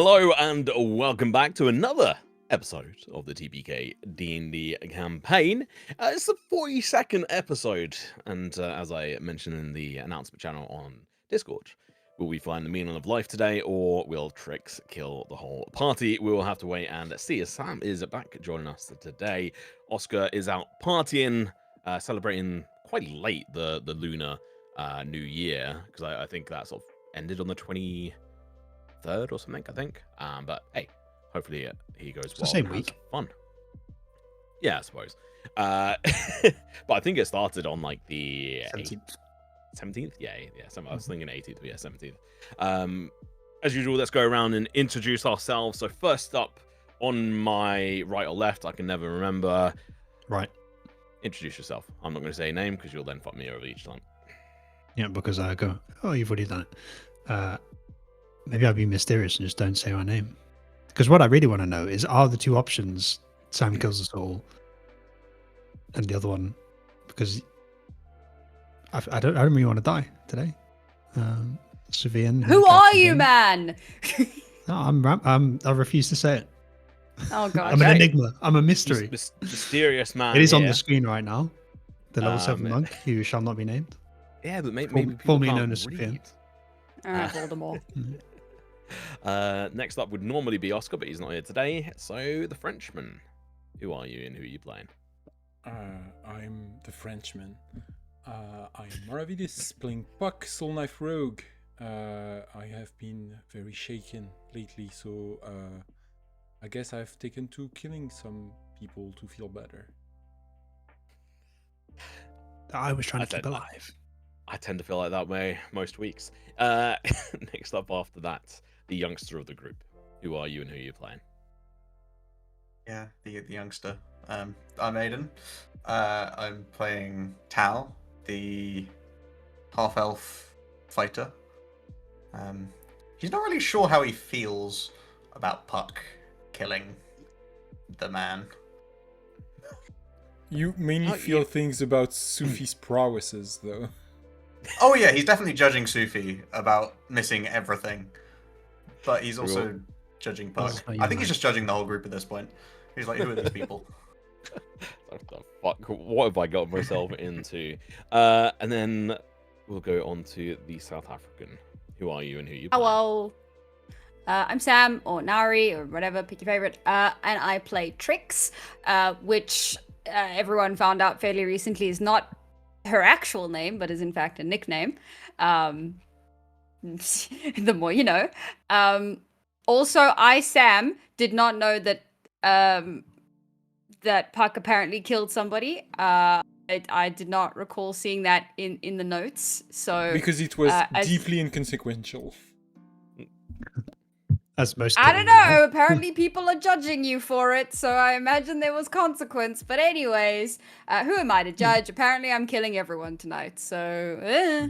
Hello and welcome back to another episode of the TeaPK D&D campaign. It's the 42nd episode, and as I mentioned in the announcement channel on Discord, will we find the meaning of life today, or will Trix kill the whole party? We will have to wait and see, as Sam is back joining us today. Oscar is out partying, celebrating quite late the lunar New Year, because I think that sort of ended on the 23rd or something, I think. But hey, hopefully he goes well. The same week. Fun. Yeah, I suppose. But I think it started on like the 17th. Yeah. I was thinking 18th, but yeah, 17th. As usual, let's go around and introduce ourselves. So first up, on my right or left, I can never remember. Right. Introduce yourself. I'm not going to say your name because you'll then fuck me over each time. Yeah, because I go, oh, you've already done it. Maybe I'll be mysterious and just don't say my name. Because what I really want to know is, are the two options Sam kills us all and the other one? Because I don't really want to die today. Savian. Who are you, man? No, I refuse to say it. Oh god. I'm an enigma. I'm a mystery. Mysterious man. It is here. on the screen right now. The level 7 monk who shall not be named. Yeah, but maybe people formerly can't known as read. Voldemort. Next up would normally be Oscar, but he's not here today. So the Frenchman. Who are you and who are you playing? I'm the Frenchman. I'm Maravidis, playing Puck, Soul Knife Rogue. I have been very shaken lately, so I guess I've taken to killing some people to feel better. I was trying to keep alive. I tend to feel like that way most weeks. Next up after that, the youngster of the group. Who are you and who are you playing? Yeah, the youngster. I'm Aiden. I'm playing Tal, the half-elf fighter. He's not really sure how he feels about Puck killing the man. You mainly feel things about Sufi's prowesses, though. Oh yeah, he's definitely judging Sufi about missing everything. But he's also judging Puck. I think he's just judging the whole group at this point. He's like, who are these people? What the fuck? What have I got myself into? And then we'll go on to the South African. Who are you and who you play? Hello. I'm Sam, or Nari, or whatever, pick your favorite. And I play Trix, which everyone found out fairly recently is not her actual name, but is in fact a nickname. The more you know. Also, Sam, did not know that that Puck apparently killed somebody. I did not recall seeing that in the notes. So because it was deeply inconsequential. As most. I don't know. Apparently, people are judging you for it, so I imagine there was consequence. But anyways, who am I to judge? Apparently, I'm killing everyone tonight. So.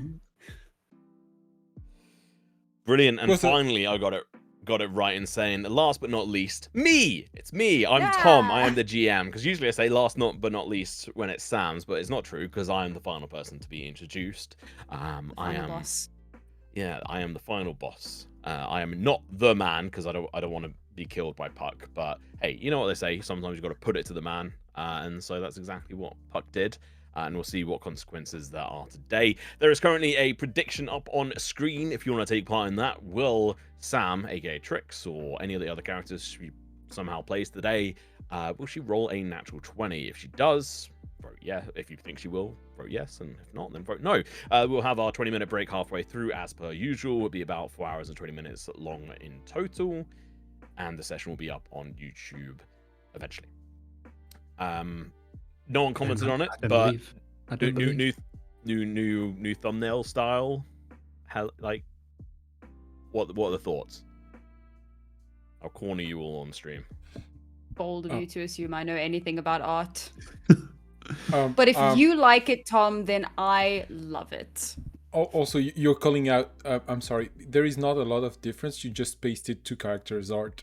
Brilliant, and finally, I got it right in saying, last but not least, me. It's me. I'm Tom. I am the GM. Because usually I say last but not least when it's Sam's, but it's not true because I am the final person to be introduced. I am. Boss. Yeah, I am the final boss. I am not the man because I don't want to be killed by Puck. But hey, you know what they say? Sometimes you've got to put it to the man, and so that's exactly what Puck did. And we'll see what consequences there are today. There is currently a prediction up on screen. If you want to take part in that, will Sam, aka Trix, or any of the other characters she somehow plays today, will she roll a natural 20? If she does, vote yes. If you think she will, vote yes, and if not, then vote no. We'll have our 20-minute break halfway through, as per usual. It'll be about 4 hours and 20 minutes long in total, and the session will be up on YouTube eventually. No one commented on it, but new thumbnail style. How, like, what are the thoughts? I'll corner you all on stream. Bold of you to assume I know anything about art. But if you like it, Tom, then I love it. Also, you're calling out. I'm sorry. There is not a lot of difference. You just pasted 2 characters' art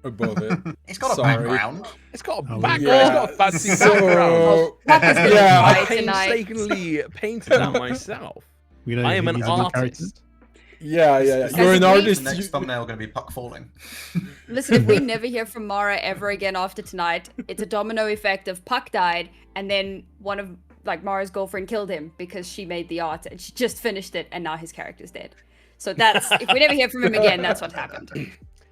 above it. It's got a background. It's got a background. It's got a fancy background. I painstakingly painted that myself. I am an artist. Yeah. As You're if an we- artist. The next you- thumbnail going to be Puck falling. Listen, if we never hear from Mara ever again after tonight, it's a domino effect of Puck died, and then one of Mara's girlfriend killed him because she made the art and she just finished it, and now his character's dead. So that's if we never hear from him again, that's what happened.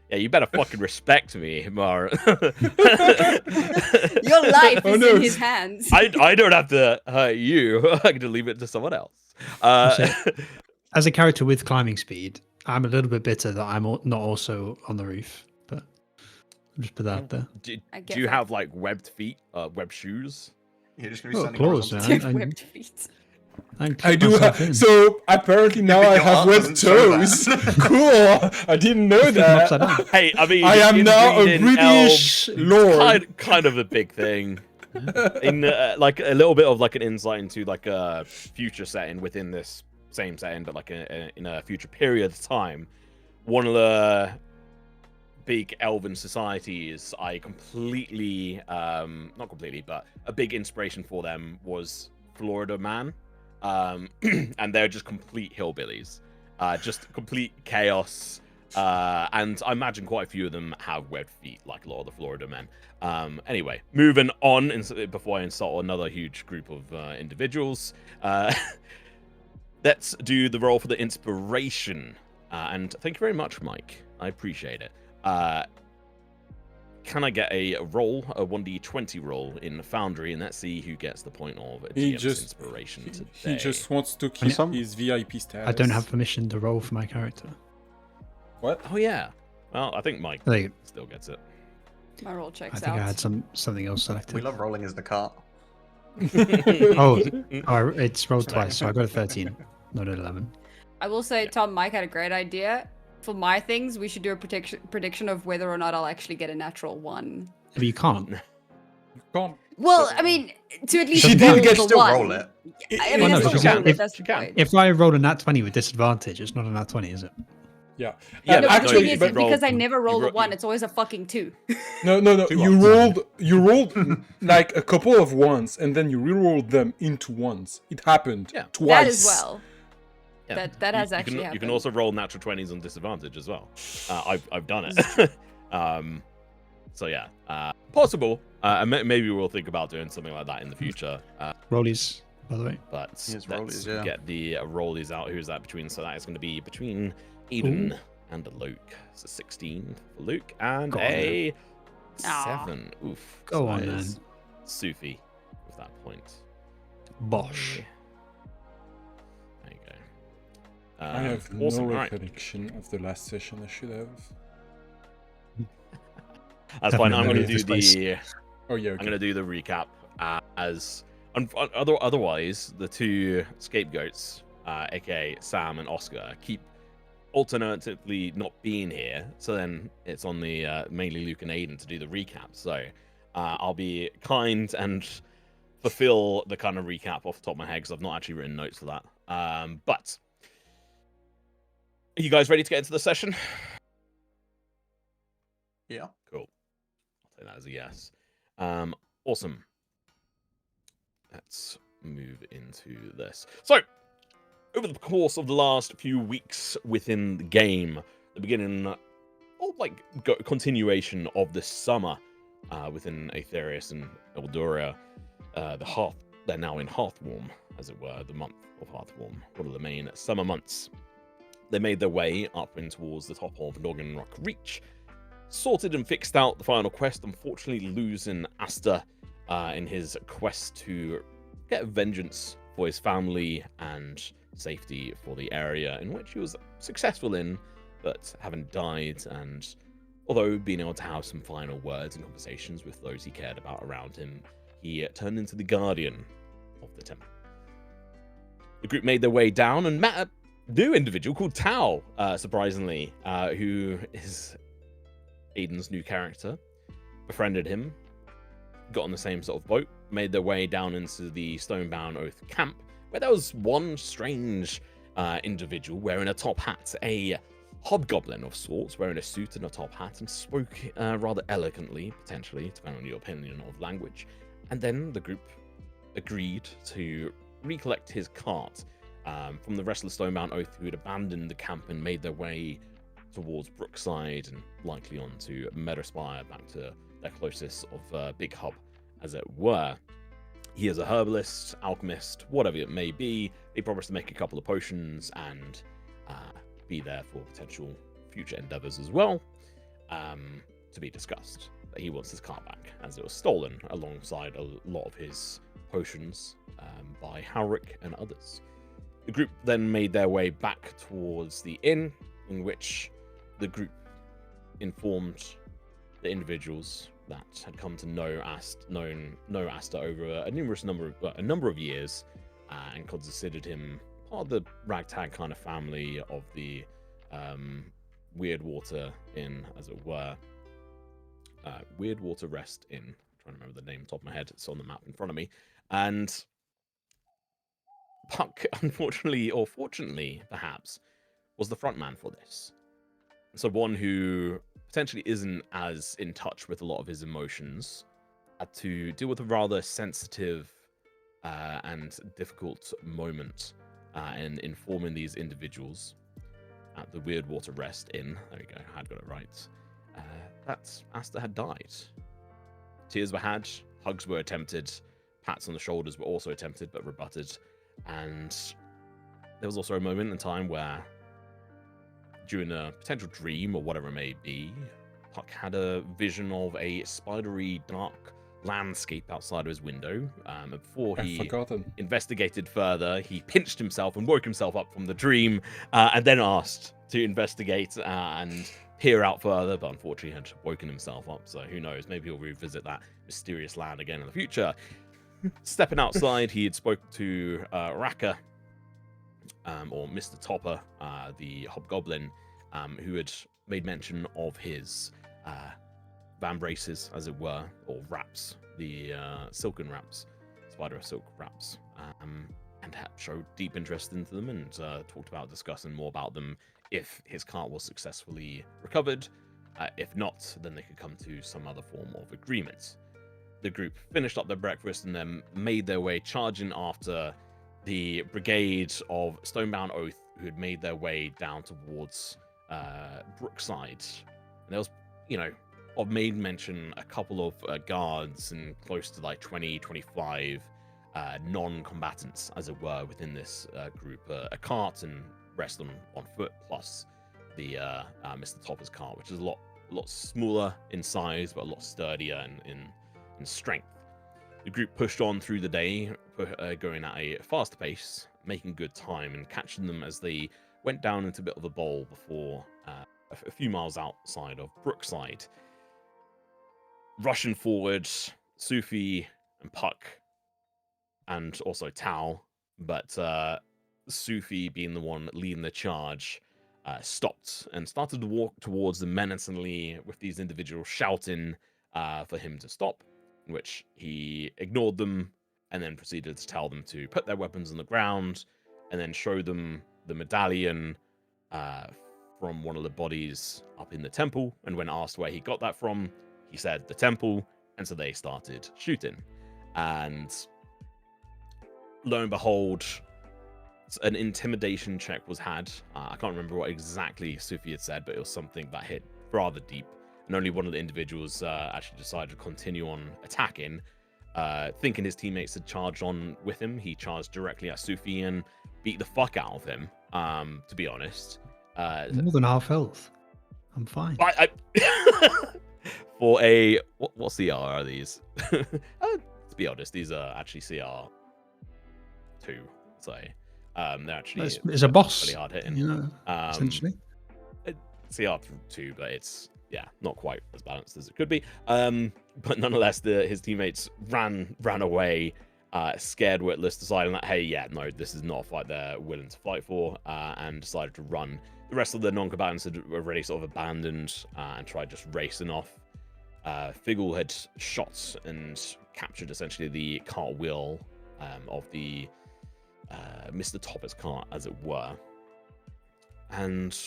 Yeah, you better fucking respect me, Mara. Your life Oh, is no, in his it's- hands. I don't have to hurt you. I can leave it to someone else. As a character with climbing speed, I'm a little bit bitter that I'm not also on the roof. But I'll just put that out there. do I get you that. have like webbed feet, webbed shoes? You're just going to be Oh, standing claws, horizontal. man. Webbed feet. I do. So apparently now I Your have art webbed doesn't show toes. that. Cool. I didn't know Upside that. down. Hey, I mean, I am now a inbreeding British elves, lord. kind of a big thing. In like a little bit of like an insight into like a future setting within this same setting, but like in a future period of time. One of the big elven societies, I completely, not completely, but a big inspiration for them was Florida Man. And they're just complete hillbillies, just complete chaos. And I imagine quite a few of them have webbed feet, like a lot of the Florida men. Anyway, moving on, before I insult another huge group of individuals, let's do the roll for the inspiration. And thank you very much, Mike. I appreciate it. Can I get a roll, a 1d20 roll in Foundry, and let's see who gets the point of He GM's just- inspiration today. He just wants to keep his VIP status. I don't have permission to roll for my character. What? Oh yeah. Well, I think Mike There you go. still gets it. My roll I checks think out. I had something else selected. We love rolling as the cart. Oh, it's rolled twice, so I got a 13, not an 11. I will say, Tom, Mike had a great idea. For my things, we should do a prediction of whether or not I'll actually get a natural 1. But you can't. Come. Well, I mean, to at least She roll did get the Still 1. roll it. I Well, mean, no, it's she not can. roll it, If- that's she the can. point. If I rolled a nat 20 with disadvantage, it's not a nat 20, is it? Yeah. Yeah, No, but but the actually, thing is, but roll- because I never roll you a ro- 1, it's always a fucking 2. No. Two You ones. rolled like a couple of ones, and then you re-rolled them into ones. It happened Yeah. twice. That as well. Yeah. That has You actually can, happened. You can also roll natural 20s on disadvantage as well. I've done it. So yeah, possible. And maybe we'll think about doing something like that in the future. Rollies, by the way. But Yes, let's rollies, yeah. get the rollies out. Who's that between? So that is going to be between Eden and Luke. So 16 for Luke and Go on, a Aw. 7. Oof. Go So on, that is man. Sufi with that point. Bosh. There you go. I have awesome. no Right. recollection of the last session I should have. That's fine. Definitely I'm going to memory do of this the. Oh yeah. I'm Okay. going to do the recap as otherwise the two scapegoats, aka Sam and Oscar, keep alternatively not being here. So then it's on the mainly Luke and Aiden to do the recap. So I'll be kind and fulfill the kind of recap off the top of my head because I've not actually written notes for that. But are you guys ready to get into the session? Yeah. Cool. I'll take that as a yes. Awesome. Let's move into this. So, over the course of the last few weeks within the game, the beginning, or like continuation of the summer within Aetherius and Eldoria, they're now in Hearthwarm, as it were, the month of Hearthwarm, one of the main summer months. They made their way up in towards the top of Noggin Rock Reach, sorted and fixed out the final quest, unfortunately losing Asta in his quest to get vengeance for his family and safety for the area in which he was successful in, but having died, and although being able to have some final words and conversations with those he cared about around him, he turned into the guardian of the temple. The group made their way down and met a new individual called Tao, surprisingly, who is Aiden's new character, befriended him, got on the same sort of boat, made their way down into the Stonebound Oath camp, where there was one strange individual wearing a top hat, a hobgoblin of sorts, wearing a suit and a top hat, and spoke rather elegantly, potentially, depending on your opinion of language. And then the group agreed to recollect his cart from the rest of the Stonebound Oath, who had abandoned the camp and made their way towards Brookside and likely on to Meadowspire, back to their closest of big hub, as it were. He is a herbalist, alchemist, whatever it may be. They promise to make a couple of potions and be there for potential future endeavors as well, to be discussed. But he wants his cart back, as it was stolen alongside a lot of his potions by Howrick and others. The group then made their way back towards the inn, in which the group informed the individuals that had come to know Asta over a number of years, and considered him part of the ragtag kind of family of the Weird Water Inn, as it were. Weird Water Rest Inn. I'm trying to remember the name top of my head. It's on the map in front of me. And Puck, unfortunately, or fortunately, perhaps, was the front man for this. So one who potentially isn't as in touch with a lot of his emotions, had to deal with a rather sensitive and difficult moment in informing these individuals at the Weird Water Rest Inn. There we go, I had got it right. That Asta had died. Tears were had, hugs were attempted, pats on the shoulders were also attempted but rebutted, and there was also a moment in time where, during a potential dream or whatever it may be, Puck had a vision of a spidery, dark landscape outside of his window. And before he investigated further, he pinched himself and woke himself up from the dream, and then asked to investigate and peer out further, but unfortunately had woken himself up, so who knows, maybe he'll revisit that mysterious land again in the future. Stepping outside, he had spoke to Raka, or Mr. Topper, the hobgoblin, who had made mention of his vambraces, as it were, or wraps, the silken wraps, spider silk wraps, and had showed deep interest into them, and talked about discussing more about them if his cart was successfully recovered. If not, then they could come to some other form of agreement. The group finished up their breakfast and then made their way charging after the brigade of Stonebound Oath, who had made their way down towards Brookside. And there was, I've made mention a couple of guards and close to like 20, 25 non-combatants, as it were, within this group. A cart and rest on foot, plus the Mr. Topper's cart, which is a lot smaller in size, but a lot sturdier in strength. The group pushed on through the day, going at a fast pace, making good time, and catching them as they went down into a bit of a bowl before a few miles outside of Brookside. Rushing forward, Sufi and Puck, and also Tao, but Sufi, being the one leading the charge, stopped and started to walk towards them menacingly, with these individuals shouting for him to stop, which he ignored them and then proceeded to tell them to put their weapons on the ground and then show them the medallion from one of the bodies up in the temple. And when asked where he got that from, he said the temple, and so they started shooting. And lo and behold, an intimidation check was had. I can't remember what exactly Sufi had said, but it was something that hit rather deep. And only one of the individuals actually decided to continue on attacking. Thinking his teammates had charged on with him, he charged directly at Sufi and beat the fuck out of him, to be honest. More than half health. I'm fine. For a... What CR are these? To be honest, these are actually CR 2, so... they're actually... It's a boss. Really hard hitting. Essentially. CR2, but it's... yeah, not quite as balanced as it could be. But nonetheless, his teammates ran away, scared witless, deciding that, hey, yeah, no, this is not a fight they're willing to fight for, and decided to run. The rest of the non-combatants had already sort of abandoned and tried just racing off. Figgle had shot and captured essentially the cartwheel of the Mr. Topper's cart, as it were. And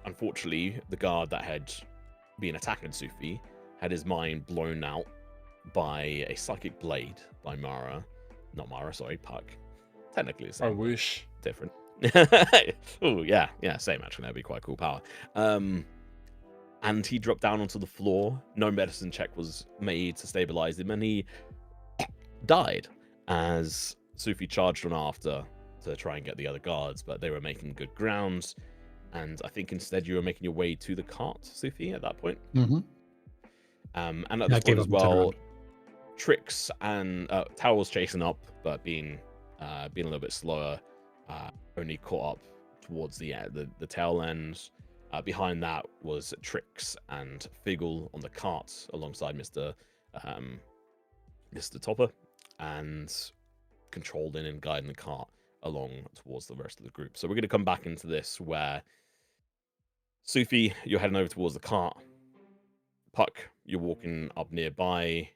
unfortunately, the guard that had been attacking Sufi had his mind blown out by a psychic blade by Puck. technically the I same. wish. Different. Oh yeah, same actually. That'd be quite a cool power. And he dropped down onto the floor. No medicine check was made to stabilize him, and he died as Sufi charged on after to try and get the other guards, but they were making good grounds. And I think instead you were making your way to the cart, Sufi, at that point. Mm-hmm. And at this point as well, Trix and Tao was chasing up, but being a little bit slower, only caught up towards the tail end. Behind that was Trix and Figgle on the cart alongside Mr. Topper, and controlling and guiding the cart along towards the rest of the group. So we're going to come back into this where Sufi, you're heading over towards the cart. Puck, you're walking up nearby.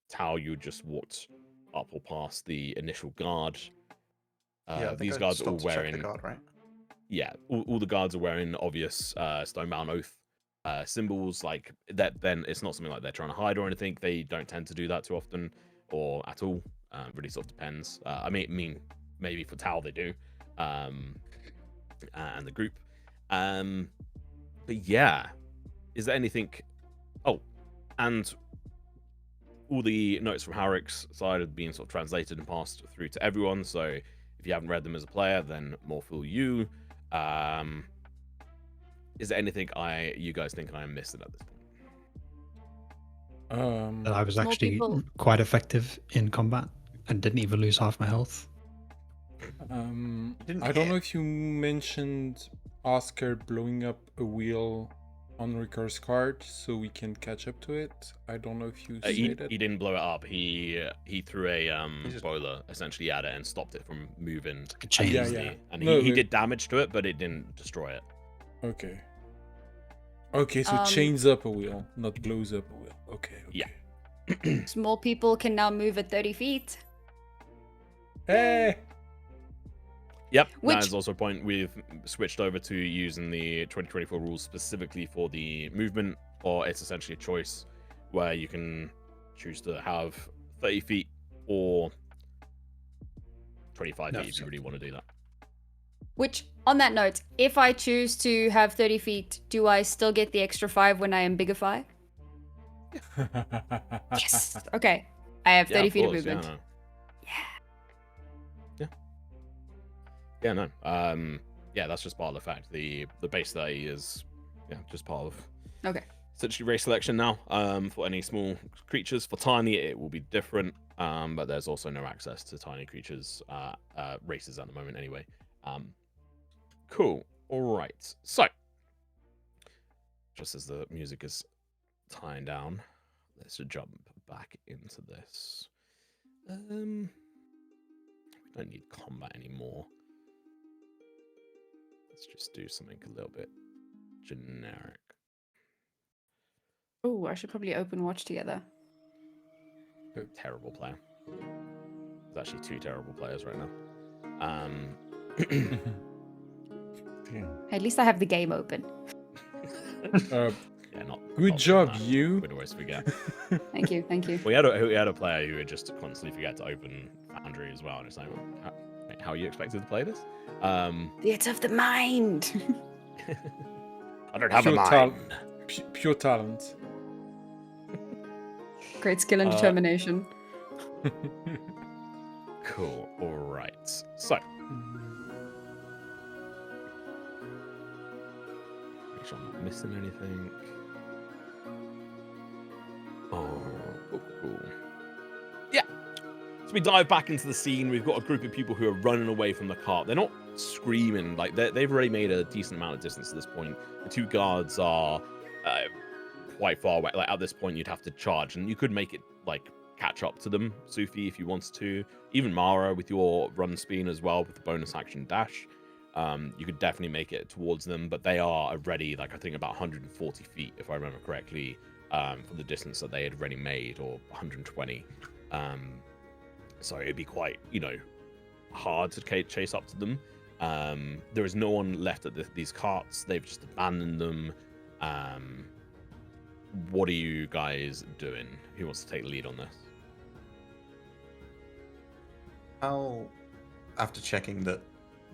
Tao, you just walked up or past the initial guard. These guards are all wearing... the guard, right? Yeah, all the guards are wearing obvious Stonebound Oath symbols. Like that, then it's not something like they're trying to hide or anything. They don't tend to do that too often or at all. Really sort of depends. I mean, maybe for Tao they do, and the group. But yeah, is there anything? Oh, and all the notes from Harrick's side have been sort of translated and passed through to everyone. So if you haven't read them as a player, then more fool you. Is there anything you guys think I am missing at this point? That I was actually quite effective in combat and didn't even lose half my health. I don't know if you mentioned Oscar blowing up a wheel on Rickard's card so we can catch up to it. I don't know if you said it. He didn't blow it up. He threw a boiler essentially at it and stopped it from moving. Like a chain. Yeah. And he did damage to it, but it didn't destroy it. Okay, so chains up a wheel, not blows up a wheel. Okay. Yeah. Small people can now move at 30 feet. Hey! Yep, that is also a point. We've switched over to using the 2024 rules specifically for the movement, or it's essentially a choice where you can choose to have 30 feet or 25 feet if you really want to do that. Which, on that note, if I choose to have 30 feet, do I still get the extra 5 when I ambigify? Yes! Okay. I have 30 feet of movement. Yeah, no. Yeah, that's just part of the fact. The base 30 is just part of essentially race selection now. For any small creatures. For tiny, it will be different. But there's also no access to tiny creatures races at the moment anyway. Cool. All right. So, just as the music is tying down, let's jump back into this. We don't need combat anymore. Let's just do something a little bit generic. Oh, I should probably open watch together. Terrible player. There's actually 2 terrible players right now. At least I have the game open. Good job, you. We'd always forget. Thank you. We had a player who would just constantly forget to open Foundry as well, and it's like, how are you expected to play this? It's of the mind. I don't have a mind. Pure talent. Great skill and determination. Cool. All right. So, make sure I'm not missing anything. Oh, cool. Yeah. So we dive back into the scene. We've got a group of people who are running away from the cart. They're not screaming. Like they've already made a decent amount of distance at this point. The 2 guards are quite far away. Like at this point, you'd have to charge, and you could make it like catch up to them, Sufi, if you wanted to. Even Mara with your run speed as well with the bonus action dash. You could definitely make it towards them, but they are already, like, I think about 140 feet, if I remember correctly, for the distance that they had already made, or 120. So it'd be quite, hard to chase up to them. There is no one left at these carts. They've just abandoned them. What are you guys doing? Who wants to take the lead on this? How, after checking that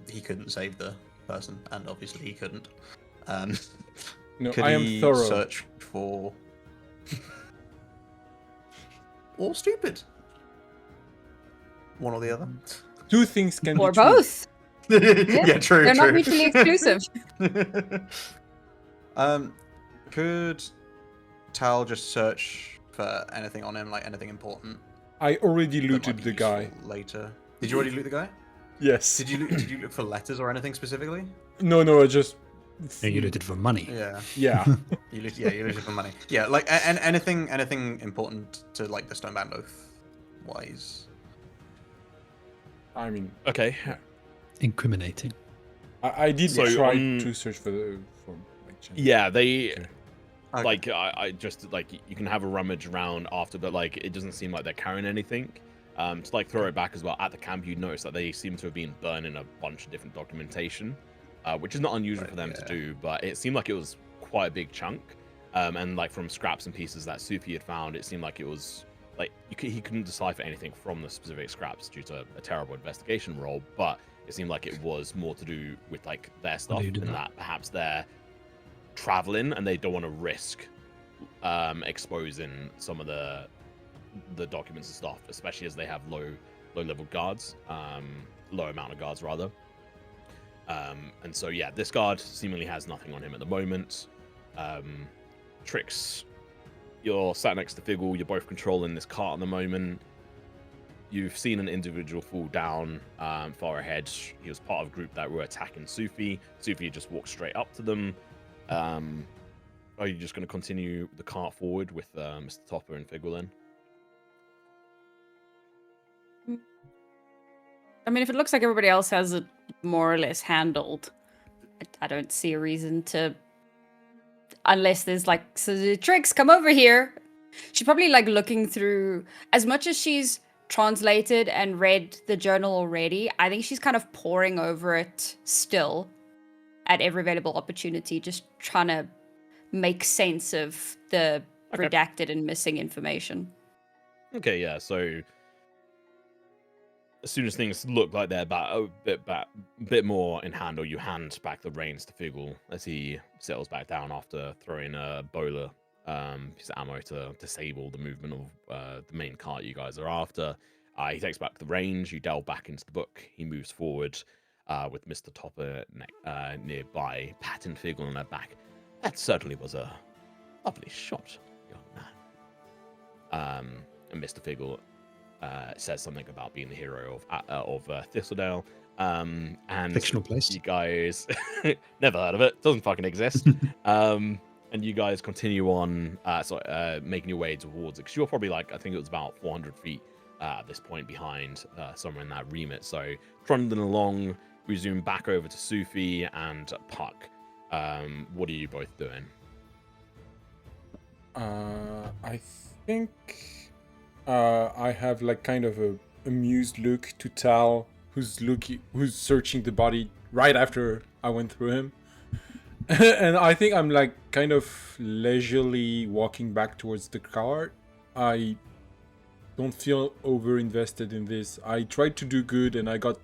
he couldn't save the person, and obviously he couldn't, No, could I am he thorough. search for or stupid? One or the other. Two things can Or be true. both. Yeah, true. They're not true. mutually exclusive. Could Tal just search for anything on him, like anything important? I already that might looted be the guy. useful later. Did you already loot the guy? Yes. Did you look for letters or anything specifically? No, I just. And you looted for money. Yeah. Yeah. You looted for money. Yeah, like anything important to like the Stonebound Oath wise. I mean, Okay. Incriminating. I did So try on- to search for like. Yeah, they Okay. Okay. like I just like you can have a rummage around after, but like it doesn't seem like they're carrying anything. To like throw it back as well at the camp, you notice that they seem to have been burning a bunch of different documentation, which is not unusual Right, for them to yeah. do, but it seemed like it was quite a big chunk. And like from scraps and pieces that Sufi had found, it seemed like it was like he couldn't decipher anything from the specific scraps due to a terrible investigation roll, but it seemed like it was more to do with like their stuff you did and that. that perhaps they're traveling and they don't want to risk exposing some of the documents and stuff, especially as they have low level guards, low amount of guards rather. And so yeah, this guard seemingly has nothing on him at the moment. Trix, you're sat next to Figgle, you're both controlling this cart at the moment. You've seen an individual fall down far ahead. He was part of a group that were attacking Sufi. Sufi just walked straight up to them. Are you just going to continue the cart forward with Mr. Topper and Figgle then? I mean, if it looks like everybody else has it more or less handled, I don't see a reason to. Unless there's like, so Trix, come over here. She's probably like looking through, as much as she's translated and read the journal already, I think she's kind of poring over it still at every available opportunity, just trying to make sense of the Okay. redacted and missing information. Okay, yeah. So as soon as things look like they're a bit more in hand, or you hand back the reins to Figgle as he settles back down after throwing a bowler piece of ammo to disable the movement of the main cart you guys are after. He takes back the reins. You delve back into the book. He moves forward with Mr. Topper nearby, patting Figgle on their back. That certainly was a lovely shot, young man. And Mr. Figgle says something about being the hero of Thistledale. And Fictional place. you guys never heard of it. Doesn't fucking exist. And you guys continue on, making your way towards it. Because you're probably like, I think it was about 400 feet at this point behind somewhere in that remit. So trundling along, we zoom back over to Sufi and Puck. What are you both doing? I think I have like kind of a amused look to Tal, who's searching the body right after I went through him. And I think I'm like kind of leisurely walking back towards the car. I don't feel over invested in this. I tried to do good and I got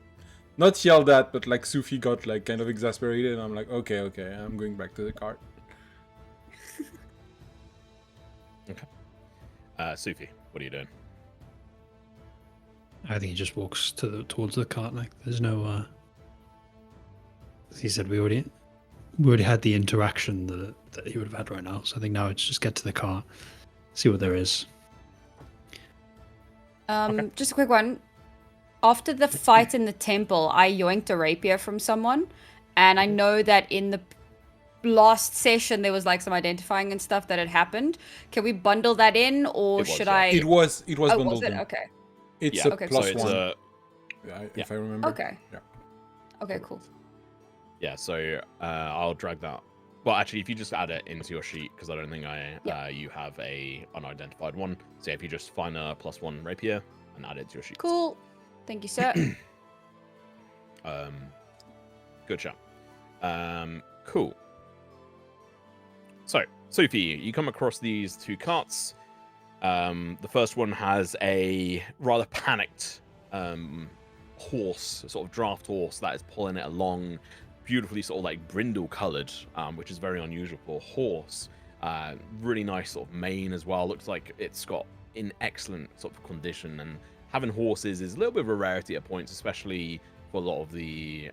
not yelled at, but like Sufi got like kind of exasperated, and I'm like, okay, I'm going back to the car. Okay. Sufi, what are you doing? I think he just walks towards the cart. Like there's no. As he said, we already had the interaction that he would have had right now. So I think now it's just get to the car, see what there is. Okay. Just a quick one. After the fight in the temple, I yoinked a rapier from someone, and I know that in the last session there was like some identifying and stuff that had happened. Can we bundle that in, or It was, should yeah. I? It was Oh, bundled was it? in. Okay. It's Yeah. a Okay, plus so it's one, a if I remember. Okay. Yeah. Okay, cool. yeah. So I'll drag that. Well, actually, if you just add it into your sheet, because I don't think you have a unidentified one. So if you just find a +1 rapier and add it to your sheet. Cool. Thank you, sir. Good shot. Cool. So, Sophie, you come across these two carts. The first one has a rather panicked horse, sort of draft horse that is pulling it along, beautifully sort of like brindle colored, which is very unusual for a horse. Really nice sort of mane as well. Looks like it's got in excellent sort of condition, and having horses is a little bit of a rarity at points, especially for a lot of the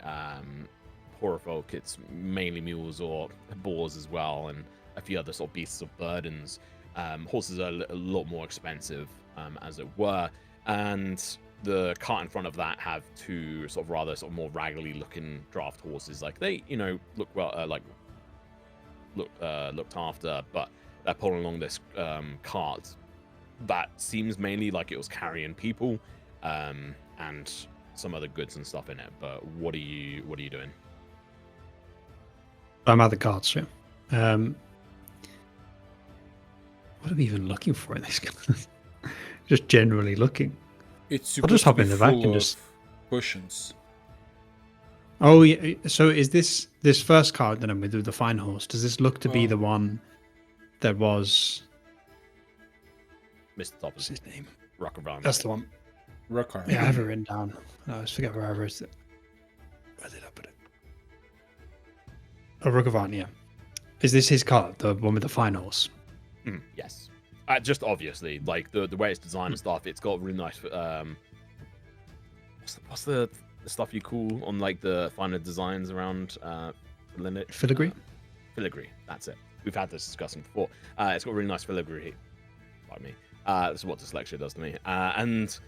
poorer folk. It's mainly mules or boars as well, and a few other sort of beasts of burdens. Horses are a lot more expensive, as it were, and the cart in front of that have two sort of rather sort of more raggedy looking draft horses. Like they, look well, looked after, but they're pulling along this cart that seems mainly like it was carrying people, and some other goods and stuff in it. But what are you doing? I'm at the carts, yeah. What are we even looking for in this? Just generally looking. It's I'll supposed just hop to in be the back full and of just. cushions. Oh yeah. So is this first card that I'm with the fine horse? Does this look to be the one that was? Mr. Top What's his name? Rock around. That's the one. Rockar. Yeah, I have it written down. I always forget where I wrote it. Where did I put it? Oh, Rookavan, yeah. Is this his card, the one with the fine horse? Yes. Just obviously, like the way it's designed and stuff, it's got really nice. What's the stuff you call on like the finer designs around lineage? Filigree. Filigree. That's it. We've had this discussion before. It's got really nice filigree. Pardon me. That's what dyslexia does to me. And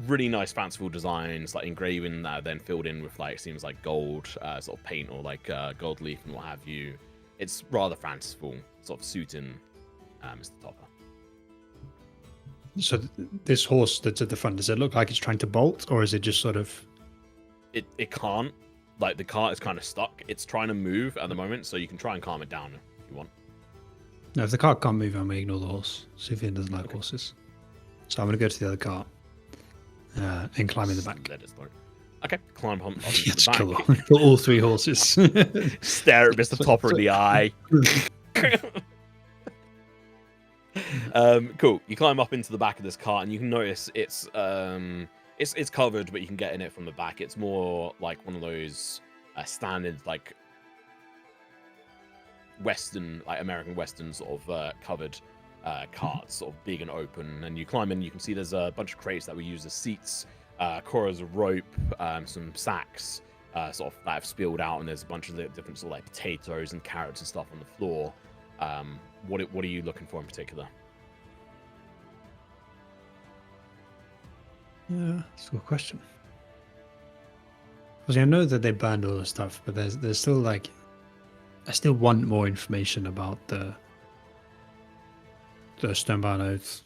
really nice fanciful designs, like engraving that are then filled in with like seems like gold sort of paint or like gold leaf and what have you. It's rather fanciful, sort of suiting Mr. Topper. So this horse that's at the front, does it look like it's trying to bolt, or is it just sort of? It can't. Like the cart is kind of stuck. It's trying to move at the moment, so you can try and calm it down if you want. No, if the cart can't move, I'm gonna ignore the horse. Sufjan doesn't like horses, so I'm gonna go to the other cart and climb in the back. Let it start. Okay, climb up into Yes, the back. kill all three horses. Stare at Mr. Topper in the eye. Cool. You climb up into the back of this cart, and you can notice it's covered, but you can get in it from the back. It's more like one of those standard like Western, like American Western sort of covered carts, sort of big and open. And you climb in, you can see there's a bunch of crates that we use as seats, cords of rope, some sacks sort of that have spilled out, and there's a bunch of different sort of like potatoes and carrots and stuff on the floor. What are you looking for in particular? Yeah, that's a good question. Because I know that they burned all the stuff, but there's still like, I still want more information about the Stonebound Oath,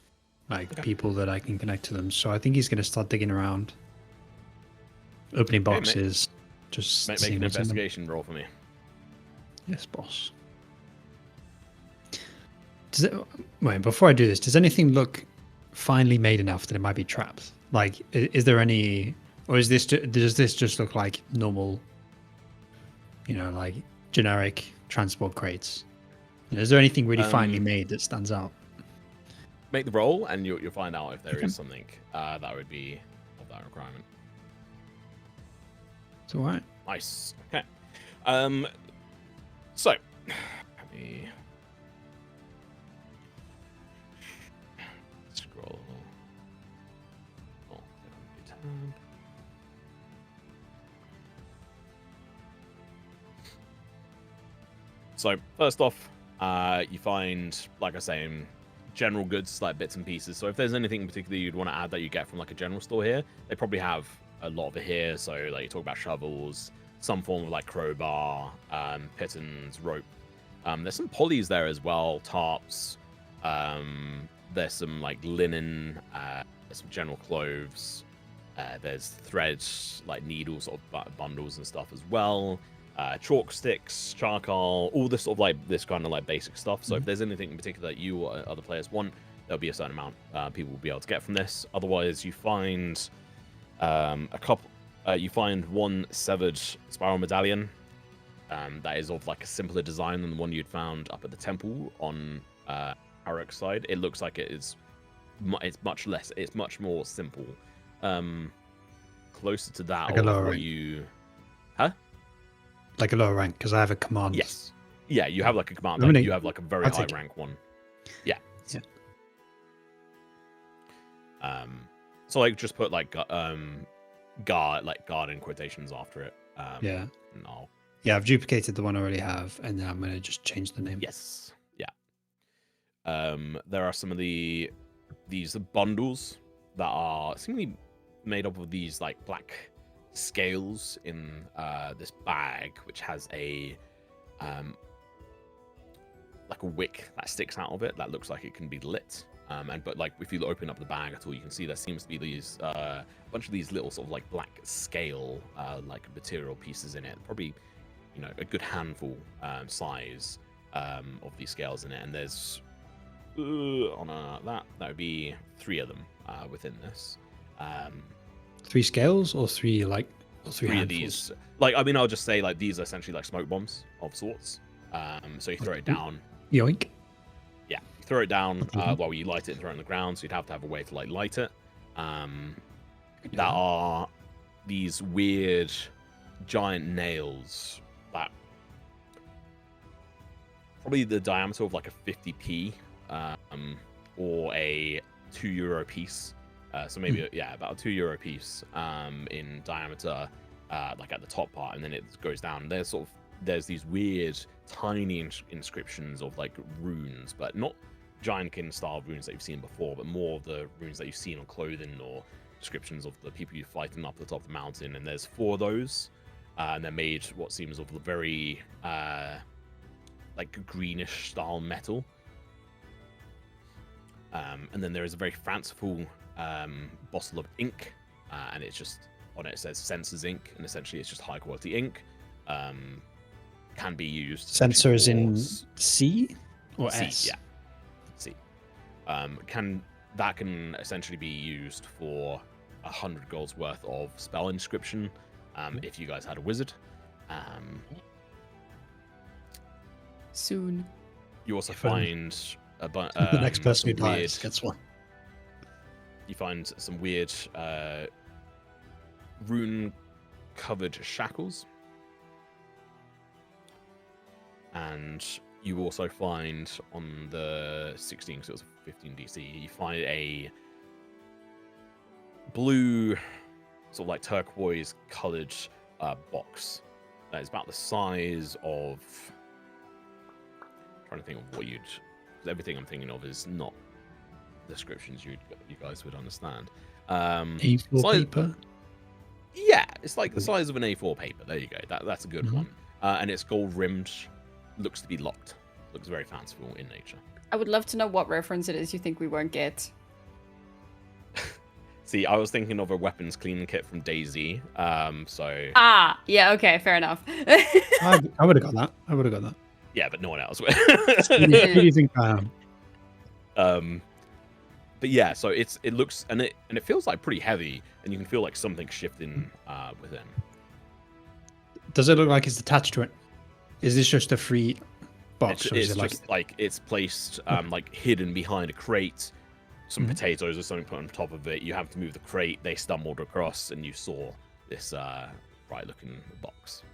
like people that I can connect to them. So I think he's going to start digging around, opening boxes, just make seeing an what's in them. investigation roll for me. Yes, boss. Wait, before I do this, does anything look finely made enough that it might be trapped? Like, is there any, or does this just look like normal, like generic transport crates? Is there anything really finely made that stands out? Make the roll, and you'll find out if there is something that would be of that requirement. It's all right. Nice. Okay. So, let me scroll. Oh, tab. So, first off, you find, like I say, general goods, like bits and pieces. So if there's anything in particular you'd want to add that you get from like a general store here, they probably have a lot of it here. So like you talk about shovels, some form of like crowbar, pitons, rope. There's some polys there as well, tarps. There's some like linen, there's some general clothes. There's threads, like needles, sort of bundles and stuff as well. Chalk sticks, charcoal, all this sort of like this kind of like basic stuff. So if there's anything in particular that you or other players want, there'll be a certain amount people will be able to get from this. Otherwise, you find you find one severed spiral medallion that is of like a simpler design than the one you'd found up at the temple on Harek's side. It looks like it's much more simple closer to that Like a of lower what rank. you. Like a lower rank, because I have a command. Yes. Yeah, you have like a command. Nominate. You have like a very I'll high take it. rank one. Yeah. Yeah. So like just put like guard in quotations after it. Yeah. And I'll... Yeah, I've duplicated the one I already have, and then I'm going to just change the name. Yes. Yeah. There are some of these bundles that are seemingly made up of these like black scales in this bag, which has a like a wick that sticks out of it that looks like it can be lit. But like if you open up the bag at all, you can see there seems to be these bunch of these little sort of like black scale like material pieces in it. Probably, a good handful size of these scales in it. And there's that would be 3 of them within this. 3 scales or 3 like or 3 of handfuls? these. Like I mean, I'll just say like these are essentially like smoke bombs of sorts. So you throw it down. Yoink. Yeah, you throw it down while you light it and throw it on the ground. So you'd have to have a way to like light it. That are these weird giant nails that probably the diameter of like a 50p or a €2 piece. So maybe about a €2 piece in diameter, like at the top part, and then it goes down. There's these weird tiny inscriptions of like runes, but not giantkin style runes that you've seen before, but more of the runes that you've seen on clothing or descriptions of the people you're fighting up the top of the mountain. And there's 4 of those, and they're made what seems of very like greenish style metal. And then there is a very fanciful bottle of ink, and it's just on it says Sensors ink, and essentially it's just high quality ink. Can be used. Sensor is in C or C, S? yeah, C. Can essentially be used for 100 gold's worth of spell inscription. If you guys had a wizard. Soon. You also find the next person who weird, dies gets one. You find some weird rune-covered shackles. And you also find on the 16, because it was 15 DC, you find a blue, sort of like turquoise coloured box that is about the size of... I'm trying to think of what you'd... Everything I'm thinking of is not descriptions you guys would understand. A4 paper? Yeah, it's like the size of an A4 paper. There you go. That's a good one. And it's gold rimmed. Looks to be locked. Looks very fanciful in nature. I would love to know what reference it is you think we won't get. See, I was thinking of a weapons cleaning kit from DayZ. So. Ah, yeah, okay, fair enough. I would have got that. I would have got that. Yeah, but no one else would. Who do you think I am? But yeah, so it looks and it feels like pretty heavy, and you can feel like something shifting within. Does it look like it's attached to it? Is this just a free box? It's or is it just like it's placed like hidden behind a crate, some potatoes or something put on top of it. You have to move the crate. They stumbled across, and you saw this bright-looking box.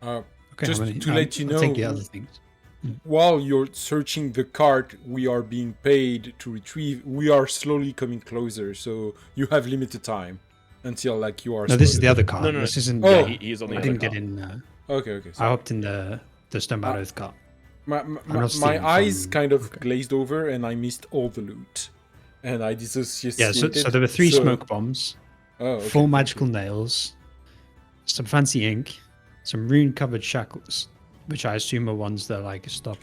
Okay, Just to let you I'll take the know, other things. while you're searching the cart, we are being paid to retrieve. We are slowly coming closer, so you have limited time until like you are. No, this is the spotted. other card. No. This isn't. Oh. Yeah, he's on the I other didn't car. get in. Okay. I Sorry. hopped in the Stone Barrow's cart. My not stealing eyes from- kind of okay. glazed over, and I missed all the loot, and I dissociated. Yeah, so there were 3 smoke bombs, Oh, okay, 4 okay. magical nails, some fancy ink, some rune-covered shackles, which I assume are ones that like stop,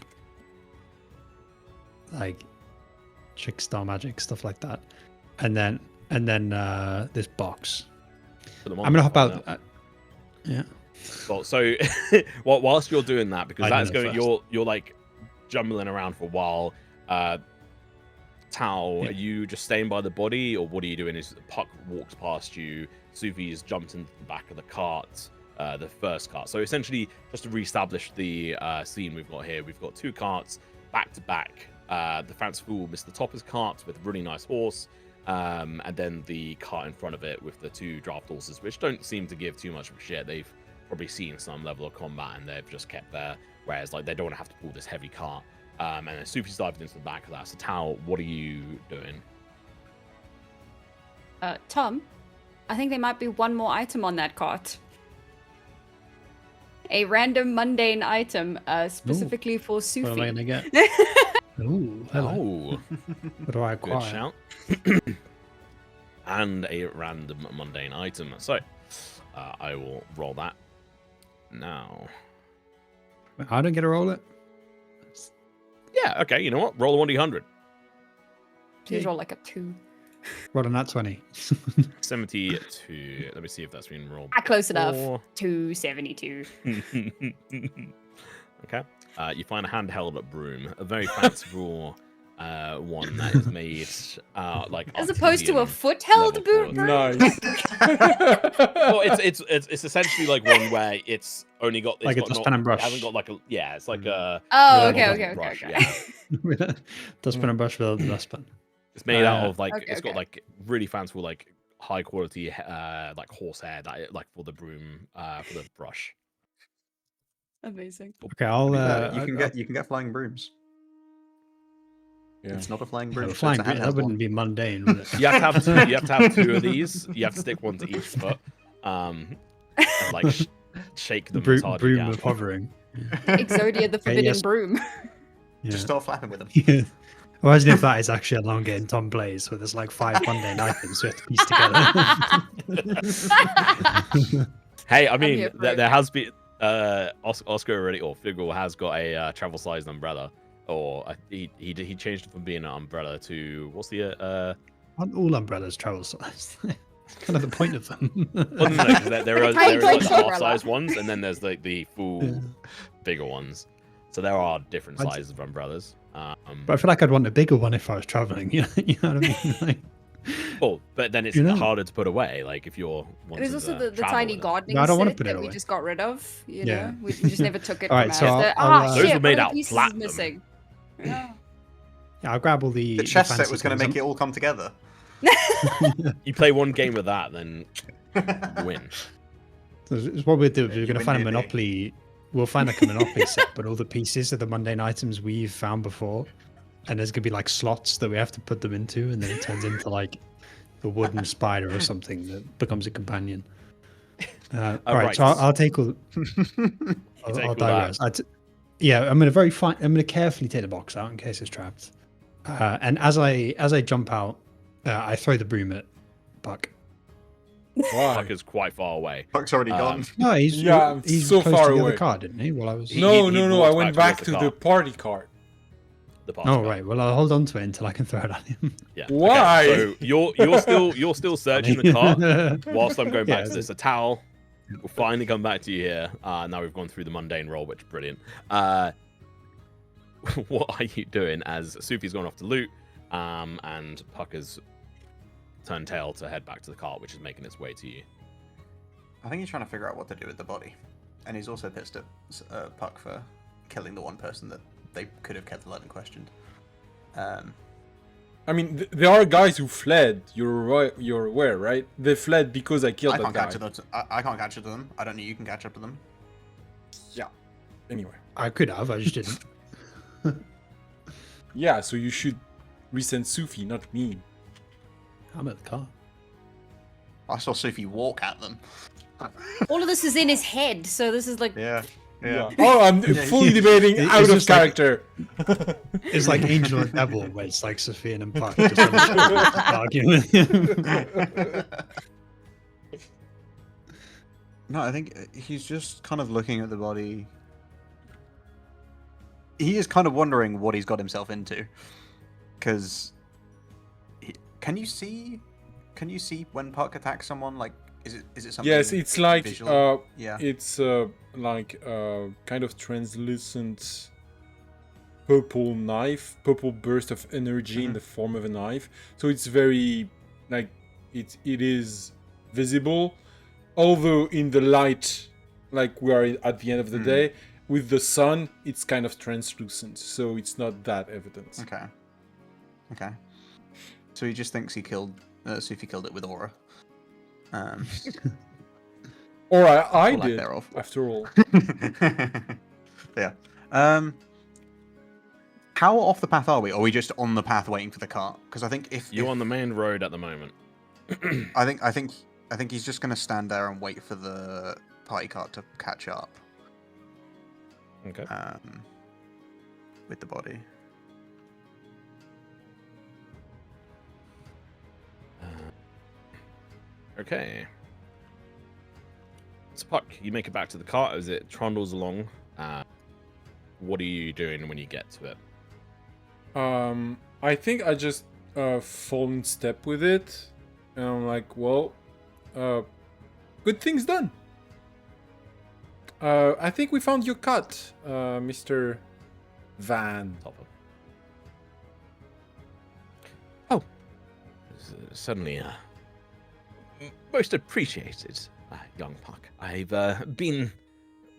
like, trickstar magic, stuff like that, and then this box. I'm gonna hop out. Yeah. Well, so whilst you're doing that, because I that's know going, first. you're like jumbling around for a while. Tao, Yeah. are you just staying by the body, or what are you doing? Is Puck walks past you, Sufi's jumped into the back of the cart, the first cart. So essentially, just to reestablish the scene we've got here, we've got 2 carts back to back. The fanciful Mr. Topper's cart with a really nice horse, and then the cart in front of it with the 2 draft horses, which don't seem to give too much of a shit. They've probably seen some level of combat and they've just kept there, whereas like they don't want to have to pull this heavy cart. And then Soupy's dived into the back of that. So Tal, what are you doing? Tom, I think there might be one more item on that cart. A random mundane item, specifically for Sufi. What am I gonna get? Ooh, hello. Oh, What do I good acquire? shout. And a random mundane item. So I will roll that now. I don't get to roll it. Yeah, okay, you know what? Roll a 1d100. Please roll like a 2. Roll on that 20. 72. Let me see if that's been rolled. Close enough. before. 272. Okay. You find a handheld broom, a very fanciful one that is made like As opposed to a artesian foot-held level boot. for- Nice. Well, it's essentially like one where it's only got Like a got dustpan and brush. It hasn't got like a it's like a Oh, Yeah, okay, well, okay, brush, okay, okay. yeah. Dustpan and brush without the dustpan. It's made out of like Okay, it's got okay. like really fanciful like high quality like horsehair that like for the broom for the brush. Amazing. Okay, I'll. You can get flying brooms. Yeah. It's not a flying broom. it's flying a broom, handheld that one. wouldn't be mundane, would it? You have to have 2 of these. You have to stick one to each foot. And like shake them as hard as you broom can. of hovering. Exodia the Forbidden yes. Broom. Yeah. Just start flapping with them. Yeah. Imagine if that is actually a long game Tom plays, where there's like 5 mundane items we have to piece together. Hey, I here mean, for it. there has been Oscar already, or Figgle has got a travel-sized umbrella, or he changed it from being an umbrella to what's the Aren't all umbrellas travel size? That's kind of the point of them. well, no, 'cause there are Tiny like the umbrella. half-sized ones, and then there's like the full Yeah. bigger ones. So there are different I'd- sizes of umbrellas. But I feel like I'd want a bigger one if I was traveling. You know what I mean? Like, Well, but then it's You know? harder to put away. Like if you're There's wanting also to the travel tiny with it. gardening No, I don't wanna set put it that we away. just got rid of. You Yeah. know, we just never took it All from right, us. so Ah, I'll, Those shit, were made one of the out of pieces is platinum. missing. Yeah. Yeah, I'll grab all the. The chess set fancy was going to things. make it all come together. You play one game with that, then you win. So it's what we'll do. We're You going to win find a D&D. Monopoly. We'll find like a Monopoly set, but all the pieces of the mundane items we've found before, and there's going to be like slots that we have to put them into, and then it turns into like a wooden spider or something that becomes a companion. All right, so right. I'll take all. take I'll all digress. Yeah, I'm going to carefully take the box out in case it's trapped. And as I jump out, I throw the broom at Buck. Why? Puck is quite far away. Puck's already gone. No, he's Yeah, he's so close far to the away. other car, didn't he? While I was. He- No, he no, I walked went back back towards the to the car. party cart. The party Oh car. right, well I'll hold on to it until I can throw it at him. Yeah. Why? Okay, so you're still searching the car whilst I'm going back Yeah, to this. A towel will finally come back to you here. Now we've gone through the mundane role, which is brilliant. What are you doing as Sufi's gone off to loot, and Puck has turned tail to head back to the cart, which is making its way to you. I think he's trying to figure out what to do with the body. And he's also pissed at Puck for killing the one person that they could have kept alive and questioned. I mean, there are guys who fled. You're aware, right? They fled because I killed I that can't guy. catch up to I can't catch up to them. I don't know you can catch up to them. Yeah. Anyway. I could have, I just didn't. Yeah, so you should resend Sufi, not me. I'm at the car. I saw Sophie walk at them. All of this is in his head, so this is like Yeah. Oh, I'm fully debating It's out of just like- character. It's like Angel and Devil, where it's like Sophia and Puck just arguing. No, I think he's just kind of looking at the body. He is kind of wondering what he's got himself into, because can you see when Puck attacks someone? Like, is it something? Yes, it's like visual? Yeah. it's like kind of translucent purple burst of energy in the form of a knife. So it's very like it is visible, although in the light, like we are at the end of the day, with the sun, it's kind of translucent, so it's not that evident. Okay. So he just thinks he killed Sufi killed it with aura. Or I Or lack did, thereof. after all. Yeah. How off the path are we? Are we just on the path waiting for the cart? Because I think You're on the main road at the moment. I think he's just gonna stand there and wait for the party cart to catch up. Okay. With the body. Okay. So Puck, you make it back to the cart as it trundles along. What are you doing when you get to it? I think I just fall in step with it, and I'm like, well, good things done. I think we found your cut, Mr. Van. Topper. Oh, certainly, most appreciated, young Puck. I've been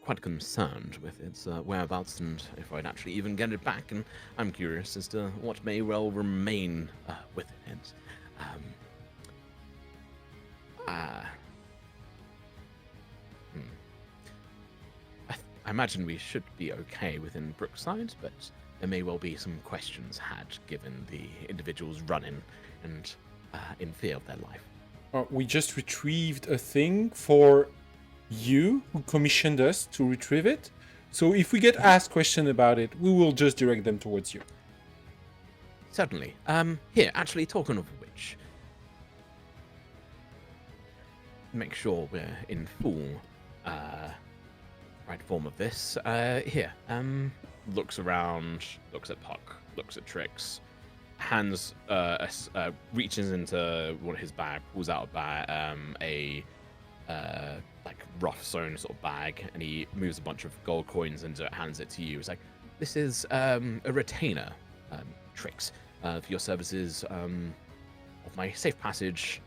quite concerned with its whereabouts and if I'd actually even get it back, and I'm curious as to what may well remain with it. I imagine we should be okay within Brookside, but there may well be some questions had given the individuals running and in fear of their life. We just retrieved a thing for you who commissioned us to retrieve it. So if we get asked questions about it, we will just direct them towards you. Certainly. Here, actually, talking of which, make sure we're in full right form of this. Here, looks around, looks at Puck, looks at Trix, hands, reaches into one of his bag, pulls out a like rough sewn sort of bag, and he moves a bunch of gold coins and hands it to you. It's like, this is a retainer, Trix, for your services of my safe passage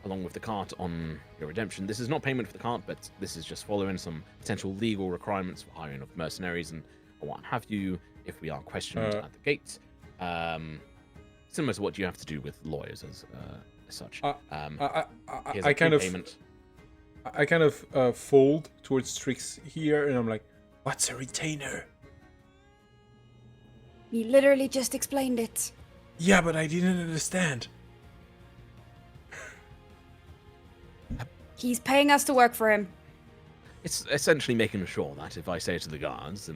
along with the cart on your redemption. This is not payment for the cart, but this is just following some potential legal requirements for hiring of mercenaries and what have you if we are questioned at the gate. Similar to what you have to do with lawyers as such. I kind of fold towards Strix here, and I'm like, what's a retainer? He literally just explained it. Yeah, but I didn't understand. He's paying us to work for him. It's essentially making sure that if I say to the guards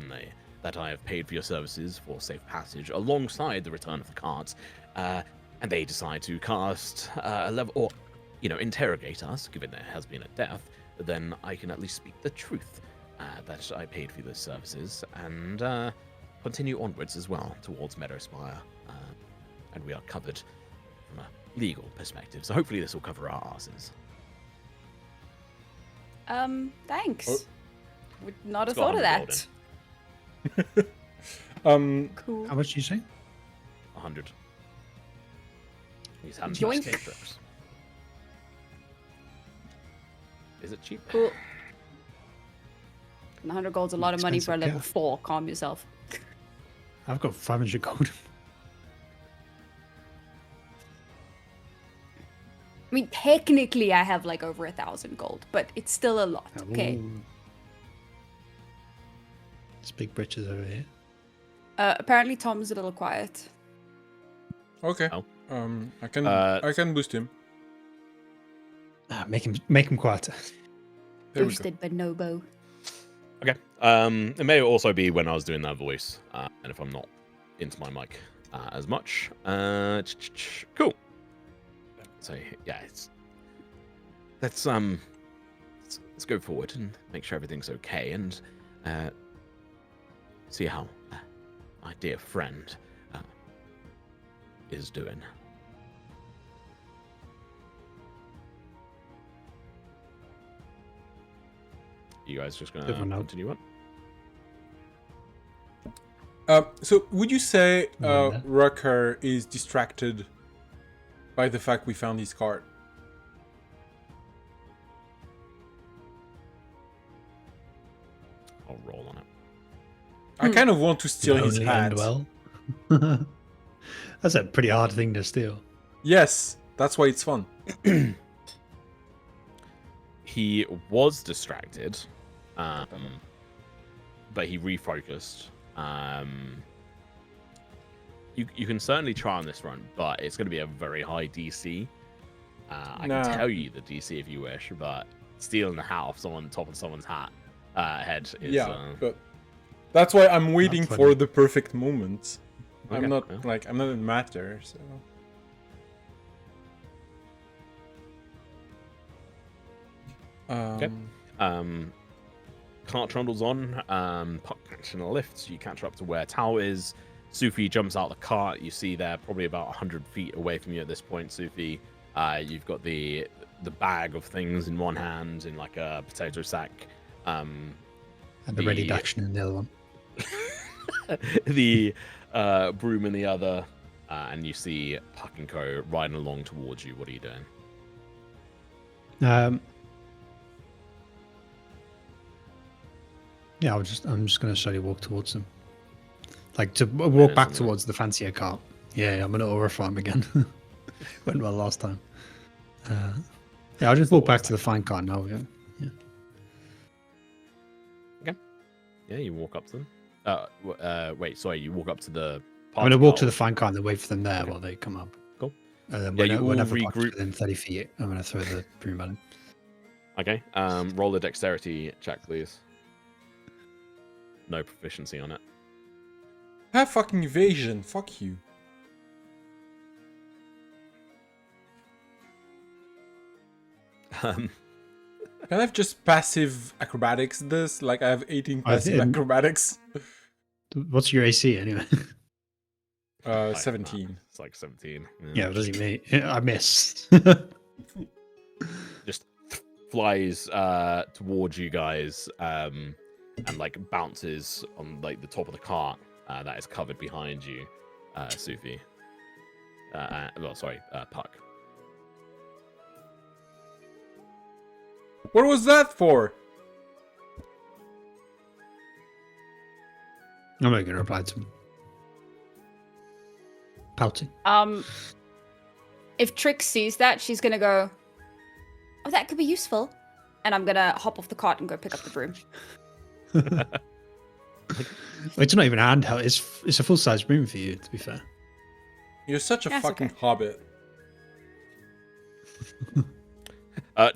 that I have paid for your services for safe passage alongside the return of the carts, and they decide to cast a level or, interrogate us, given there has been a death, then I can at least speak the truth that I paid for those services and continue onwards as well towards Meadowspire, and we are covered from a legal perspective. So hopefully this will cover our asses. Thanks. Oh. Would not have It's got thought of 100 that. gold Cool. How much do you say? 100. These hands Yoink. escape trips. Is it cheap? Cool. 100 gold's a lot of money for a Expensive, level yeah. 4. Calm yourself. I've got 500 gold. I mean, technically, I have like over 1,000 gold, but it's still a lot. Okay. Ooh. It's big britches over here. Apparently, Tom's a little quiet. Okay. Oh. I can boost him. Make him quieter. There we go. Boosted bonobo. Okay. It may also be when I was doing that voice, and if I'm not into my mic as much. Cool. So yeah, let's go forward and make sure everything's okay, and see how my dear friend is doing. You guys just gonna Different note. continue on? So would you say Yeah. Rucker is distracted by the fact we found his card? I'll roll on it. I kind of want to steal his Only hat. end well. That's a pretty hard thing to steal. Yes, that's why it's fun. He was distracted, but he refocused. You can certainly try on this run, but it's going to be a very high DC. I can tell you the DC if you wish, but stealing the hat off top of someone's head is... but that's why I'm waiting That's for funny. the perfect moment. Okay, I'm not yeah. I'm not in matter, so... Okay. Cart trundles on. Puck catching a lift. So you catch her up to where Tao is. Sufi jumps out the cart. You see they're probably about 100 feet away from you at this point, Sufi. You've got the bag of things in one hand, in like a potato sack. And the ready action in the other one. The broom in the other. And you see Puck and Co. riding along towards you. What are you doing? Yeah, I'm just gonna slowly walk towards them. Like to walk back towards the fancier cart. Yeah, I'm gonna aura farm again. Went well last time. Yeah, I'll just walk back to the fine cart now. Yeah. Yeah, you walk up to them. Wait, sorry, you walk up to the... I'm gonna walk to the fine cart and then wait for them there while they come up. Cool. And then Yeah, you all whenever Puck's regroup. within 30 feet, I'm gonna throw the broom at him. Okay, roll a dexterity check, please. No proficiency on it. Have fucking evasion, fuck you. Um, Can I have just passive acrobatics this? Like I have 18 I passive didn't- acrobatics. What's your AC anyway? like, 17. It's like 17. Yeah, what does he mean? I missed. Just flies towards you guys and like bounces on like the top of the cart that is covered behind you, Sufi. Puck. What was that for? I'm not gonna reply to him. Pouting. If Trix sees that, she's gonna go, "Oh, that could be useful," and I'm gonna hop off the cart and go pick up the broom. It's not even a handheld. It's a full size broom for you, to be fair. You're such a That's fucking okay. hobbit.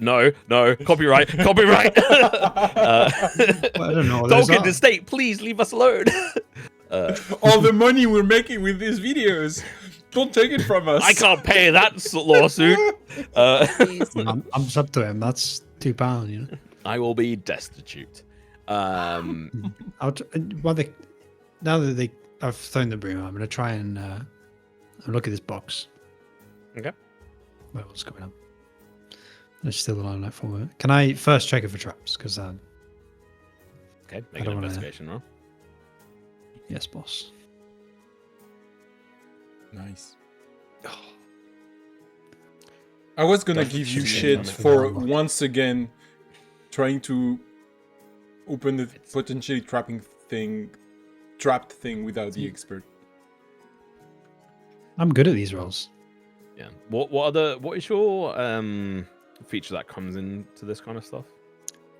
No, copyright. Well, I don't know. What those Tolkien are. estate, please leave us alone. All the money we're making with these videos. Don't take it from us. I can't pay that lawsuit. Please. I'm sub to him. That's £2, you know. I will be destitute. Now that I've thrown the broom, I'm gonna try and look at this box. Okay. What's going on? There's still a line left for it. Can I first check it for traps? Because Okay, I make an don't wanna- investigation roll. yes, boss. Nice. I was gonna Don't give you shoot shit me. for once again trying to open the potentially trapped thing without the expert. I'm good at these rolls. Yeah. What is your feature that comes into this kind of stuff?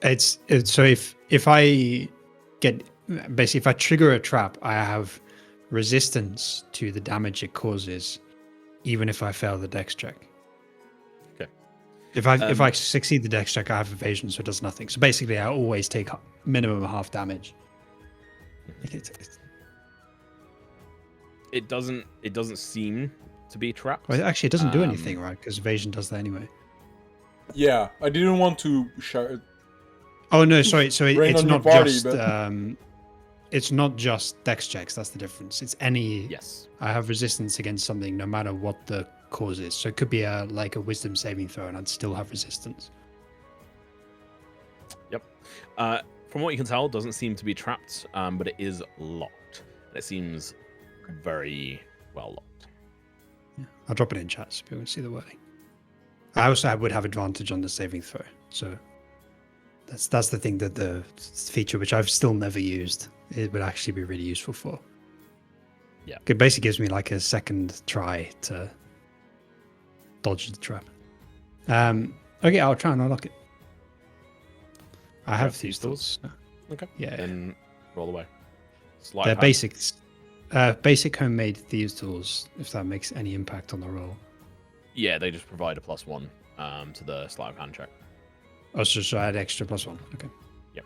It's so if I get basically if I trigger a trap, I have resistance to the damage it causes, even if I fail the dex check. Okay. If I succeed the dex check, I have evasion, so it does nothing. So basically, I always take minimum half damage. It doesn't seem to be trapped. Well, actually, it doesn't do anything, right? Because evasion does that anyway. Yeah, I didn't want to shout. Oh no, sorry. So Rain it's on your not party, just but- it's not just dex checks. That's the difference. It's any. Yes. I have resistance against something, no matter what the cause is. So it could be a wisdom saving throw, and I'd still have resistance. Yep. From what you can tell, it doesn't seem to be trapped, but it is locked. It seems very well locked. Yeah. I'll drop it in chat so people can see the wording. I also would have advantage on the saving throw. So that's the thing that the feature, which I've still never used, it would actually be really useful for. Yeah. It basically gives me like a second try to dodge the trap. Okay, I'll try and unlock it. I have these tools. Okay. Yeah. Then roll away. They're basics. Basic homemade thieves tools, if that makes any impact on the roll. Yeah, they just provide a +1 to the sleight of hand check. Oh, so I add extra +1. Okay. Yep.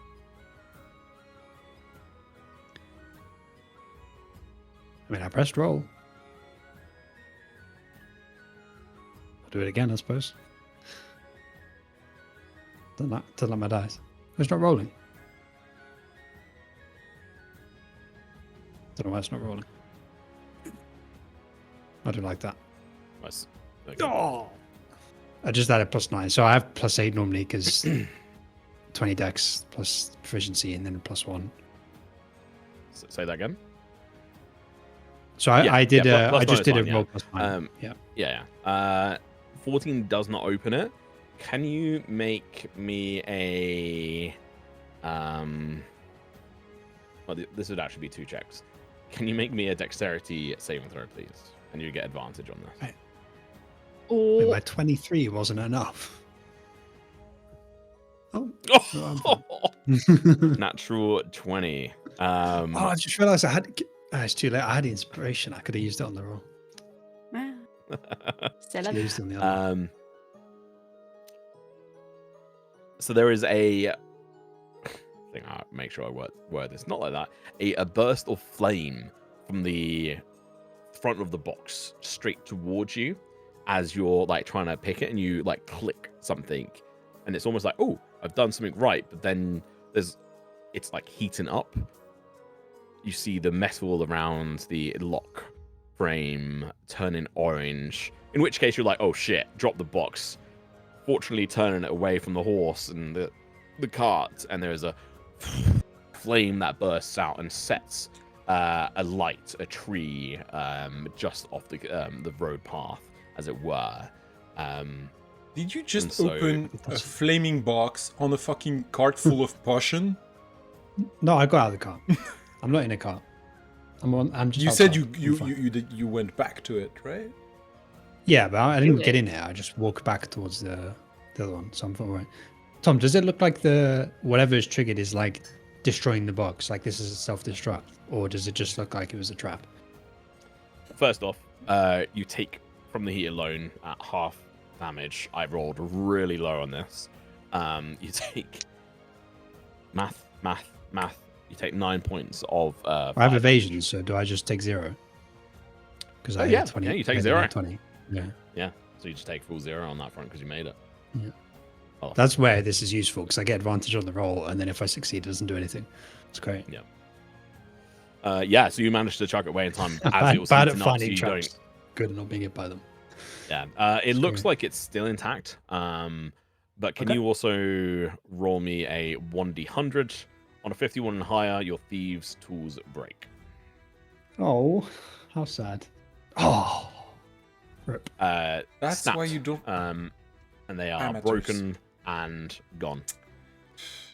I mean, I pressed roll. I'll do it again, I suppose. Don't like my dice. It's not rolling. Don't know why it's not rolling. I do like that. Nice. Okay. Oh! I just added +9, so I have +8 normally because 20 dex plus proficiency and then +1. Say that again. So I did. I just did a fine, roll +9. Yeah. Yeah. 14 does not open it. Can you make me a well, this would actually be 2 checks. Can you make me a dexterity saving throw, please? And you get advantage on this. Right. Oh, My 23 wasn't enough. Oh, Natural 20. oh, I just realised I had. It's too late. I had the inspiration. I could have used it on the roll. still Should have used it on the other. So there is a thing. I'll make sure I word this not like that. A burst of flame from the front of the box straight towards you as you're like trying to pick it, and you like click something, and it's almost like, oh, I've done something right, but then it's like heating up. You see the metal around the lock frame turning orange, in which case you're like, oh shit, drop the box. Fortunately, turning it away from the horse and the cart, and there's a flame that bursts out and sets alight a tree just off the road path, as it were. Did you just open a flaming box on a fucking cart full of potion? No, I got out of the car. I'm not in a car. I'm just. You outside. said you went back to it, right? Yeah, but I didn't get in there. I just walked back towards the other one. So I'm all right. Tom, does it look like whatever is triggered is like destroying the box? Like this is a self-destruct, or does it just look like it was a trap? First off, you take from the heat alone at half damage. I rolled really low on this. You take math. You take 9 points of. I have evasion, so do I just take 0? Because I had 20. Yeah, you take 0. 20. Yeah. Yeah. So you just take full 0 on that front because you made it. Yeah. Oh. That's where this is useful because I get advantage on the roll, and then if I succeed, it doesn't do anything. It's great. Yeah. Yeah. So you managed to chuck it away in time as it was bad at heating up, finding so traps. Good at not being hit by them. Yeah. It looks like it's still intact. But can you also roll me a 1d100? On a 51 and higher, your thieves' tools break. Oh, how sad. Oh. Rip. That's snapped, why you don't. And they are Amateurs. broken and gone.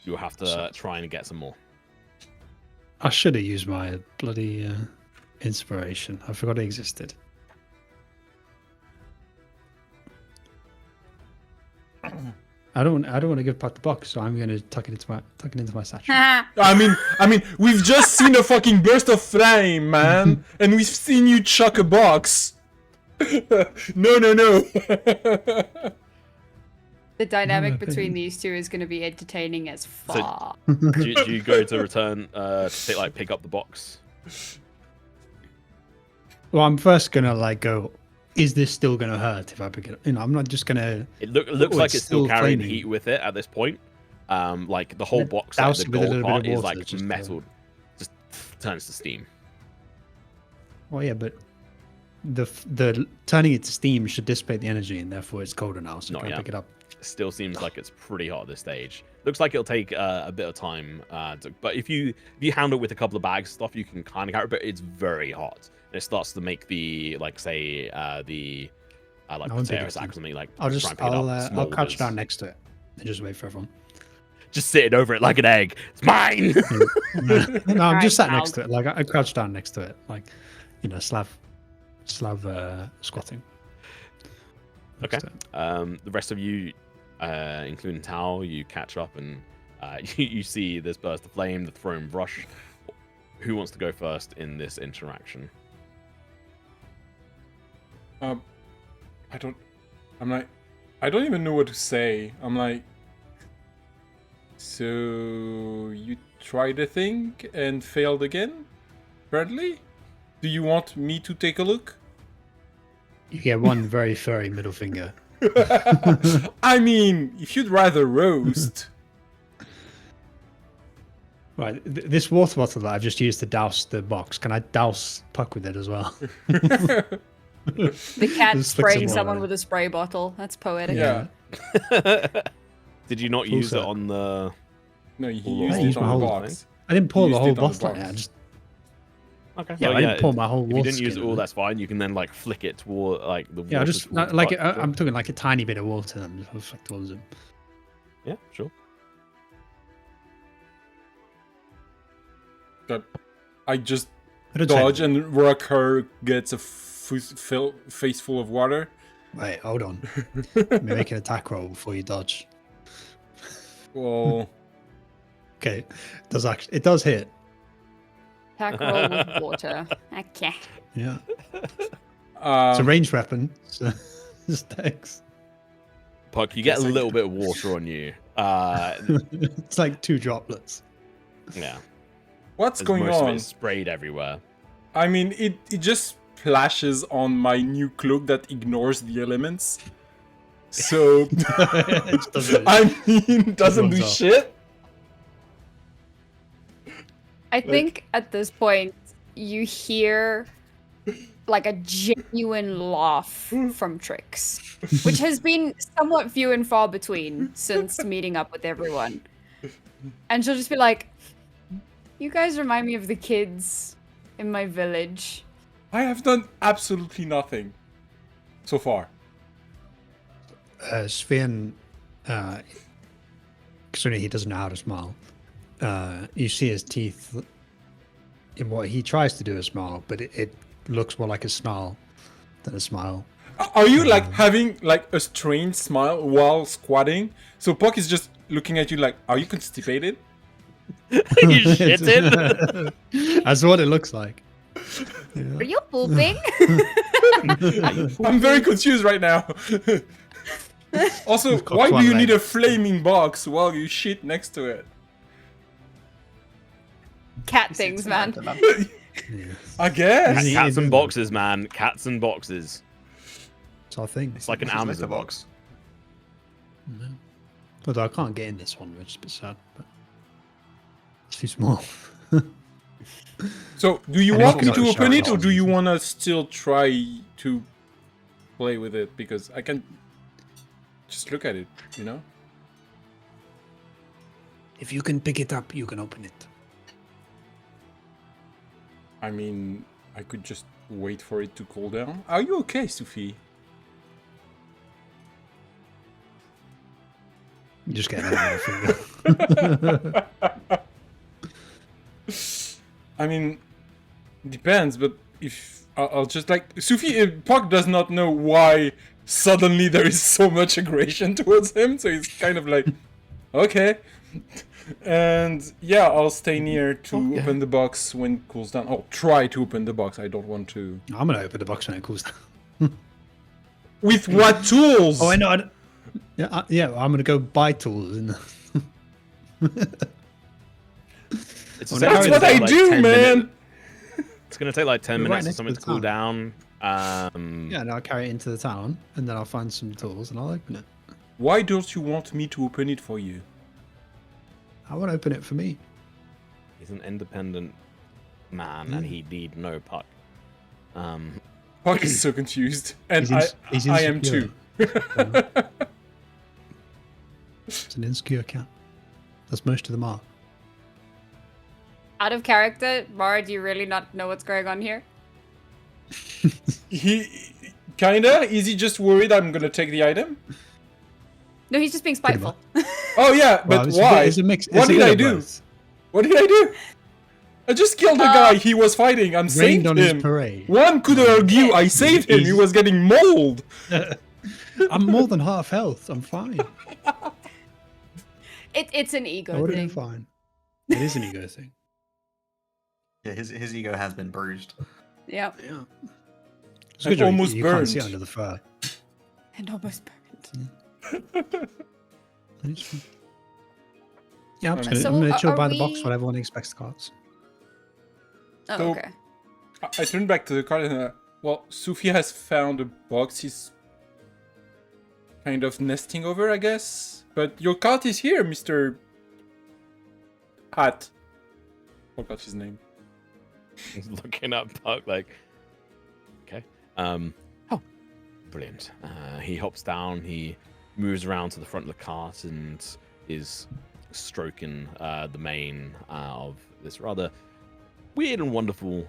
You'll have to try and get some more. I should have used my bloody inspiration. I forgot it existed. I don't want to give Puck the box, so I'm going to tuck it into my satchel. I mean, we've just seen a fucking burst of flame, man, and we've seen you chuck a box. No. The dynamic between these two is going to be entertaining as fuck. Do you go to return to pick up the box? Well, I'm first going to like go, is this still going to hurt if I pick it up? You know, I'm not just going to... It looks like it's still carrying flaming. heat with it at this point. Like the whole Then box, like douse the it with a gold little part bit of is water, like just metal. Just turns to steam. Well, yeah, but the turning it to steam should dissipate the energy, and therefore it's colder now, so Not can't yet. pick it up. Still seems like it's pretty hot at this stage. Looks like it'll take a bit of time. But if you handle it with a couple of bags of stuff, you can kind of carry it. But it's very hot. And it starts to make the potato sack or something like. I'll crouch down next to it and just wait for everyone. Just sitting over it like an egg. It's mine. No, I'm just sat Right, next to it. Like I crouched down next to it, like Slav squatting. Okay. The rest of you, including Tao, you catch up and you see this burst of flame, the throne brush. Who wants to go first in this interaction? I don't even know what to say. I'm like, so you tried a thing and failed again? Apparently? Do you want me to take a look? You get one very furry middle finger. I mean, if you'd rather roast. Right, this water bottle that I've just used to douse the box, can I douse Puck with it as well? The cat Just flick spraying some someone water. with a spray bottle. That's poetic. Yeah. Did you not Full use set. it on the... No, he Well, used I it used my on the whole box. I didn't pour You the used whole it on the bottle. box. I just Okay. Yeah, Well, I didn't pour my whole If you water didn't use it skin all, in it. that's fine. You can then like flick it toward like the yeah, water just towards like Puck, sure. I'm talking like a tiny bit of water. And just flick towards him. Yeah, sure. But I just I don't say dodge anything. and Rocker gets a face full of water. Wait, hold on. Let me make an attack roll before you dodge. Well, Okay, it does hit. Attack roll with water. Okay. Yeah, it's a um, ranged weapon. So just Dex. Puck, you get a little bit of water on you. It's like 2 droplets. Yeah. what's As going most of on? it's sprayed everywhere. I mean, it just splashes on my new cloak that ignores the elements. So, It just doesn't- I mean, doesn't do runs off. shit. I think at this point you hear like a genuine laugh from Trix, which has been somewhat few and far between since meeting up with everyone. And she'll just be like, "You guys remind me of the kids in my village." I have done absolutely nothing so far. Sven, considering he doesn't know how to smile, you see his teeth in what he tries to do a smile, but it looks more like a snarl than a smile. Are you like having like a strange smile while squatting? So Puck is just looking at you like, are you constipated? You shitted? That's what it looks like. Are you pooping? I'm very confused right now. Also, got why do one you need leg. a flaming box while you shit next to it? Cat things, man. I guess. Is he- Cats and boxes, man. Cats and boxes. It's our thing. It's like an This is Amazon litter box. Although I can't get in this one, which is a bit sad. But it's too small. So, do you And want it's me not to a open shower it, or do box. you want to still try to play with it? Because I can just look at it, you know? If you can pick it up, you can open it. I mean, I could just wait for it to cool down. Are you okay, Sophie? You just get another finger. I mean, depends, but if I'll just like Sophie, Puck does not know why suddenly there is so much aggression towards him, so he's kind of like, okay. And yeah, I'll stay near to open the box when it cools down. Oh, try to open the box. I don't want to. I'm gonna open the box when it cools down. With what tools? Oh, I know. Yeah, I'm gonna go buy tools. It's Oh, That's essentially what gonna I take, like, do, 10 man. minutes. It's gonna take like 10 We're minutes right or next to something the to cool town. down. Yeah, and I'll carry it into the town, and then I'll find some tools, and I'll open it. Why don't you want me to open it for you? I want to open it for me. He's an independent man, and he need no Puck. Puck is so confused, and He's I am insecure. too. It's an insecure cat. That's most of them are. Out of character, Mara, do you really not know what's going on here? He kinda is he just worried I'm gonna take the item? No, he's just being Pretty spiteful. Oh yeah, but Well, why? It's a mix. It's What a did bit I of do? both. What did I do? I just killed the guy he was fighting. I'm saved Rained on him. his parade. One could argue I saved him. He He's- was getting mauled. I'm more than half health. I'm fine. It's an I ego would have been thing. fine. It is an ego thing. Yeah, his ego has been bruised. Yep. Yeah. It's And good job almost you can't see burned. under the fur. And almost burned. It's fine. Yeah, I'm, Um, just So, gonna, I'm gonna chill are by the box we- while everyone expects the cards. Oh, So- okay. I turn back to the card and well, Sophie has found a box he's kind of nesting over, I guess. But your card is here, Mr. Hat. Forgot his name. He's looking at Puck like, okay. Oh, brilliant. He hops down. He moves around to the front of the cart and is stroking the mane of this rather weird and wonderful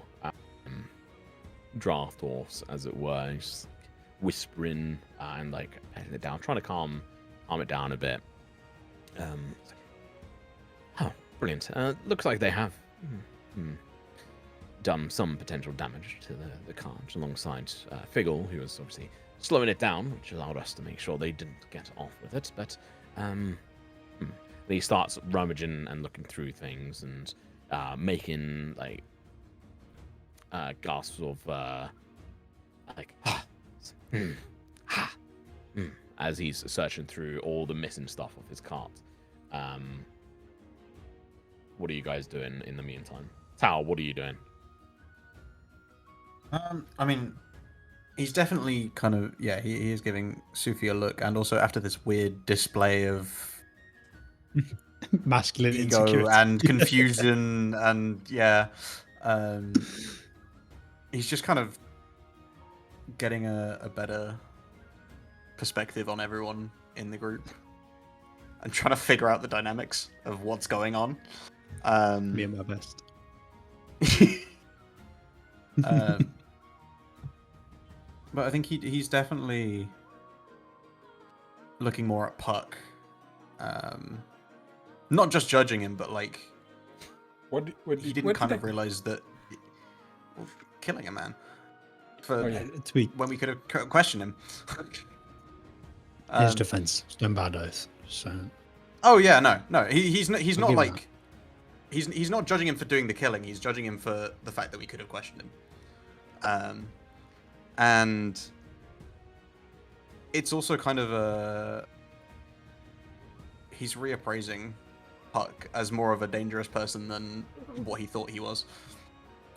draft horse, as it were. He's just whispering and like petting it down, trying to calm it down a bit. Oh, brilliant. Looks like they have done some potential damage to the cart alongside Figgle, who was obviously slowing it down, which allowed us to make sure they didn't get off with it. But he starts rummaging and looking through things and making like gasps of like as he's searching through all the missing stuff off his cart. What are you guys doing in the meantime? Tao, what are you doing? I mean, he's definitely kind of he is giving Sufi a look, and also after this weird display of Masculine ego insecurity. and confusion, and he's just kind of getting a better perspective on everyone in the group and trying to figure out the dynamics of what's going on. Me and my best. But I think he's definitely looking more at Puck. Not just judging him, but like he didn't kind of realize that killing a man for Tweet. when we could have questioned him. His defense. Stone bad oath. So. Oh yeah, no. He's not I'll like give he's not judging him for doing the killing. He's judging him for the fact that we could have questioned him. And it's also kind of he's reappraising Puck as more of a dangerous person than what he thought he was.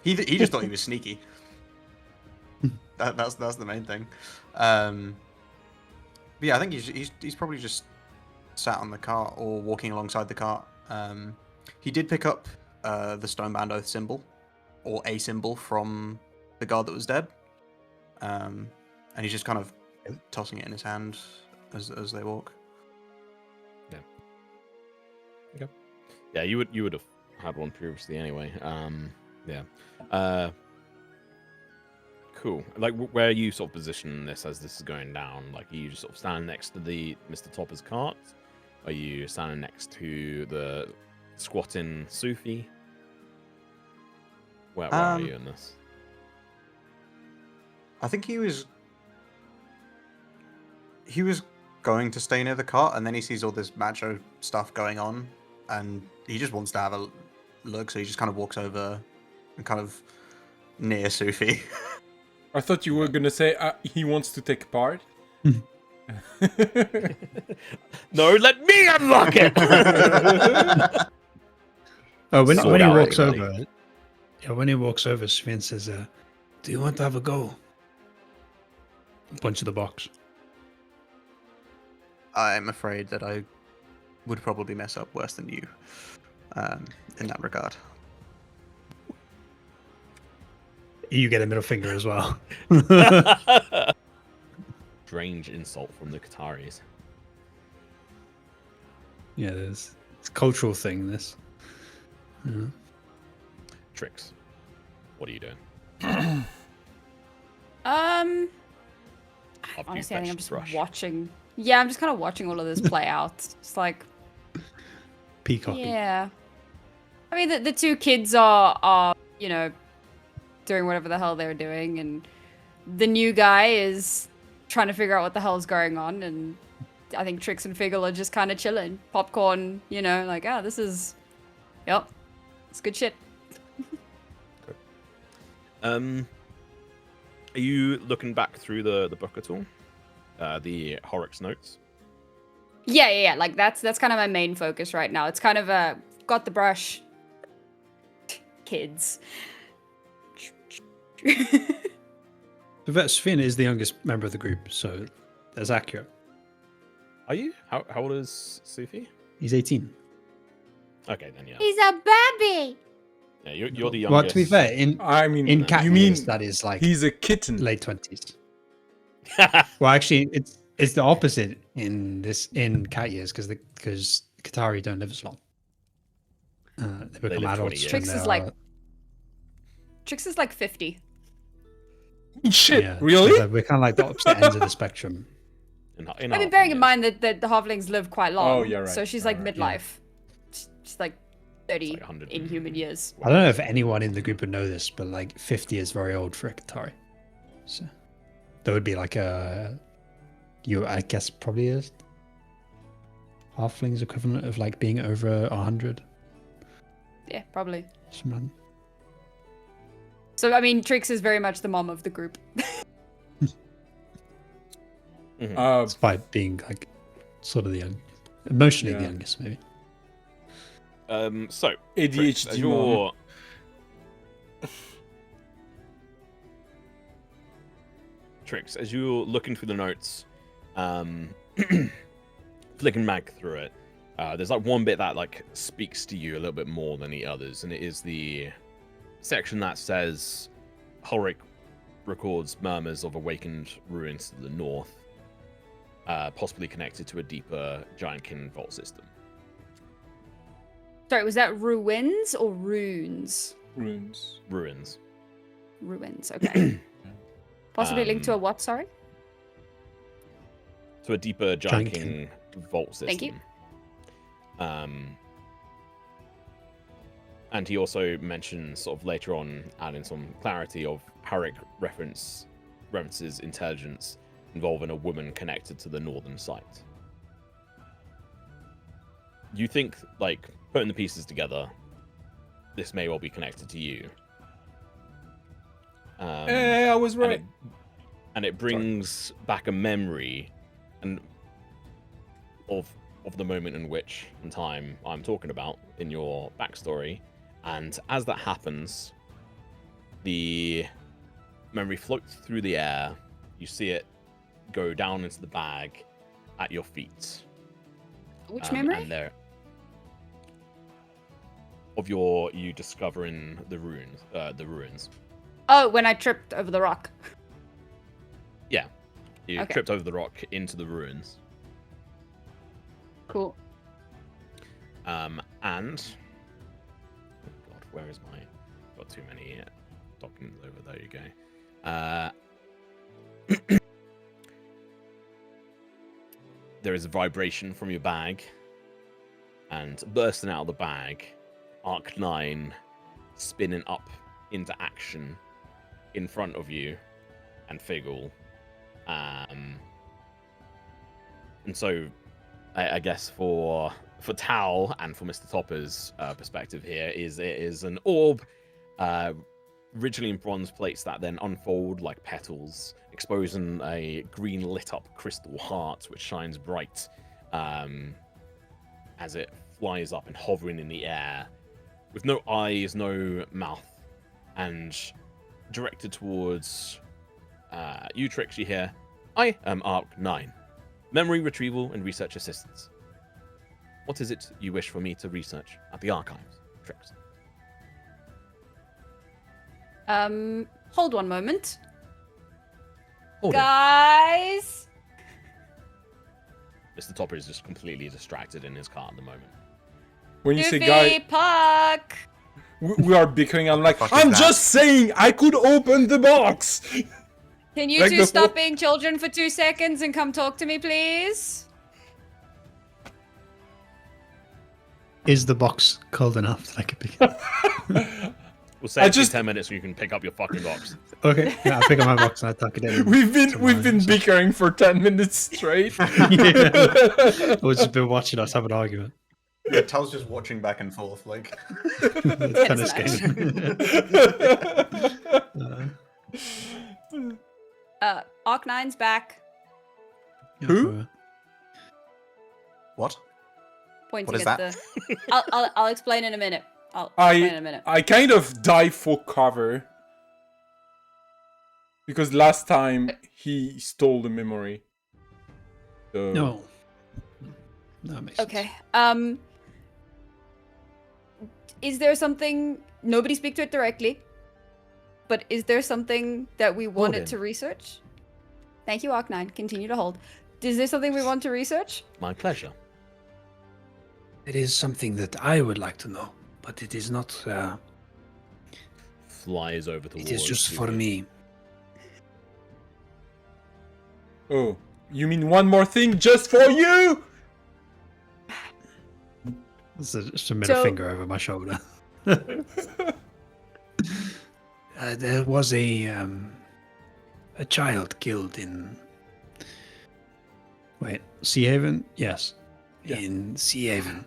He just thought he was sneaky. That's the main thing. But yeah, I think he's probably just sat on the cart or walking alongside the cart. He did pick up the Stoneband Oath symbol, or a symbol from the guard that was dead. And he's just kind of tossing it in his hand as they walk. Yeah. Okay. Yeah, you would have had one previously anyway. Yeah. Cool. Like, where are you sort of positioning this as this is going down? Like, are you just sort of standing next to the Mr. Topper's cart? Are you standing next to the squatting Sufi? Where are you in this? I think he was going to stay near the cart, and then he sees all this macho stuff going on, and he just wants to have a look, so he just kind of walks over and kind of near Sufi. I thought you were gonna say he wants to take part. No, let me unlock it! Oh, when Sword he out, walks everybody. over, when he walks over, Sven says, "Do you want to have a go?" Punch of the box. I'm afraid that I would probably mess up worse than you in that regard. You get a middle finger as well. Strange insult from the Qataris. Yeah, it's a cultural thing, this. Yeah. Tricks. What are you doing? Honestly, After I you think I'm fetched just Thrush. watching. Yeah, I'm just kind of watching all of this play out. Just like, Peacocking. yeah. I mean, the two kids are doing whatever the hell they're doing, and the new guy is trying to figure out what the hell's going on, and I think Trix and Figgle are just kind of chilling, popcorn, like, this is, yep, it's good shit. Are you looking back through the book at all? The Horrocks notes? Yeah. Like that's kind of my main focus right now. It's kind of got the brush, kids. Safina is the youngest member of the group, so that's accurate. Are you? How old is Sufi? He's 18. Okay, then yeah. He's a baby. Yeah, you're the youngest. Well, to be fair, in cat you years, mean that is like he's a kitten? late 20s. Well, actually, it's the opposite in cat years because Qatari don't live as long. They become live 20 adults. years. Trix is like 50. Shit, Yeah, really? so we're kind of like the opposite ends of the spectrum. I mean, bearing in mind that the halflings live quite long. Oh, yeah, right. So she's Right, like right. midlife. She's like 30 It's like 100 in human years. I don't know if anyone in the group would know this, but like 50 is very old for a Qatari. So there would be like I guess probably a halfling's equivalent of like being over 100. Yeah, probably. Something. So, I mean, Trix is very much the mom of the group. Despite being like sort of the young, emotionally the Yeah. youngest, maybe. So ADHD Trix, as you're Trix, as you're looking through the notes, flicking back through it, there's like one bit that like speaks to you a little bit more than the others, and it is the section that says Ulrich records murmurs of awakened ruins to the north, possibly connected to a deeper giantkin vault system. Sorry, was that ruins or runes? Runes. Ruins. Ruins, okay. Possibly linked to a what, sorry? To a deeper giantkin vault system. Thank you. And he also mentions sort of later on, adding some clarity of Harik references intelligence involving a woman connected to the northern site. You think, like, putting the pieces together, this may well be connected to you. I was right. And it brings back a memory of the moment in which in time I'm talking about in your backstory. And as that happens, the memory floats through the air. You see it go down into the bag at your feet. Which memory? And there, of you discovering the ruins. Oh, when I tripped over the rock. Yeah, you Okay. tripped over the rock into the ruins. Cool. And oh god, where is my? Got too many documents over. There you go. There is a vibration from your bag, and bursting out of the bag, Arc 9 spinning up into action in front of you and Figgle. And so I guess for Tal and for Mr. Topper's perspective here it is an orb originally in bronze plates that then unfold like petals, exposing a green lit up crystal heart which shines bright as it flies up and hovering in the air with no eyes, no mouth, and directed towards you, Trix. You hear, "I am Arc 9, Memory Retrieval and Research Assistance. What is it you wish for me to research at the archives, Trix?" Hold one moment. Hold it. Guys! Mr. Topper is just completely distracted in his car at the moment. When you say Goofy, guy, Puck! we are bickering. I'm like, Fuck is I'm that? just saying I could open the box. Can you Like two the stop whole- being children for 2 seconds and come talk to me, please? Is the box cold enough that I could pick it up? We'll save you 10 minutes so you can pick up your fucking box. Okay, yeah, I pick up my box and I tuck it in. We've been bickering for 10 minutes straight. Yeah. We've just been watching us have an argument. Yeah, Tal's just watching back and forth, like. Tennis Tennis game. Arc9's back. Who? What? Pointing What is at that? the. I'll explain in a minute. I'll explain in a minute. I kind of dive for cover because last time he stole the memory. So... No. That makes sense. Okay. Is there something? Nobody speak to it directly. But is there something that we wanted to research? Thank you, Arc9. Continue to hold. Is there something we want to research? My pleasure. It is something that I would like to know, but it is not. Flies over the wall. It is just for me. Oh, you mean one more thing just for you? Just a middle finger over my shoulder. There was a child killed in. Wait, Sea Haven? Yes. Yeah. In Sea Haven,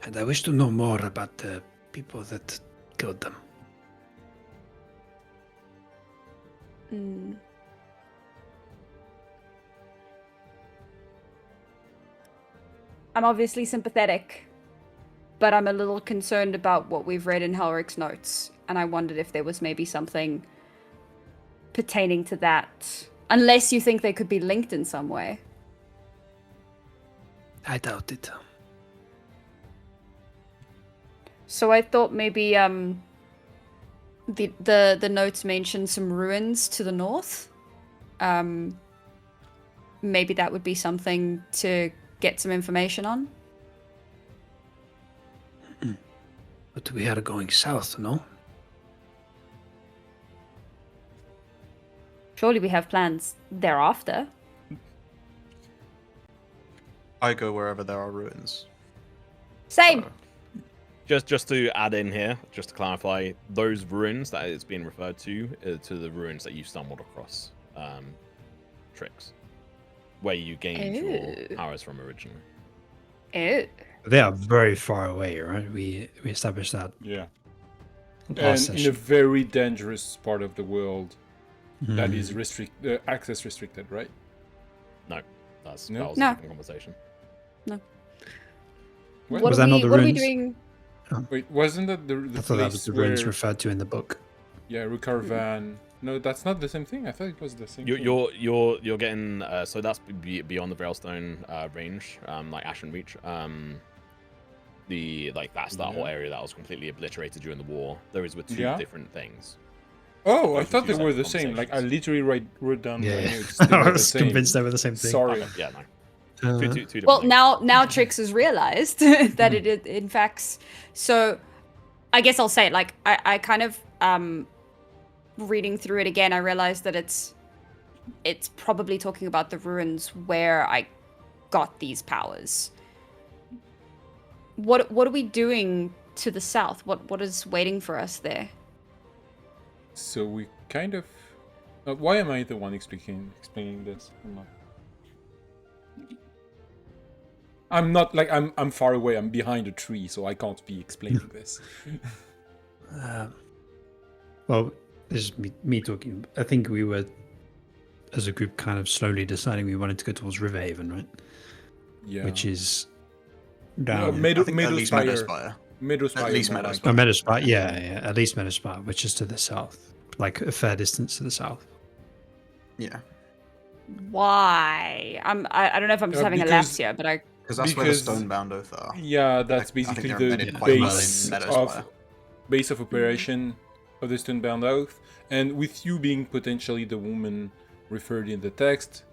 and I wish to know more about the people that killed them. I'm obviously sympathetic, but I'm a little concerned about what we've read in Helric's notes, and I wondered if there was maybe something pertaining to that. Unless you think they could be linked in some way. I doubt it. So I thought maybe the notes mentioned some ruins to the north. Maybe that would be something to get some information on. But we are going south, no? Surely we have plans thereafter. I go wherever there are ruins. Same. Just to add in here, just to clarify, those ruins that it's being referred to the ruins that you stumbled across, Tricks, where you gained your powers from originally. Oh. They are very far away, right? We established that. Yeah. last And session. in a very dangerous part of the world that Mhm. is access restricted, right? No, that was No. a different conversation. What? Was that not the what are we ruins? doing? Wait, wasn't that the I thought that was place the ruins where... referred to in the book. Yeah, Rukarvan. No, that's not the same thing. I thought it was the same thing. You're getting so that's beyond the Veilstone range, like Ashen Reach. That's that whole area that was completely obliterated during the war. Those were two different things. Oh, I Those thought two they were separate the same. Like I conversations. literally wrote down my Yeah, notes. They I were the was same. convinced they were the same thing. Sorry. Okay, yeah, no. Uh, Two different Well, things. now Trix has realized that it is, in fact. So, I guess I'll say it. Like I kind of reading through it again, I realized that it's probably talking about the ruins where I got these powers. What are we doing to the south? What is waiting for us there? So we kind of. Why am I the one explaining this? I'm not like I'm far away. I'm behind a tree, so I can't be explaining this. Well, this is me talking. I think we were, as a group, kind of slowly deciding we wanted to go towards Riverhaven, right? Yeah. Which is No, down. I think at least Meadowspire. Meadowspire. At least more Meadowspire. like. Meadowspire, yeah, at least Meadowspire, which is to the south, like a fair distance to the south. Yeah, Why? I don't know if I'm just having a lapse here, but because that's where the Because- Stonebound Oath are. Yeah, that's I think basically they're the embedded quite well in base Meadowspire. of operation of the Stonebound Oath, and with you being potentially the woman referred in the text,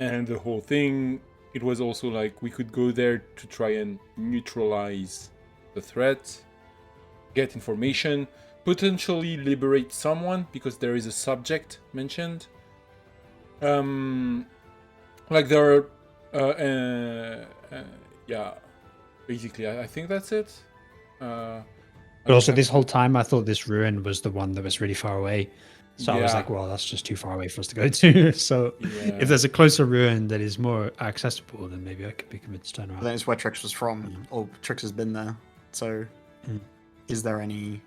and the whole thing, it was also like we could go there to try and neutralize the threat, get information, potentially liberate someone because there is a subject mentioned. Like there are, yeah, basically I think that's it. But also, this whole time, I thought this ruin was the one that was really far away. So I was Yeah. like, well, that's just too far away for us to go to. So Yeah. if there's a closer ruin that is more accessible, then maybe I could be convinced to turn But around. then it's where Trix was from, or Trix has been there. So, Mm. is there any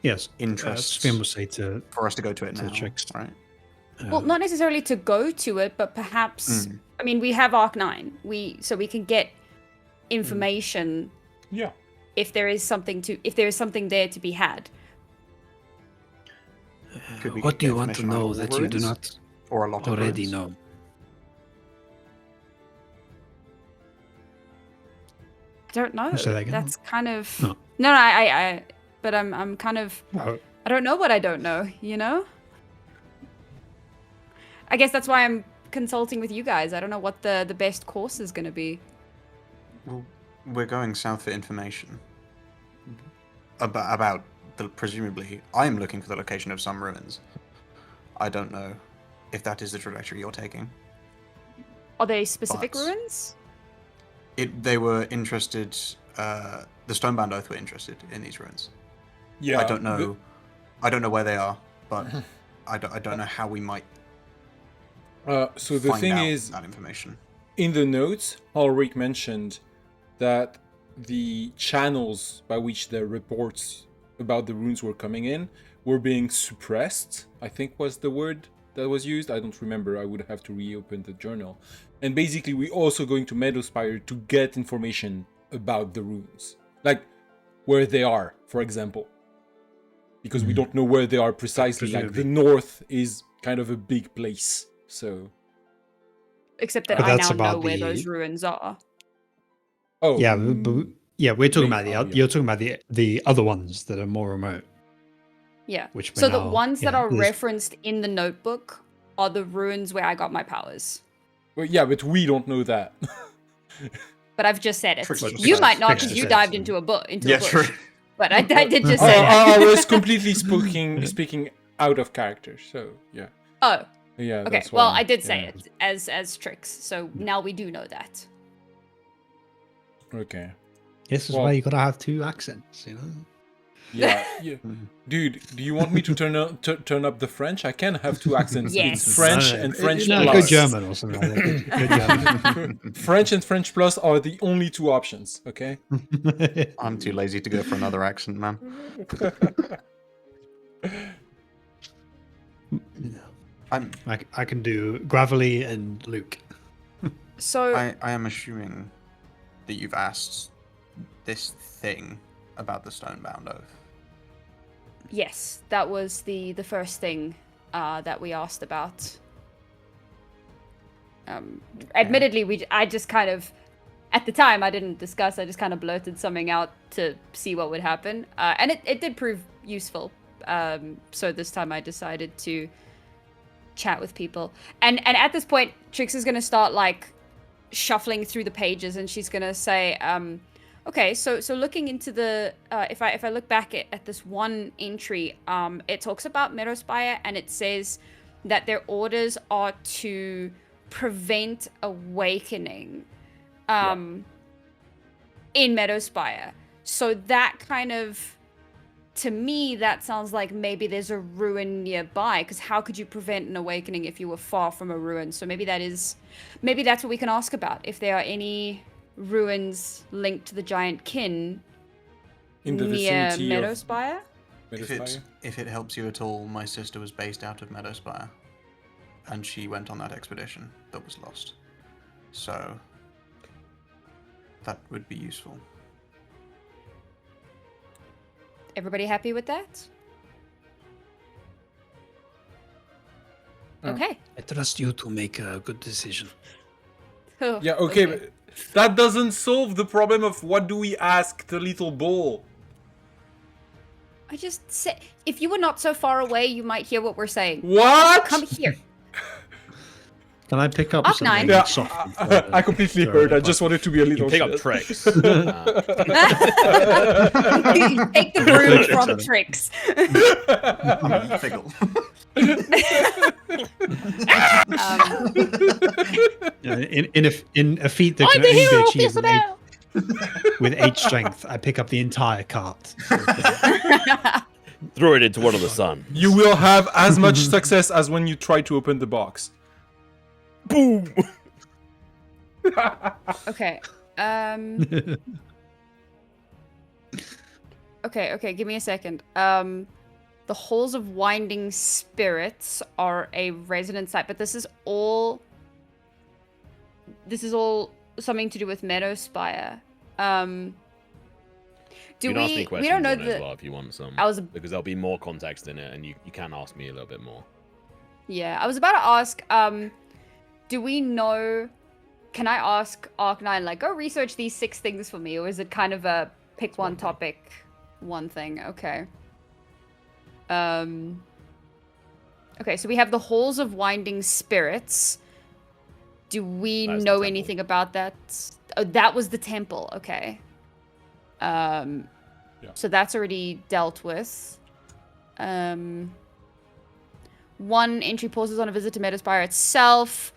Yes. interest Sven will say to for us to go to it to now? Trix. Right. Well, not necessarily to go to it, but perhaps. I mean, we have Arc 9. So we can get information Yeah. if there is something there to be had. Could we What get do you want to information on know all that you do ruins? not Or a lot of already ruins? know? I don't know. Say that again? That's kind of No. no. I but I'm kind of. Oh, I don't know what I don't know. You know. I guess that's why I'm consulting with you guys. I don't know what the best course is going to be. Well, we're going south for information. About the presumably, I'm looking for the location of some ruins. I don't know if that is the trajectory you're taking. Are they specific But- ruins? They were interested. The Stonebound Oath were interested in these ruins. Yeah. I don't know. I don't know where they are, but I don't know how we might So the find thing out is, that information. in the notes, Ulrich mentioned that the channels by which the reports about the runes were coming in were being suppressed, I think was the word that was used. I don't remember. I would have to reopen the journal. And basically, we're also going to Meadowspire to get information about the runes. Like, where they are, for example. Because we don't know where they are precisely. Like, the north is kind of a big place. So... Except that But I that's now know about where the- those ruins are. Oh, yeah, but we're talking about yeah. you're talking about the other ones that are more remote. Yeah. Which So we're the now- ones that yeah, are there's- referenced in the notebook are the ruins where I got my powers. well, yeah, but we don't know that. But I've just said it. Trix just You said might it. not Trix because just you said dived it. into a bush. Yeah, true. But I did just Oh, say that. I was completely speaking out of character. So yeah, Oh, yeah. okay. That's Well, why, I did say yeah. it as Trix. So now we do know that. Okay. This is Well- why you gotta have two accents, you know. Yeah, yeah. Dude, do you want me to turn up the French? I can have two accents. Yes. It's French No, and French no, plus. good German or something like that. Good German. French and French plus are the only two options. Okay. I'm too lazy to go for another accent, man. I can do Gravelly and Luke. So I am assuming that you've asked this thing about the Stonebound Oath. yes, that was the first thing that we asked about. Admittedly, I just kind of, at the time, I didn't discuss. I just kind of blurted something out to see what would happen, and it did prove useful. So this time, I decided to chat with people, and at this point, Trix is gonna start like shuffling through the pages, and she's gonna say, okay, so looking into the if I look back at this one entry, it talks about Meadowspire, and it says that their orders are to prevent awakening in Meadowspire. So that kind of, to me, that sounds like maybe there's a ruin nearby, because how could you prevent an awakening if you were far from a ruin? So maybe that's what we can ask about, if there are any ruins linked to the giant kin In the near vicinity of Meadowspire. Meadowspire? If it helps you at all, my sister was based out of Meadowspire, and she went on that expedition that was lost. So that would be useful. Everybody happy with that? Okay. I trust you to make a good decision. Oh, Yeah. Okay, but that doesn't solve the problem of what do we ask the little bull. I just said, if you were not so far away, you might hear what we're saying. What? Come here. Can I pick up Arc something 9. Yeah, softly? I completely heard. I just wanted to be a little. You pick up shit. Tricks. Take the broom from Trix. Figgle. In a feat that I'm can the only be hero of achieved in Thistledale. With 8 strength, I pick up the entire cart. Throw it into one of the sun. You will have as much success as when you try to open the box. Boom. Okay. Okay, give me a second. The Halls of Winding Spirits are a resonant site, but this is all something to do with Meadowspire. You can ask me questions we don't know on it as the well if you want some. I was Because there'll be more context in it, and you can ask me a little bit more. Yeah, I was about to ask, do we know, can I ask Arc9, like, go research these 6 things for me, or is it kind of a pick one topic, one thing? Okay. Okay, so we have the Halls of Winding Spirits. Do we That is the know temple. anything about that? Oh, that was the temple, okay. So that's already dealt with. One entry pauses on a visit to Meadowspire itself.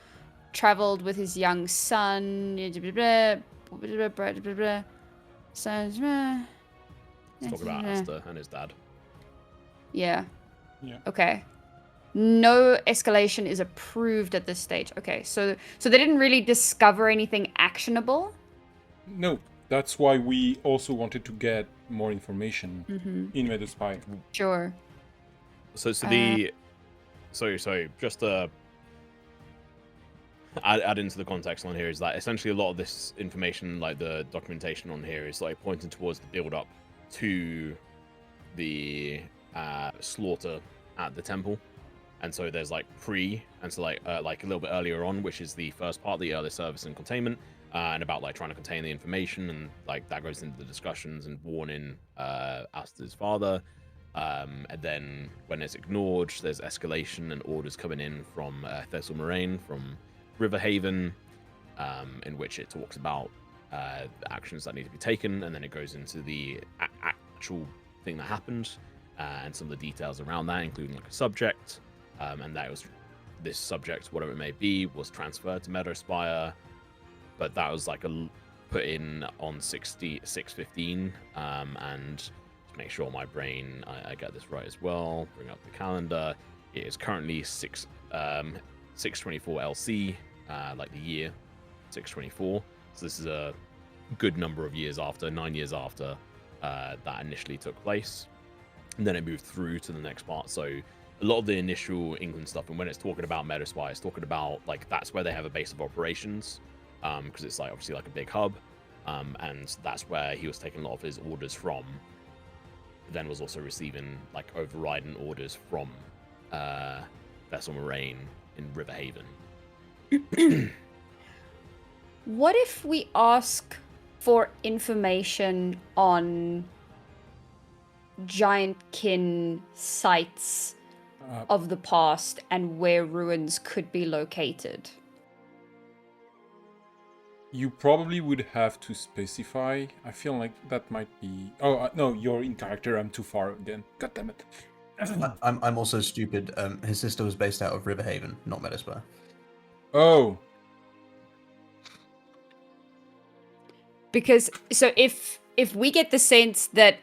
Traveled with his young son. Let's talk about Asta and his dad. Yeah. Yeah. Okay. No escalation is approved at this stage. Okay, so they didn't really discover anything actionable. No, that's why we also wanted to get more information in Meadowspire. Sure. So just to add into the context on here is that essentially a lot of this information, like the documentation on here, is like pointing towards the build up to the slaughter at the temple. And so there's like and so like a little bit earlier on, which is the first part, the early service and containment, and about like trying to contain the information, and like that goes into the discussions and warning Asta's father. And then when it's ignored, there's escalation and orders coming in from Thistledale, from Riverhaven, in which it talks about the actions that need to be taken, and then it goes into the actual thing that happened, and some of the details around that, including like a subject, and that was this subject, whatever it may be, was transferred to Meadowspire, but that was like put in on 6/15, and make sure my brain I get this right as well. Bring up the calendar. It is currently 624 LC, like the year 624. So this is a good number of years after, 9 years after that initially took place, and then it moved through to the next part. So a lot of the initial England stuff, and when it's talking about Meadowspire, it's talking about like that's where they have a base of operations, because it's like obviously like a big hub, and that's where he was taking a lot of his orders from. Then was also receiving like overriding orders from Thistledale in Riverhaven. What if we ask for information on giant kin sites of the past and where ruins could be located? You probably would have to specify. I feel like that might be... Oh, no, you're in character. I'm too far then. God damn it. I'm also stupid. His sister was based out of Riverhaven, not Meadowspire. Oh. Because, so if we get the sense that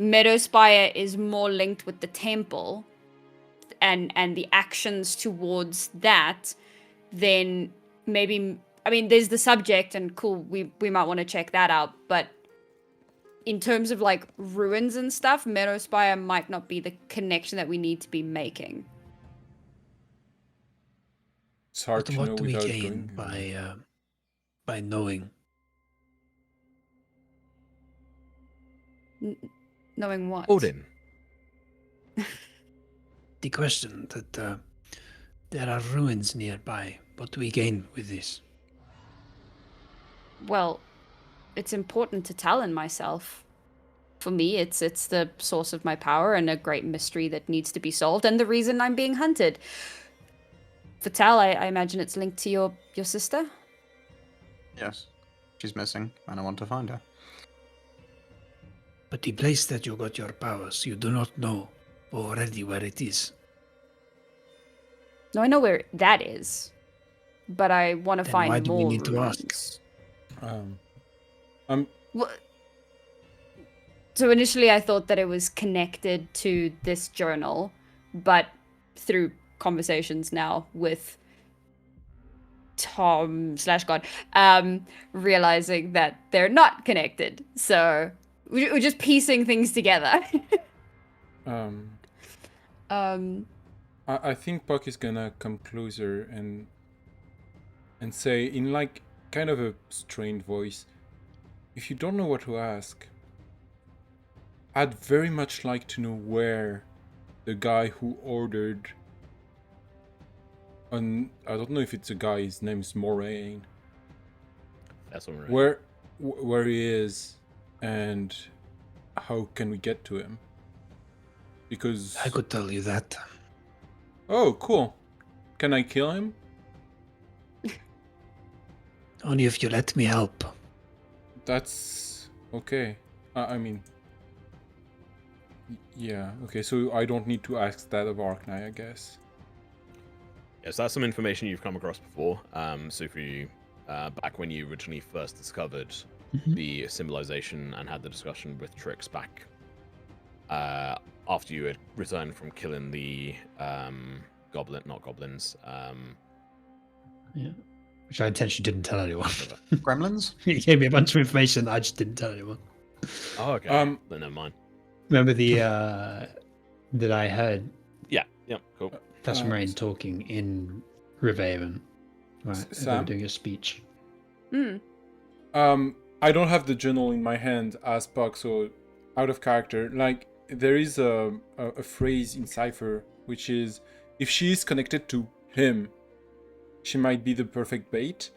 Meadowspire is more linked with the temple and the actions towards that, then maybe... I mean, there's the subject, and cool, we might want to check that out, but in terms of, like, ruins and stuff, Meadowspire might not be the connection that we need to be making. It's hard to know What do we without gain going... by knowing? Knowing what? Odin. The question that there are ruins nearby. What do we gain with this? Well, it's important to Talon myself. For me, it's the source of my power and a great mystery that needs to be solved, and the reason I'm being hunted. For Tal, I imagine it's linked to your sister? Yes. She's missing, and I want to find her. But the place that you got your powers, you do not know already where it is. No, I know where that is, but I want to Then find why do more we need to ask? ruins. Well, so initially I thought that it was connected to this journal, but through conversations now with Tom/God, realizing that they're not connected. So we're just piecing things together. I think Puck is gonna come closer and say in like kind of a strained voice, if you don't know what to ask, I'd very much like to know where the guy who ordered I don't know if it's a guy, his name's Moraine. That's all right. Where he is and how can we get to him? Because I could tell you that. Oh, cool. Can I kill him? Only if you let me help. That's okay. I mean, yeah. Okay, so I don't need to ask that of Arknai, I guess. Yes, that's some information you've come across before. So for you, back when you originally first discovered the symbolization and had the discussion with Trix back after you had returned from killing the goblins. Yeah. Which I intentionally didn't tell anyone. Gremlins? He gave me a bunch of information that I just didn't tell anyone. Oh, okay. Then never mind. Remember the that I heard Yeah, cool. that's Moraine talking in Riverhaven. Right. They were Sam? doing a speech. I don't have the journal in my hand as Puck, so out of character. Like, there is a phrase in Cypher, which is, if she is connected to him, she might be the perfect bait.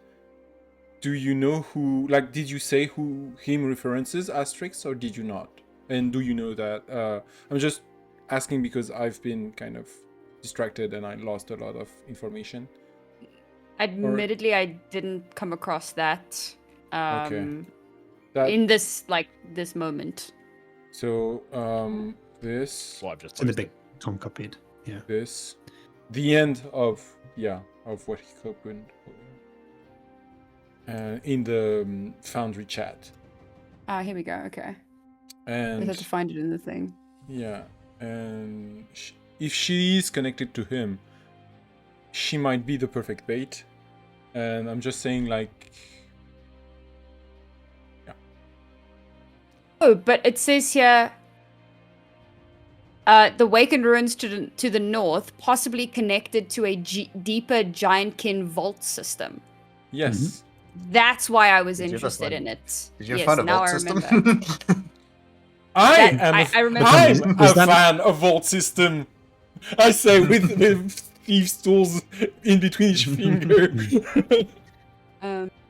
Do you know who, like, did you say who him references as Trix, or did you not? And do you know that? I'm just asking because I've been kind of distracted and I lost a lot of information. Admittedly, I didn't come across that. Okay. In this moment. So, this... Well, I've just It's in the posted. big Tom copied. Yeah. This. The end of what he opened. In the Foundry chat. Ah, here we go. Okay. I And had to find it in the thing. yeah, and if she is connected to him, she might be the perfect bait. And I'm just saying, like, yeah. Oh, but it says here, the Wakened Ruins to the north, possibly connected to a deeper Giantkin vault system. Yes. That's why I was Did you ever interested find- in it. Did you Yes, find a now vault I system? remember. I remember. I'm Is a that- fan of vault system. I say with thieves' tools in between each finger.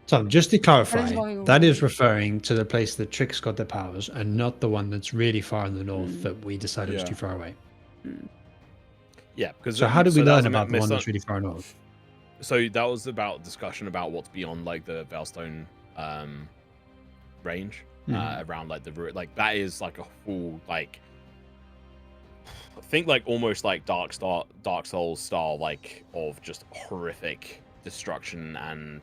So just to clarify, going that on? is referring to the place that Trix got their powers and not the one that's really far in the north that we decided was Yeah. too far away. Yeah, because So how did we that was learn a about the one misun- that's really far north? So that was about discussion about what's beyond like the Veilstone range, around like the route. Like that is like a full like, I think like almost like Dark Souls style like of just horrific destruction and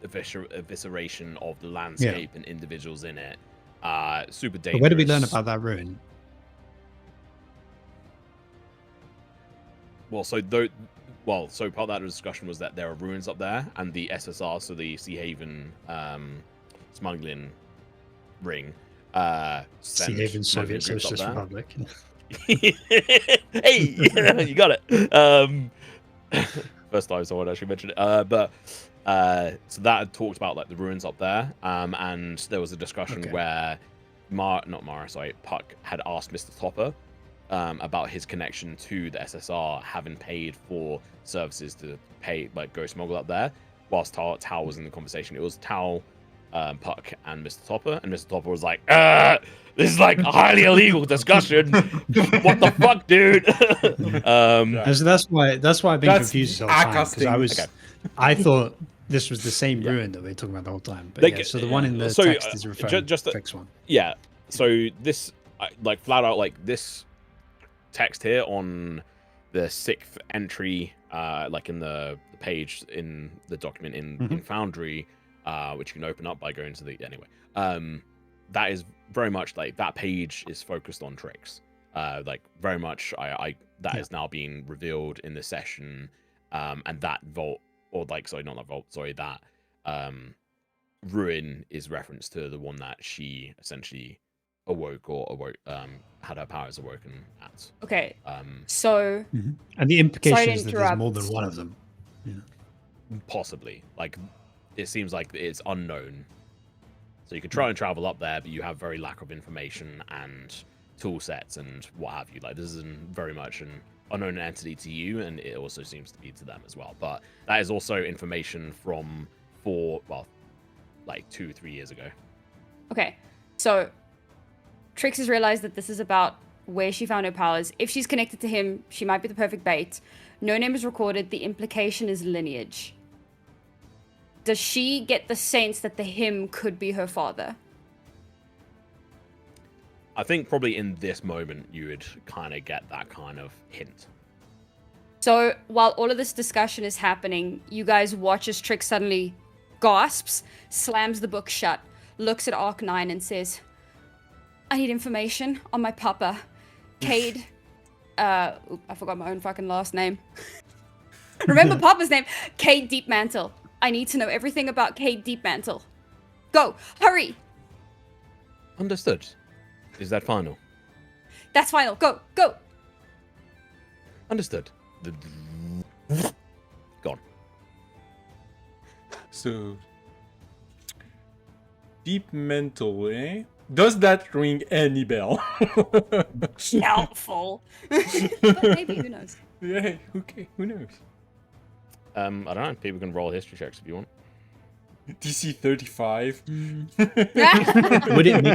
evisceration of the landscape and individuals in it. Super dangerous. But where did we learn about that ruin? Well, so part of that discussion was that there are ruins up there, and the SSR, so the Sea Haven smuggling ring, Sea sent Haven smuggling Soviet groups up Socialist there. Republic. Hey, you got it. First time someone actually mentioned it. So that had talked about like the ruins up there, and there was a discussion where Puck had asked Mr. Topper about his connection to the SSR, having paid for services to go smuggle up there. Whilst Tao was in the conversation, it was Tao, Puck, and Mr. Topper, and Mr. Topper was like, "This is like a highly illegal discussion. What the fuck, dude?" And so that's why I've been That's confused this whole time because accosting. I thought this was the same ruin that we were talking about the whole time. But Like, yeah, so the one in the so, text is referring just to a- the fixed one. Yeah. So this, like, flat out, like this text here on the 6th entry, like in the page in the document in Foundry, which you can open up by going to the anyway. That is very much like that page is focused on tricks. Like very much, that is now being revealed in the session, and that vault, or like sorry, not that vault, sorry, that ruin is reference to the one that she essentially had her powers awoken at. Okay. So And the implication Sorry to is that there's more than interrupt. one of them. Possibly, like it seems like it's unknown. So you could try and travel up there, but you have very lack of information and tool sets and what have you. Like this is very much an unknown entity to you, and it also seems to be to them as well. But that is also information from 2-3 years ago. Okay, so Trix has realized that this is about where she found her powers. If she's connected to him, she might be the perfect bait. No name is recorded. The implication is lineage. Does she get the sense that the him could be her father? I think probably in this moment you would kind of get that kind of hint. So while all of this discussion is happening, you guys watch as Trix suddenly gasps, slams the book shut, looks at Arc 9 and says, I need information on my papa, Cade. I forgot my own fucking last name. Remember Papa's name? Cade Deepmantle. I need to know everything about Cade Deepmantle. Go, hurry. Understood. Is that final? That's final. Go, go. Understood. Gone. So, deep mental, eh? Does that ring any bell? Helpful. But maybe, who knows? Yeah, okay, who knows? I don't know. People can roll history checks if you want. DC 35. Would it be?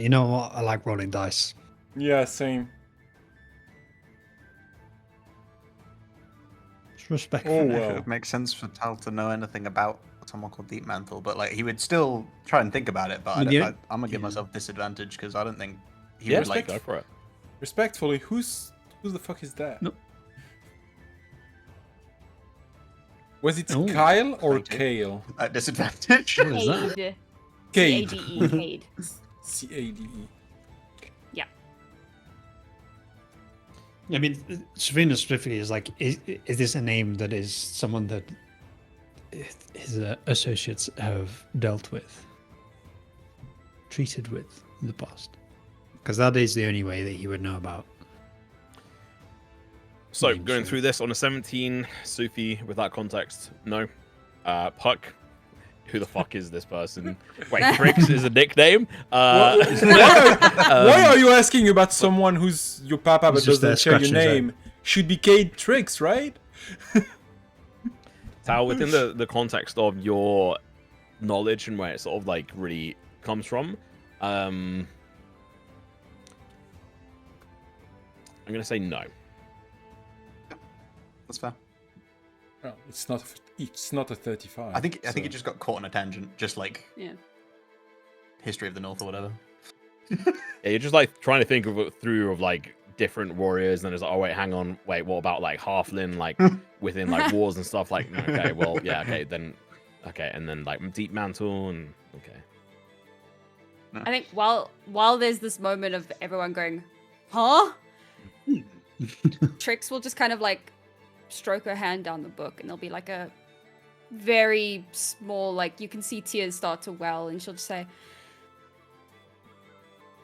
You know what? I like rolling dice. Yeah, same. It's respectful. I Oh, don't know if it well. would make sense for Tal to know anything about someone called Deep Mantle, but like he would still try and think about it. But Would you? I'm gonna give myself disadvantage because I don't think he Yeah, would like. go for it. Respectfully, who the fuck is that? No. Was it Oh, Kyle or thank you. Kale? At disadvantage. What is that? Cade. Cade. C-A-D-E, Cade. C-A-D-E. Yeah. I mean, Serena specifically is like, is this a name that is someone that his associates have dealt with, treated with in the past? Because that is the only way that he would know about. So, Name going sure. through this on a 17, Sufi, with that context, no. Puck, who the fuck is this person? Wait, Trix is a nickname? Why are you asking about someone who's your papa but It's just doesn't share your scratching his head. name? Should be Cade Trix, right? Tal, within the context of your knowledge and where it sort of like really comes from, I'm going to say no. That's fair. Well, it's not a 35. I think so- he just got caught on a tangent, just like Yeah. history of the North or whatever. Yeah, you're just like trying to think of it through of like different warriors, and then it's like, oh wait, hang on, wait, what about like Halfling, like within like wars and stuff? Like, okay, well, yeah, okay, then, okay, and then like Deep Mantle, and okay. I think while there's this moment of everyone going, huh? Trix will just kind of like stroke her hand down the book, and there'll be like a very small, like you can see tears start to well, and she'll just say,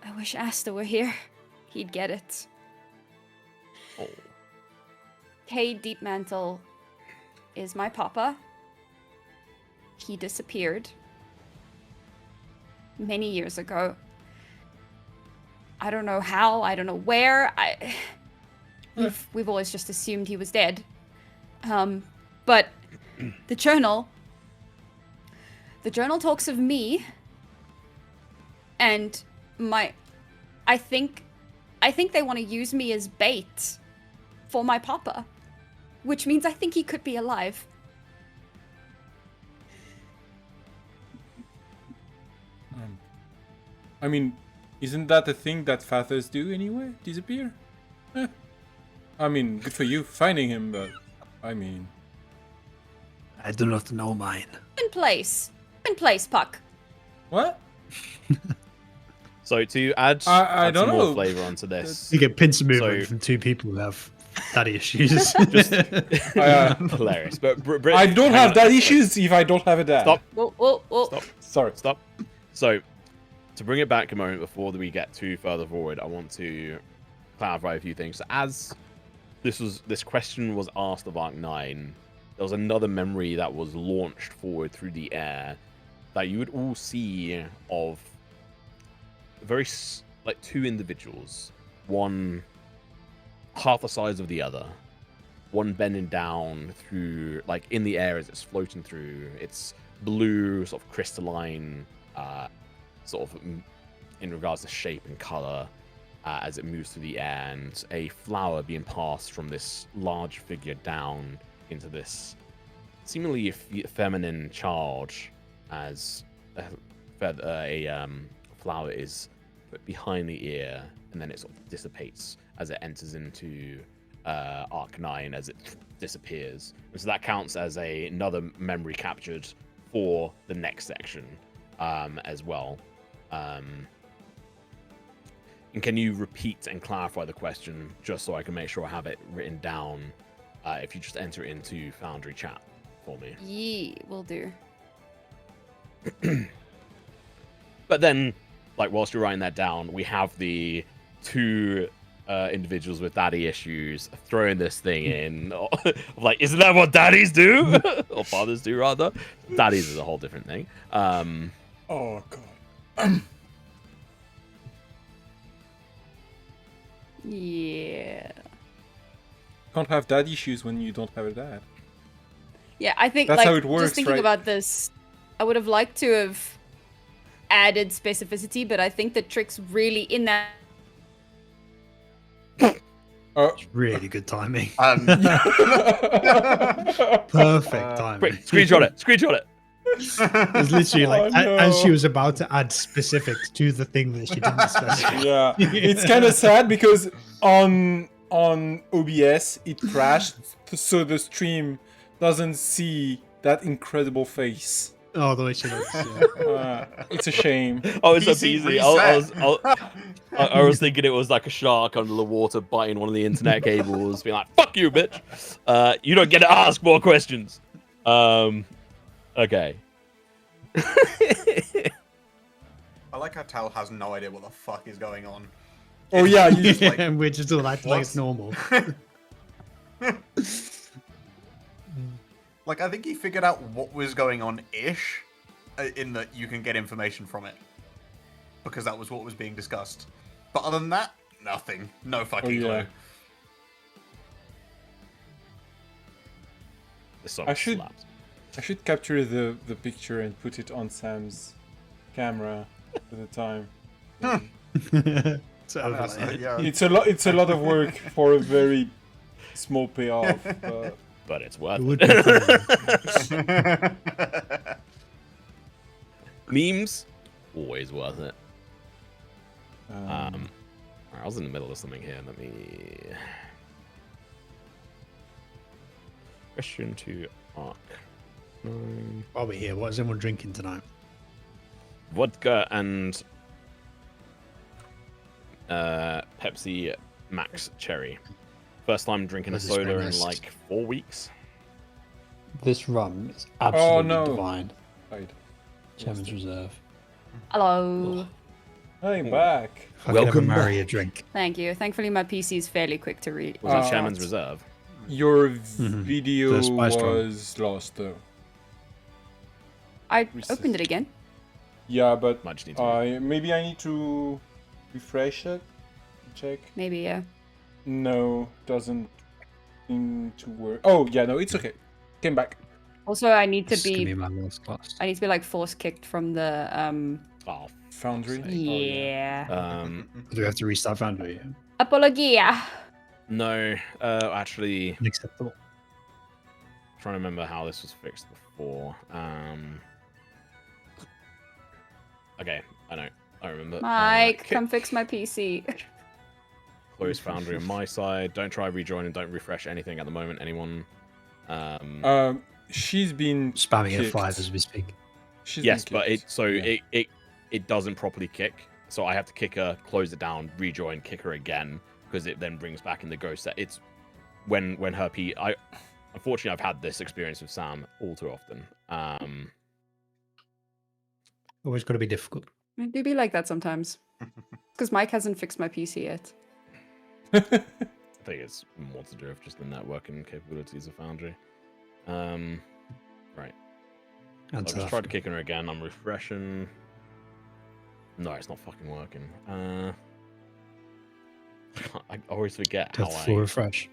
I wish Asta were here. He'd get it. Oh. Cade Deepmantle is my papa. He disappeared many years ago. I don't know how, I don't know where. We've always just assumed he was dead. But the journal talks of me and I think they want to use me as bait for my papa, which means I think he could be alive. I mean, isn't that a thing that fathers do anyway? Disappear? I mean, good for you finding him, but I mean, I do not know mine. In place. In place, Puck. What? So to add, I add don't some know. more flavor onto this, You get pincer movement So- from two people who have daddy issues. hilarious. But Brit, I don't hang have on, dad like, issues if I don't have a dad. Stop. Whoa. Stop. Sorry. Stop. So, to bring it back a moment before we get too further forward, I want to clarify a few things. As this question was asked of Arc 9, there was another memory that was launched forward through the air that you would all see of like two individuals, one half the size of the other, one bending down through, like, in the air as it's floating through. It's blue, sort of crystalline, sort of in regards to shape and color as it moves through the air, and a flower being passed from this large figure down into this seemingly feminine charge as a flower is put behind the ear, and then it sort of dissipates as it enters into Arc 9 as it disappears. And so that counts as another memory captured for the next section as well. And can you repeat and clarify the question just so I can make sure I have it written down if you just enter it into Foundry chat for me? Yeah, will do. But then, like, whilst you're writing that down, we have the two individuals with daddy issues throwing this thing in. Like, isn't that what daddies do? Or fathers do, rather. Daddies is a whole different thing. Oh god. Yeah. Can't have dad issues when you don't have a dad. Yeah, I think That's like how it works, just thinking right? about this, I would have liked to have added specificity, but I think the trick's really in that. It's really good timing. Um, Perfect timing. Quick, screenshot it. Screenshot it. It's literally like Oh, as she no. was about to add specifics to the thing that she didn't specify. Yeah, it's kind of sad because on OBS it crashed, so the stream doesn't see that incredible face. Oh, the way she looks. Yeah. It's a shame. Oh, it's so PC easy. reset. I was thinking it was like a shark under the water biting one of the internet cables, being like, "Fuck you, bitch! You don't get to ask more questions." Okay. I like how Tal has no idea what the fuck is going on. Oh yeah, you Just like, And we're just all acting like it's what? normal. like, I think he figured out what was going on ish, in that you can get information from it, because that was what was being discussed. But other than that, nothing. No fucking yeah. clue. This song I should- slaps. I should capture the picture and put it on Sam's camera for the time. So overlay. Yeah. It's a lot of work for a very small payoff. But it's worth It it. would be funny. Memes, always worth it. Um, Alright, I was in the middle of something here. Let me. Question to Arc. While we're here, what is everyone drinking tonight? Vodka and Pepsi Max Cherry. First time drinking a This is soda very in nice. like 4 weeks. This rum is absolutely no. divine. right. Chairman's Reserve. Hello. I'm back. If I could Welcome ever marry back. a drink. Thank you. Thankfully, my PC is fairly quick to read. Was that Uh, Chairman's Reserve? Your Mhm. video The spice rum. was lost though. I Resist. opened it again. Yeah, but Might just need to maybe I need to refresh it. Check. Maybe, yeah. No, doesn't seem to work. Oh yeah, no, it's okay. Came back. Also, I need to Just give me be. my last glass. I need to be like force kicked from the. Oh, Foundry. Fuck's Yeah. Do we have to restart Foundry? Apologia. no, actually, Unacceptable. trying to remember how this was fixed before. Okay, I know. I remember. Mike, come fix my PC. Close Foundry on my side. Don't try rejoin and don't refresh anything at the moment. Anyone? she's been Spamming kicked. F5 as we speak. She's Yes, been but kicked. Yeah. it doesn't properly kick. So I have to kick her, close it down, rejoin, kick her again, because it then brings back in the ghost set. It's when her unfortunately I've had this experience with Sam all too often. Always got to be difficult. It do be like that sometimes. Because Mike hasn't fixed my PC yet. I think it's more to do with just the networking capabilities of Foundry. Right. So I just tried to kick her again. I'm refreshing. No, it's not fucking working. I always forget how full refresh.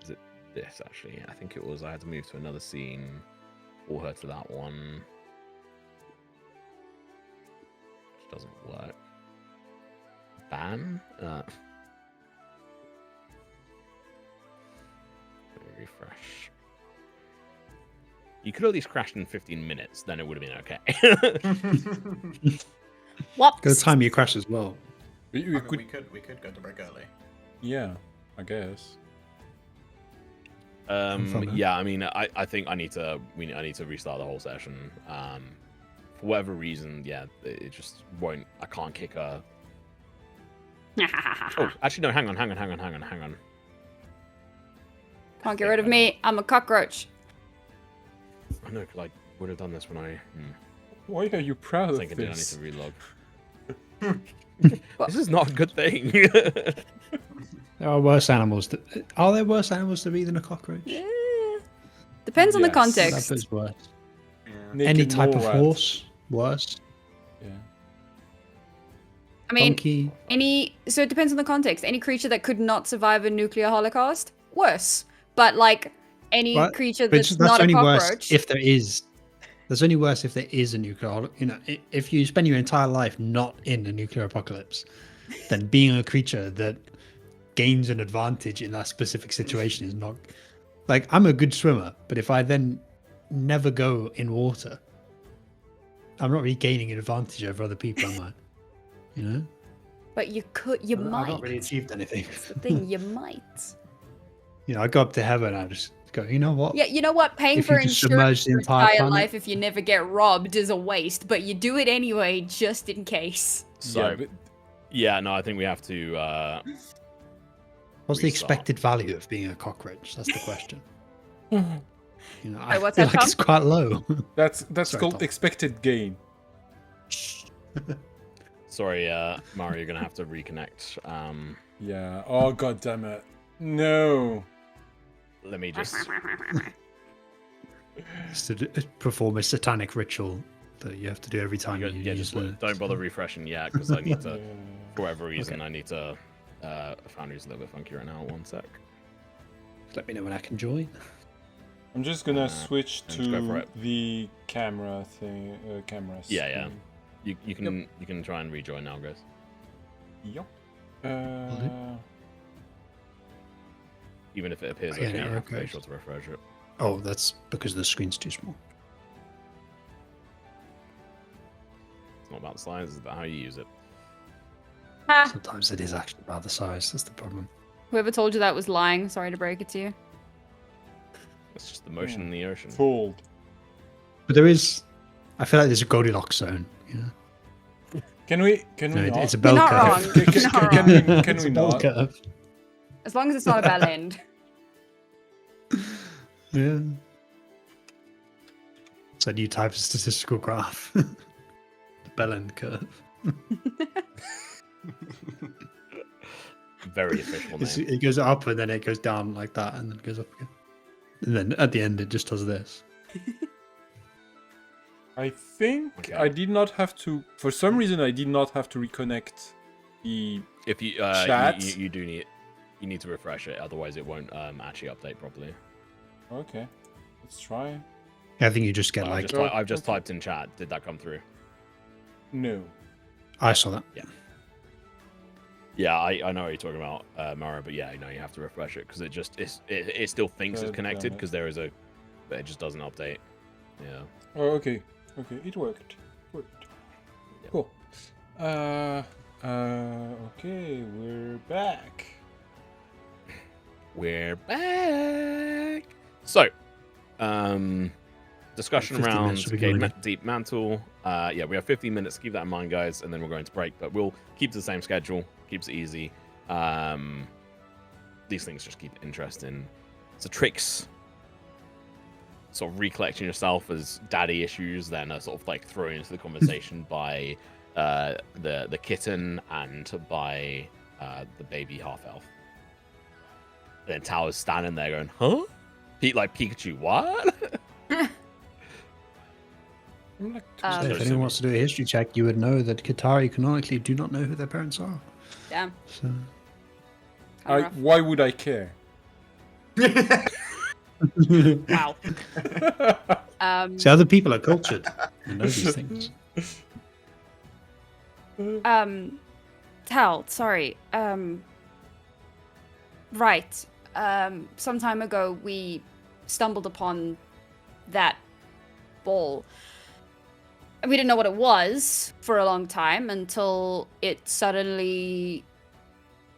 Is it this actually? I think it was. I had to move to another scene, pull her to that one, which doesn't work. Ban. Refresh. You could at least crash in 15 minutes, then it would have been okay. What? Good time you crash as well. We We could, could go to break early. yeah, I guess. Yeah, I mean, I think I need to restart the whole session. For whatever reason, yeah, it just won't. I can't kick her. Oh, actually, no. Hang on. Can't get rid of me. I'm a cockroach. I know, because I would have done this when I. Why are you proud I of think I did. I need this? to relog. This is not a good thing. There are worse animals. Are there worse animals to be than a cockroach? Yeah. Depends on the Yes. context. That is worse. Yeah. Naked Any type of mole rat. horse, worse. Yeah. I mean, Donkey. so it depends on the context. Any creature that could not survive a nuclear holocaust, worse. But like any Right, creature But that's not a only cockroach. worse if there is. That's only worse if there is a nuclear. If you spend your entire life not in a nuclear apocalypse, then being a creature that gains an advantage in that specific situation is not. Like, I'm a good swimmer, but if I then never go in water, I'm not really gaining an advantage over other people, am I? You know. But you I've might. not really achieved anything. That's the thing, you might. You know, I go up to heaven and I just go, you know what? Yeah, you know what? Paying If for you just insurance submerge the your entire entire planet- life if you never get robbed is a waste, but you do it anyway just in case. So, Yeah, but yeah, no, I think we have to. What's the restart. expected value of being a cockroach? That's the question. You know, I what's feel that, like Tom? it's quite low. that's Sorry, called Tom. expected gain. Sorry, Mario, you're gonna have to reconnect. Yeah. Oh god damn it. No. Let me just. Just to perform a satanic ritual that you have to do every time you Yeah, use just the... don't bother refreshing yet because I need to. Yeah. For whatever reason, I need to. Foundry's a little bit funky right now. 1 sec. Let me know when I can join. I'm just gonna switch just go for to it. the camera thing. Camera. Yeah, yeah. screen. You can try and rejoin now, guys. Yup. Even if it appears Yeah, okay, you yeah, have to okay. make sure to refresh it. Oh, that's because the screen's too small. It's not about the size; it's about how you use it. Ha! Sometimes it is actually about the size. That's the problem. Whoever told you that was lying. Sorry to break it to you. It's just the motion in the ocean. Fold. But there is... I feel like there's a Goldilocks zone. You know? Can we No, not? it's a bell not curve. wrong. You're not Can wrong. we, can It's we a bell not? curve. As long as it's not a bell end. Yeah. It's a new type of statistical graph. The bell end curve. Very official name. It goes up and then it goes down like that and then it goes up again. And then at the end it just does this. I think Okay. I did not have to. For some reason, I did not have to reconnect the. If you Chat? you do need to refresh it, otherwise it won't actually update properly. Okay, let's try. I think you just get I've like... just, I've just typed in chat. Did that come through? No. I saw that. Yeah, I know what you're talking about, Mara, but yeah, you have to refresh it because it still thinks it's God connected damn it. because there is a, but it just doesn't update. Yeah. Oh, okay. Okay, it worked. Worked. Yep. Cool. Okay, we're back. We're back. So, discussion 15 around minutes, we'll be Cade going Deep Mantle. Yeah, we have 15 minutes. Keep that in mind, guys, and then we're going to break. But we'll keep to the same schedule. Keeps it easy. These things just keep it interesting. So tricks, sort of recollecting yourself as daddy issues, then are sort of like thrown into the conversation by the kitten and by the baby half elf. Then Tower's standing there going, huh? Like Pikachu, what? I'm like, So Um, if anyone wants to do a history check, you would know that Qatari canonically do not know who their parents are. Damn. So Rough. why would I care? Wow. see, other people are cultured and know these things. Tal, sorry. Right. Some time ago, we stumbled upon that ball. And we didn't know what it was for a long time until it suddenly...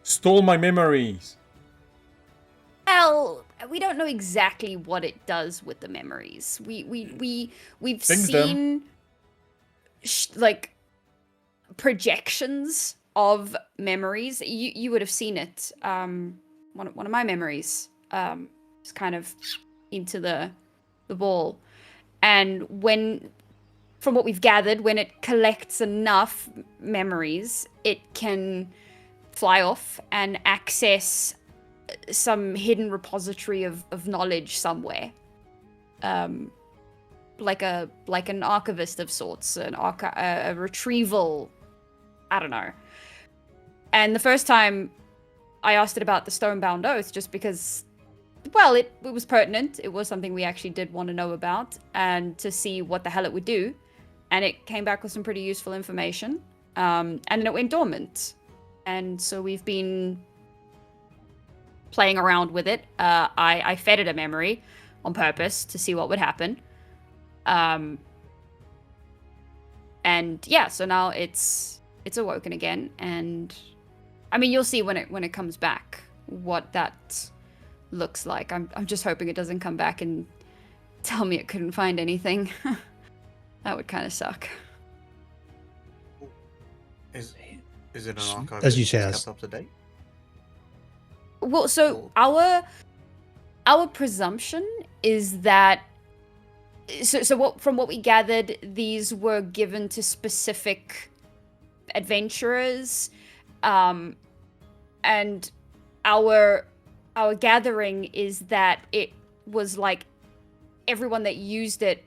Stole my memories. Well, we don't know exactly what it does with the memories. We've Things them. seen like projections of memories. You would have seen it. One of my memories is kind of into the ball, and from what we've gathered, when it collects enough memories, it can fly off and access some hidden repository of knowledge somewhere. Like an archivist of sorts, a retrieval, I don't know. And the first time I asked it about the Stonebound Oath, just because, well, it was pertinent. It was something we actually did want to know about, and to see what the hell it would do. And it came back with some pretty useful information. And then it went dormant. And so we've been playing around with it. I fed it a memory on purpose to see what would happen. And yeah, so now it's awoken again, and I mean, you'll see when it comes back what that looks like. I'm just hoping it doesn't come back and tell me it couldn't find anything. That would kind of suck. Is it an archive? As you that's say, kept up to date? Well, so our presumption is that from what we gathered, these were given to specific adventurers, and our gathering is that it was like everyone that used it,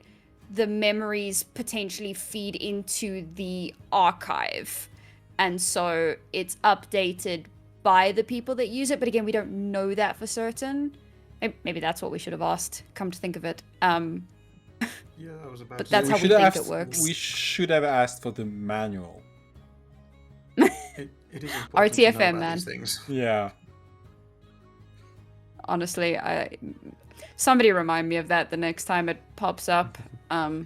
the memories potentially feed into the archive, and so it's updated by the people that use it. But again, we don't know that for certain. Maybe that's what we should have asked, come to think of it. Yeah, I was about But to that's say. how we think it works. We should have asked for the manual. It is important RTFM, to know about man. these things. Yeah. Honestly, somebody remind me of that the next time it pops up. Okay,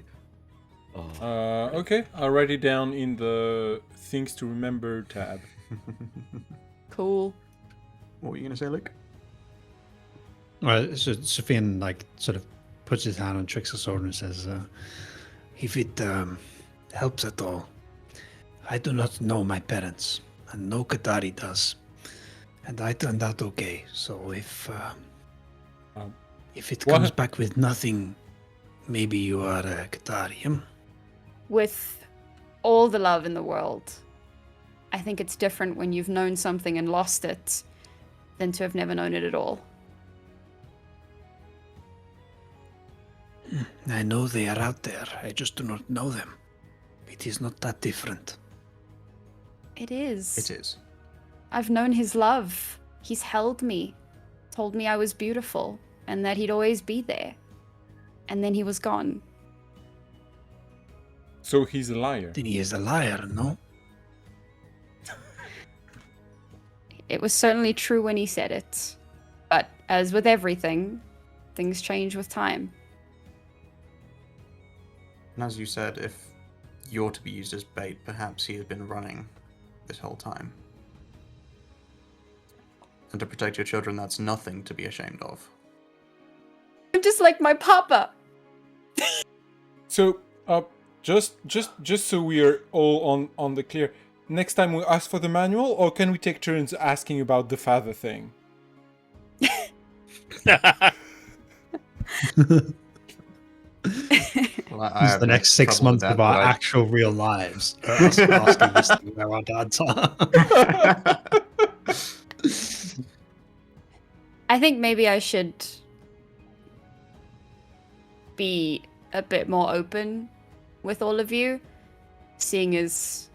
I'll write it down in the things to remember tab. Cool. What were you going to say, Luke? Well, so Sofian sort of puts his hand on Trix's sword and says, If it helps at all, I do not know my parents, and no Qatari does. And I turned out okay, so if it comes back with nothing, maybe you are a Qatari. With all the love in the world, I think it's different when you've known something and lost it than to have never known it at all. I know they are out there, I just do not know them. It is not that different. It is. It is. I've known his love. He's held me, told me I was beautiful, and that he'd always be there. And then he was gone. So he's a liar. Then he is a liar, no? It was certainly true when he said it. But as with everything, things change with time. And as you said, if you're to be used as bait, perhaps he has been running this whole time. And to protect your children, that's nothing to be ashamed of. I'm just like my papa. So, just so we are all on the clear, next time we ask for the manual, or can we take turns asking about the father thing? Well, This is the next 6 months of our actual real lives. Us asking this thing where our dads are. I think maybe I should be a bit more open with all of you, seeing as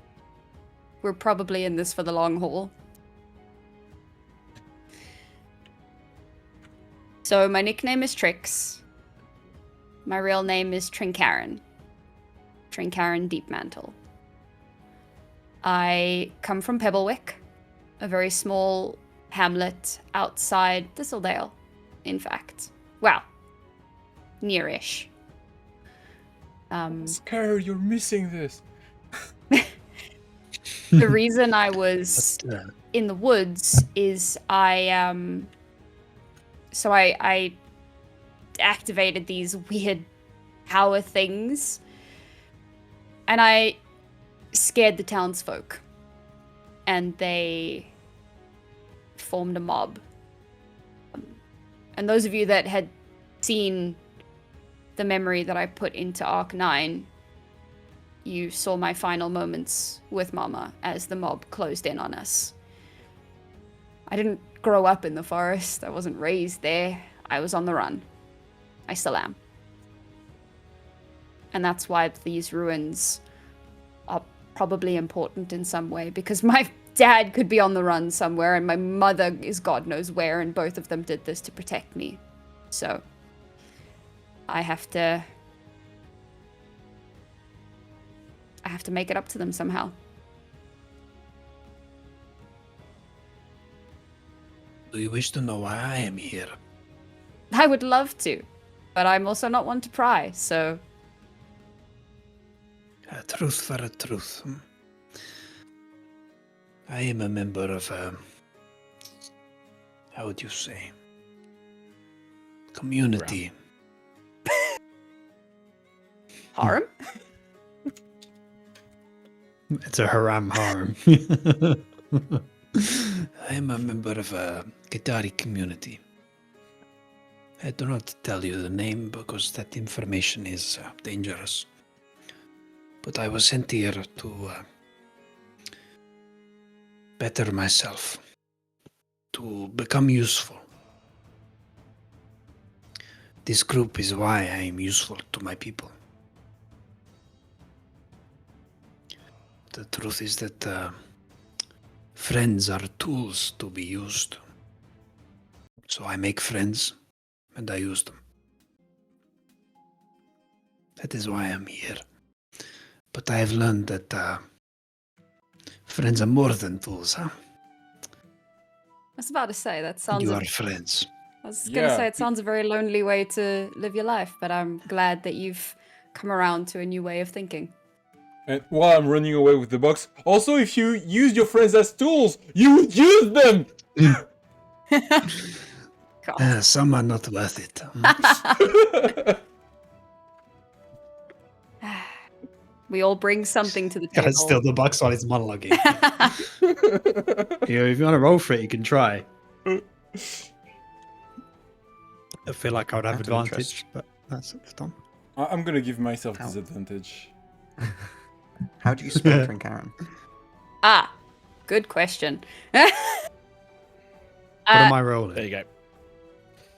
we're probably in this for the long haul. So my nickname is Trix. My real name is Trinkarin. Trinkarin Deepmantle. I come from Pebblewick, a very small hamlet outside Thistledale, in fact. Well, near-ish. Scar, you're missing this. The reason I was in the woods is I activated these weird power things, and I scared the townsfolk, and they formed a mob. And those of you that had seen the memory that I put into Arc 9, you saw my final moments with Mama as the mob closed in on us. I didn't grow up in the forest. I wasn't raised there. I was on the run. I still am. And that's why these ruins are probably important in some way, because my dad could be on the run somewhere and my mother is God knows where, and both of them did this to protect me. So I have to make it up to them somehow. Do you wish to know why I am here? I would love to, but I'm also not one to pry, so... A truth for a truth. I am a member of, how would you say? Community. Harem? It's a haram harm. I am a member of a Qatari community. I do not tell you the name because that information is dangerous. But I was sent here to better myself, to become useful. This group is why I am useful to my people. The truth is that friends are tools to be used. So I make friends and I use them. That is why I'm here. But I have learned that friends are more than tools, huh? I was about to say, that sounds... You are friends. I was going to say, it sounds a very lonely way to live your life, but I'm glad that you've come around to a new way of thinking. And while I'm running away with the box, also if you use your friends as tools, you would use them! Some are not worth it. We all bring something to the table. Guys, still the box while he's monologuing. If you want to roll for it, you can try. I feel like I would have advantage, but that's it for Tom. I'm gonna give myself disadvantage. How do you spell Trinkarin? Ah, good question. What am I rolling? There you go.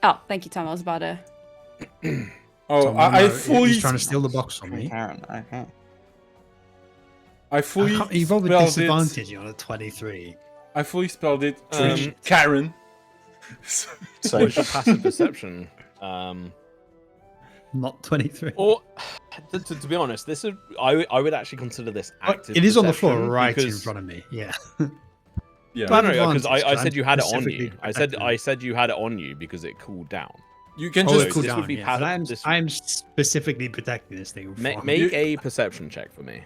Oh, thank you, Tom. I was about to... Oh, I fully... He's trying to steal the box from me. Trinkarin, okay. I fully You rolled with spelled disadvantage on a 23. I fully spelled it Karen. So what's your passive perception? Not 23. Or to be honest, this is I would actually consider this active. It is on the floor perception right in because- front of me. Yeah. Yeah. No, because advantage, I so said you I'm had it on specifically you. protecting I said you had it on you because it cooled down. You can Oh, just it cooled this would down, be yeah. passive- But this- I'm specifically protecting this thing. Make from- a perception check for me.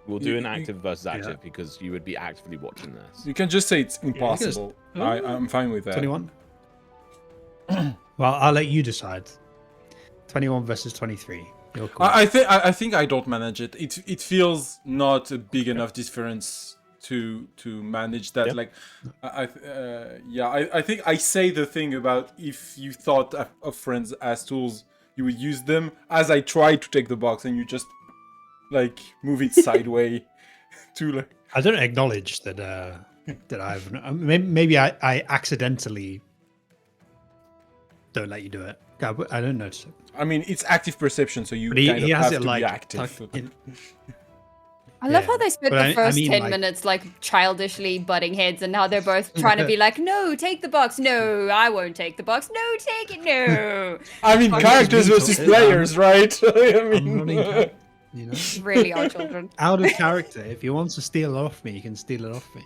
We'll do an You- active versus active because you would be actively watching this. You can just say it's because- impossible. I'm fine with that. 21. Well, I'll let you decide. 21 versus 23. You're cool. I think I don't manage it. It feels not a big enough difference to manage that. Yeah. Like, I think I say the thing about if you thought of friends as tools, you would use them. As I try to take the box, and you just like move it sideways to like. I don't acknowledge that that I've maybe I accidentally don't let you do it. I don't notice it. I mean, it's active perception, so you But he kind of has have it to like be active. tucked in. I love Yeah. how they spent But the I first mean, 10 like- minutes like childishly butting heads, and now they're both trying to be like, no, take the box. No, I won't take the box. No, take it. No. I mean, Fucking characters mental. versus players, right? I I'm mean, running you know, Really are children. out of character. If you want to steal it off me, you can steal it off me.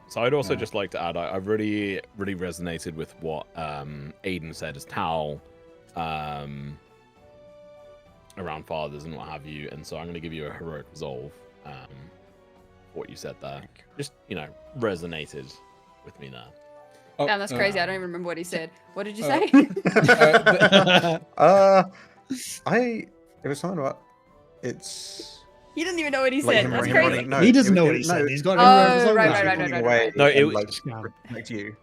So I'd also Yeah. just like to add, I really resonated with what Aiden said as Tal around fathers and what have you, and so I'm going to give you a heroic resolve. What you said there, just resonated with me there. oh, Damn, that's crazy. I don't even remember what he said. What did you say? It was something about it's. You didn't even know what he like said. him That's running- crazy. running- no, He doesn't it- know it- what he said. no, He's got Oh, right, running right. away No, and, it- like, Scam. protect you.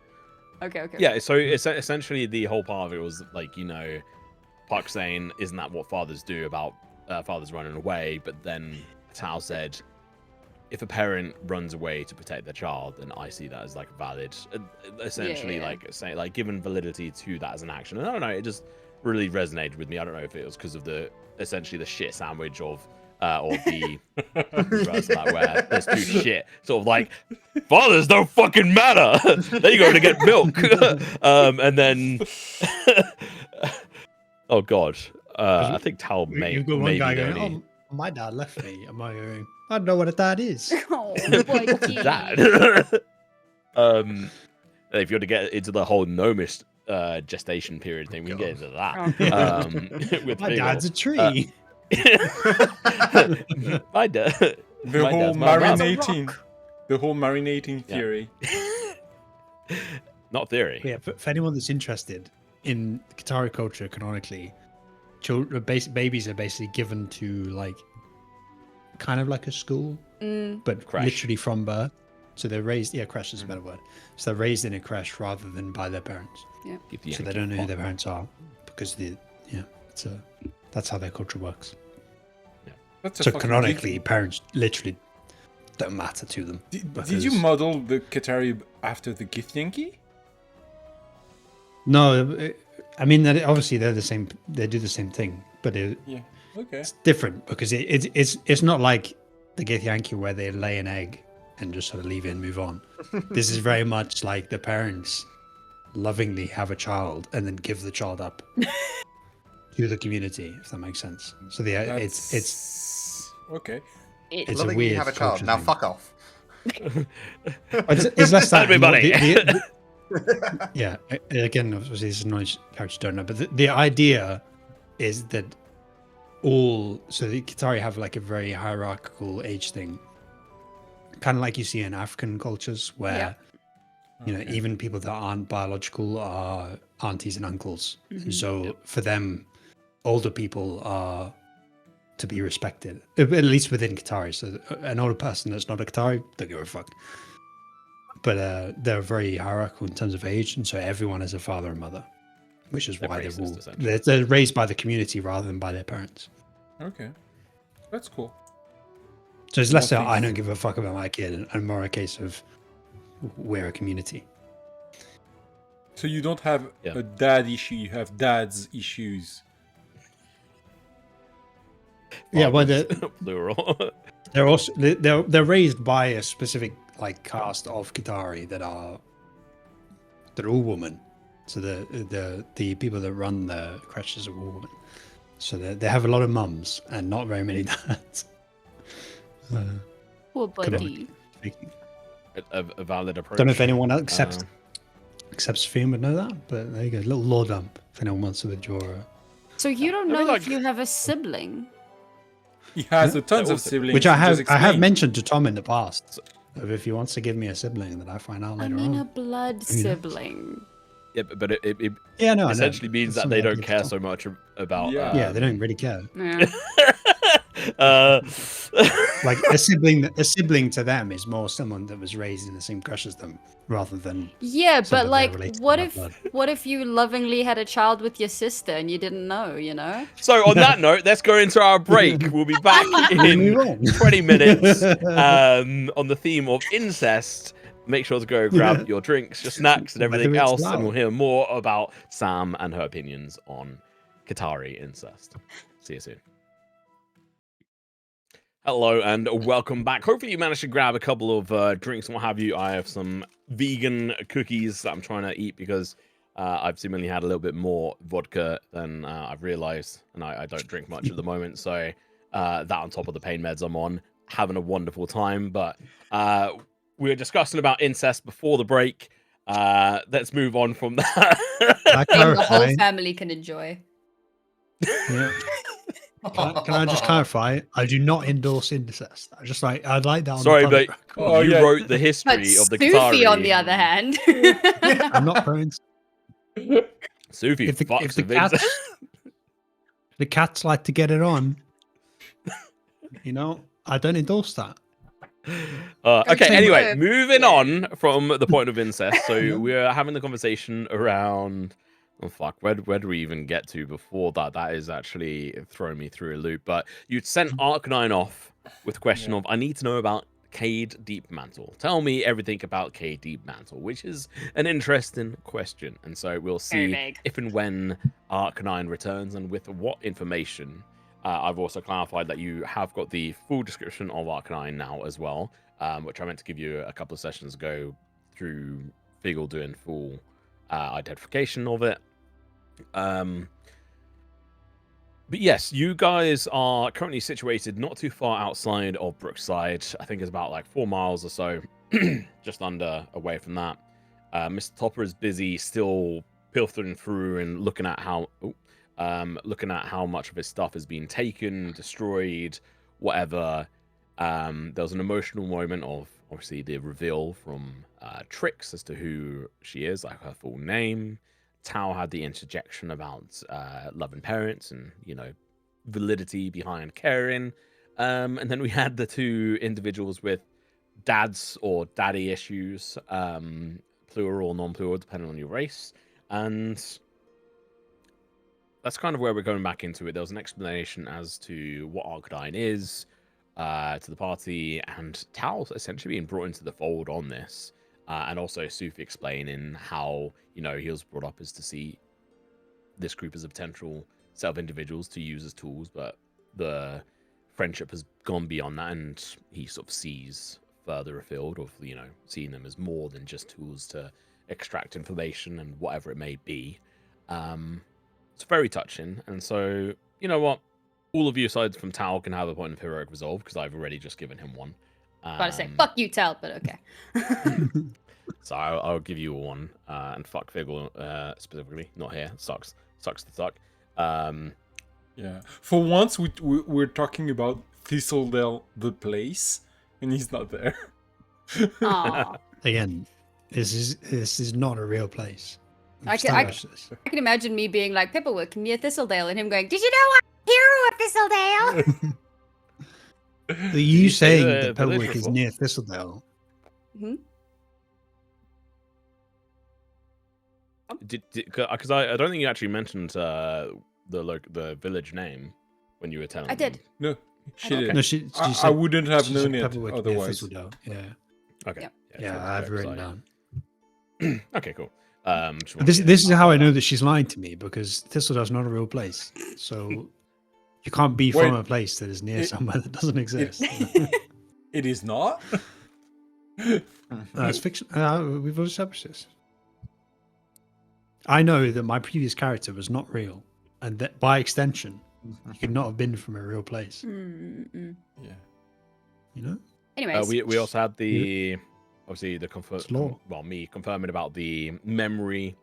Okay. Yeah, so it's essentially the whole part of it was like, Puck saying, isn't that what fathers do about fathers running away? But then Tal said, if a parent runs away to protect their child, then I see that as like valid, essentially Yeah. like saying, like given validity to that as an action. And I don't know, it just really resonated with me. I don't know if it was because of essentially the shit sandwich of or the reverse of that, where there's two shit sort of like fathers don't fucking matter. Then you go to get milk, and then oh god, I think Tal may You've got one maybe guy the going, only "Oh, my dad left me." Am I going? I don't know what a dad is. Oh, boy, gee. dad. If you want to get into the whole gnomish gestation period thing, we can get into that. With My Vigor. dad's a tree. My dad. the my whole dad's my mum. marinating, theory. Not theory. Yeah, for anyone that's interested in Qatari culture, canonically, babies are basically given to like kind of like a school, but Crash. literally from birth. So they're raised. Yeah, crash is a better word. So they're raised in a crash rather than by their parents. Keep the So they Yankee don't know who font. their parents are because that's how their culture works. That's a So fucking canonically, parents literally don't matter to them. Did you because- model the Qatari after the Githyanki? No, I mean that obviously they're the same. They do the same thing, but Yeah. Okay. it's different because it's not like the Githyanki where they lay an egg and just sort of leave it and move on. This is very much like the parents lovingly have a child and then give the child up to the community, if that makes sense. So it's okay. it's a Loving weird you have a child. culture Now thing. fuck off. It's less that. Everybody. Yeah, again, obviously, this is knowledge characters don't know, but the idea is that so the Qatari have like a very hierarchical age thing, kind of like you see in African cultures, where Okay. even people that aren't biological are aunties and uncles. And so for them, older people are to be respected, at least within Qatari. So an older person that's not a Qatari, don't give a fuck. But they're very hierarchical in terms of age, and so everyone has a father and mother, which is They're why racist, they're all essentially. they're raised by the community rather than by their parents. Okay. That's cool. So it's less More I things. don't give a fuck about my kid, and more a case of we're a community. So you don't have Yeah. a dad issue, you have dad's issues. Yeah, well, Plural. they're also they're raised by a specific like caste of Qatari that are all women. So the people that run the crashes are all women. So they have a lot of mums and not very many dads. Poor buddy. Canonically speaking. a valid approach. Don't know if anyone else accepts Fiend would know that, but there you go, little law dump if anyone wants to withdraw. So you don't I mean, know if like- you have a sibling? He has a tons of Also- siblings. Which I he just have explained. mentioned to Tom in the past. Of if he wants to give me a sibling that I find out I later mean, a on. blood You know? sibling. Yeah, but it Yeah, no, I know. essentially means It's that something they I don't did to care Tom. so much about. Yeah. Yeah, they don't really care. Yeah. Like a sibling to them is more someone that was raised in the same crush as them, rather than Yeah, someone but they're like, related to what by if blood. what if you lovingly had a child with your sister and you didn't know? You know? So on that note, let's go into our break. We'll be back in Move on. 20 minutes on the theme of incest. Make sure to go grab your drinks, your snacks, and everything Whether it's else, and loud. we'll hear more about Sam and her opinions on Qatari incest. See you soon. Hello and welcome back. Hopefully you managed to grab a couple of drinks and what have you. I have some vegan cookies that I'm trying to eat because I've seemingly had a little bit more vodka than I've realized, and I don't drink much at the moment. So that on top of the pain meds I'm on, having a wonderful time. But we were discussing about incest before the break. Let's move on from that. Can I Game the whole clarify? family can enjoy. Yeah. Can I just clarify? I do not endorse incest. I'd like that on Sorry, the public but record. Oh, you yeah. wrote the But history of the Sufi, on the Qatari. other hand, I'm not prone. Sufi If the, fucks if the with incest. cats, the cats like to get it on. You know, I don't endorse that. Okay, take anyway, it. moving on from the point of incest. So Yeah. we're having the conversation around. Oh fuck, where do we even get to before that? That is actually throwing me through a loop. But you'd sent Arc9 off with the question of, I need to know about Cade Deepmantle. Tell me everything about Cade Deepmantle, which is an interesting question. And so we'll Very see vague. if and when Arc9 returns and with what information. I've also clarified that you have got the full description of Arc9 now as well, which I meant to give you a couple of sessions ago through Figgle doing full identification of it. But yes, you guys are currently situated not too far outside of Brookside. I think it's about like 4 miles or so, just under away from that. Mr. Topper is busy still pilfering through and looking at how much of his stuff has been taken, destroyed, whatever. There was an emotional moment of obviously the reveal from Trix as to who she is, like her full name. Tao had the interjection about loving parents and, you know, validity behind caring. And then we had the two individuals with dads or daddy issues, plural or non-plural, depending on your race. And that's kind of where we're going back into it. There was an explanation as to what Arcanine is to the party, and Tao's essentially being brought into the fold on this. And also Sufi explaining how, you know, he was brought up as to see this group as a potential set of individuals to use as tools, but the friendship has gone beyond that, and he sort of sees further afield of, you know, seeing them as more than just tools to extract information and whatever it may be. It's very touching, and so, you know what? All of you, aside from Tao, can have a point of heroic resolve, because I've already just given him one. About to say, fuck you, Tal, but okay. So I'll give you one, and fuck Figgle specifically. Not here. Sucks to suck. Yeah. For once, we're talking about Thistledale, the place, and he's not there. Aw. Again, this is not a real place. I We've can- established this. I can imagine me being like, Pipperwood, near Thistledale, and him going, did you know I'm hero of Thistledale? Are you say saying the that village Pebblewicke is before? near Thistledale? Because I don't think you actually mentioned the village name when you were telling. I did. them. No, she Okay. didn't. No, she I said, wouldn't have she said known it Pebblewicke near otherwise. Thistledale. Yeah, Okay. Yep. yeah, sure, I've sure, written so- down. Okay, cool. Just wanted This to- is how I know that she's lying to me, because Thistledale's not a real place. So you can't be from Wait, a place that is near it- somewhere that doesn't exist. It is not? It's fiction. We've established this. I know that my previous character was not real, and that by extension, he could not have been from a real place. Mm-mm. Yeah. You know? Anyways, we also had the obviously the It's law. me confirming about the memory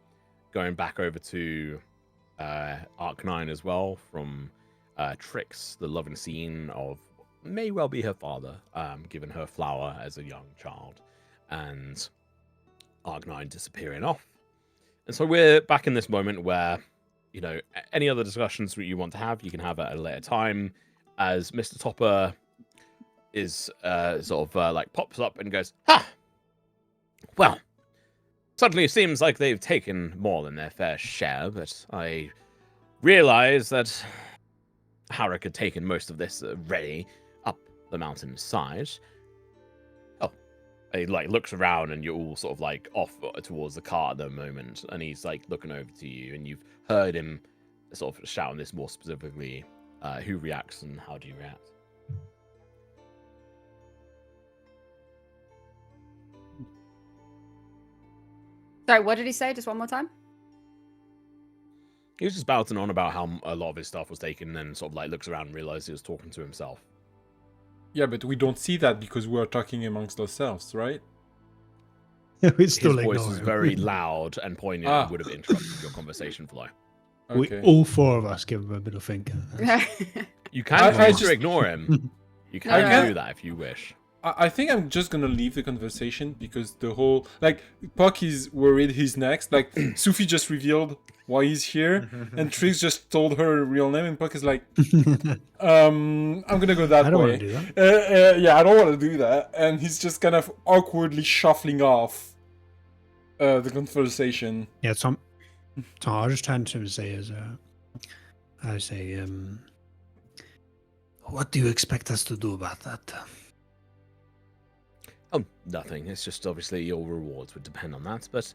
going back over to Arc 9 as well from Trix, the loving scene of may well be her father, giving her flower as a young child, and Argnine disappearing off. And so we're back in this moment where, you know, any other discussions that you want to have, you can have at a later time, as Mr. Topper is like pops up and goes, "Ha! Well, suddenly it seems like they've taken more than their fair share, but I realize that Harrick had taken most of this already up the mountainside." Oh, he like looks around and you're all sort of like off towards the car at the moment, and he's like looking over to you, and you've heard him sort of shouting this more specifically. Who reacts and how do you react? Sorry, what did he say? Just one more time. He was just bouncing on about how a lot of his stuff was taken, and then sort of like looks around and realizes he was talking to himself. Yeah, but we don't see that because we're talking amongst ourselves, right? We still His voice ignore is him. very loud and poignant and would have interrupted your conversation flow. Okay. We, all four of us give him a middle finger. You can I choose to just- ignore him. You can No. do that if you wish. I think I'm just gonna leave the conversation because the whole like Puck is worried he's next. Like Sophie just revealed why he's here, and Trix just told her real name, and Puck is like, I'm gonna go that I don't way. want to do that. Yeah, I don't want to do that, and he's just kind of awkwardly shuffling off the conversation. Yeah, Tom, I'll just turn to him and say, What do you expect us to do about that? Oh, nothing. It's just obviously your rewards would depend on that. But,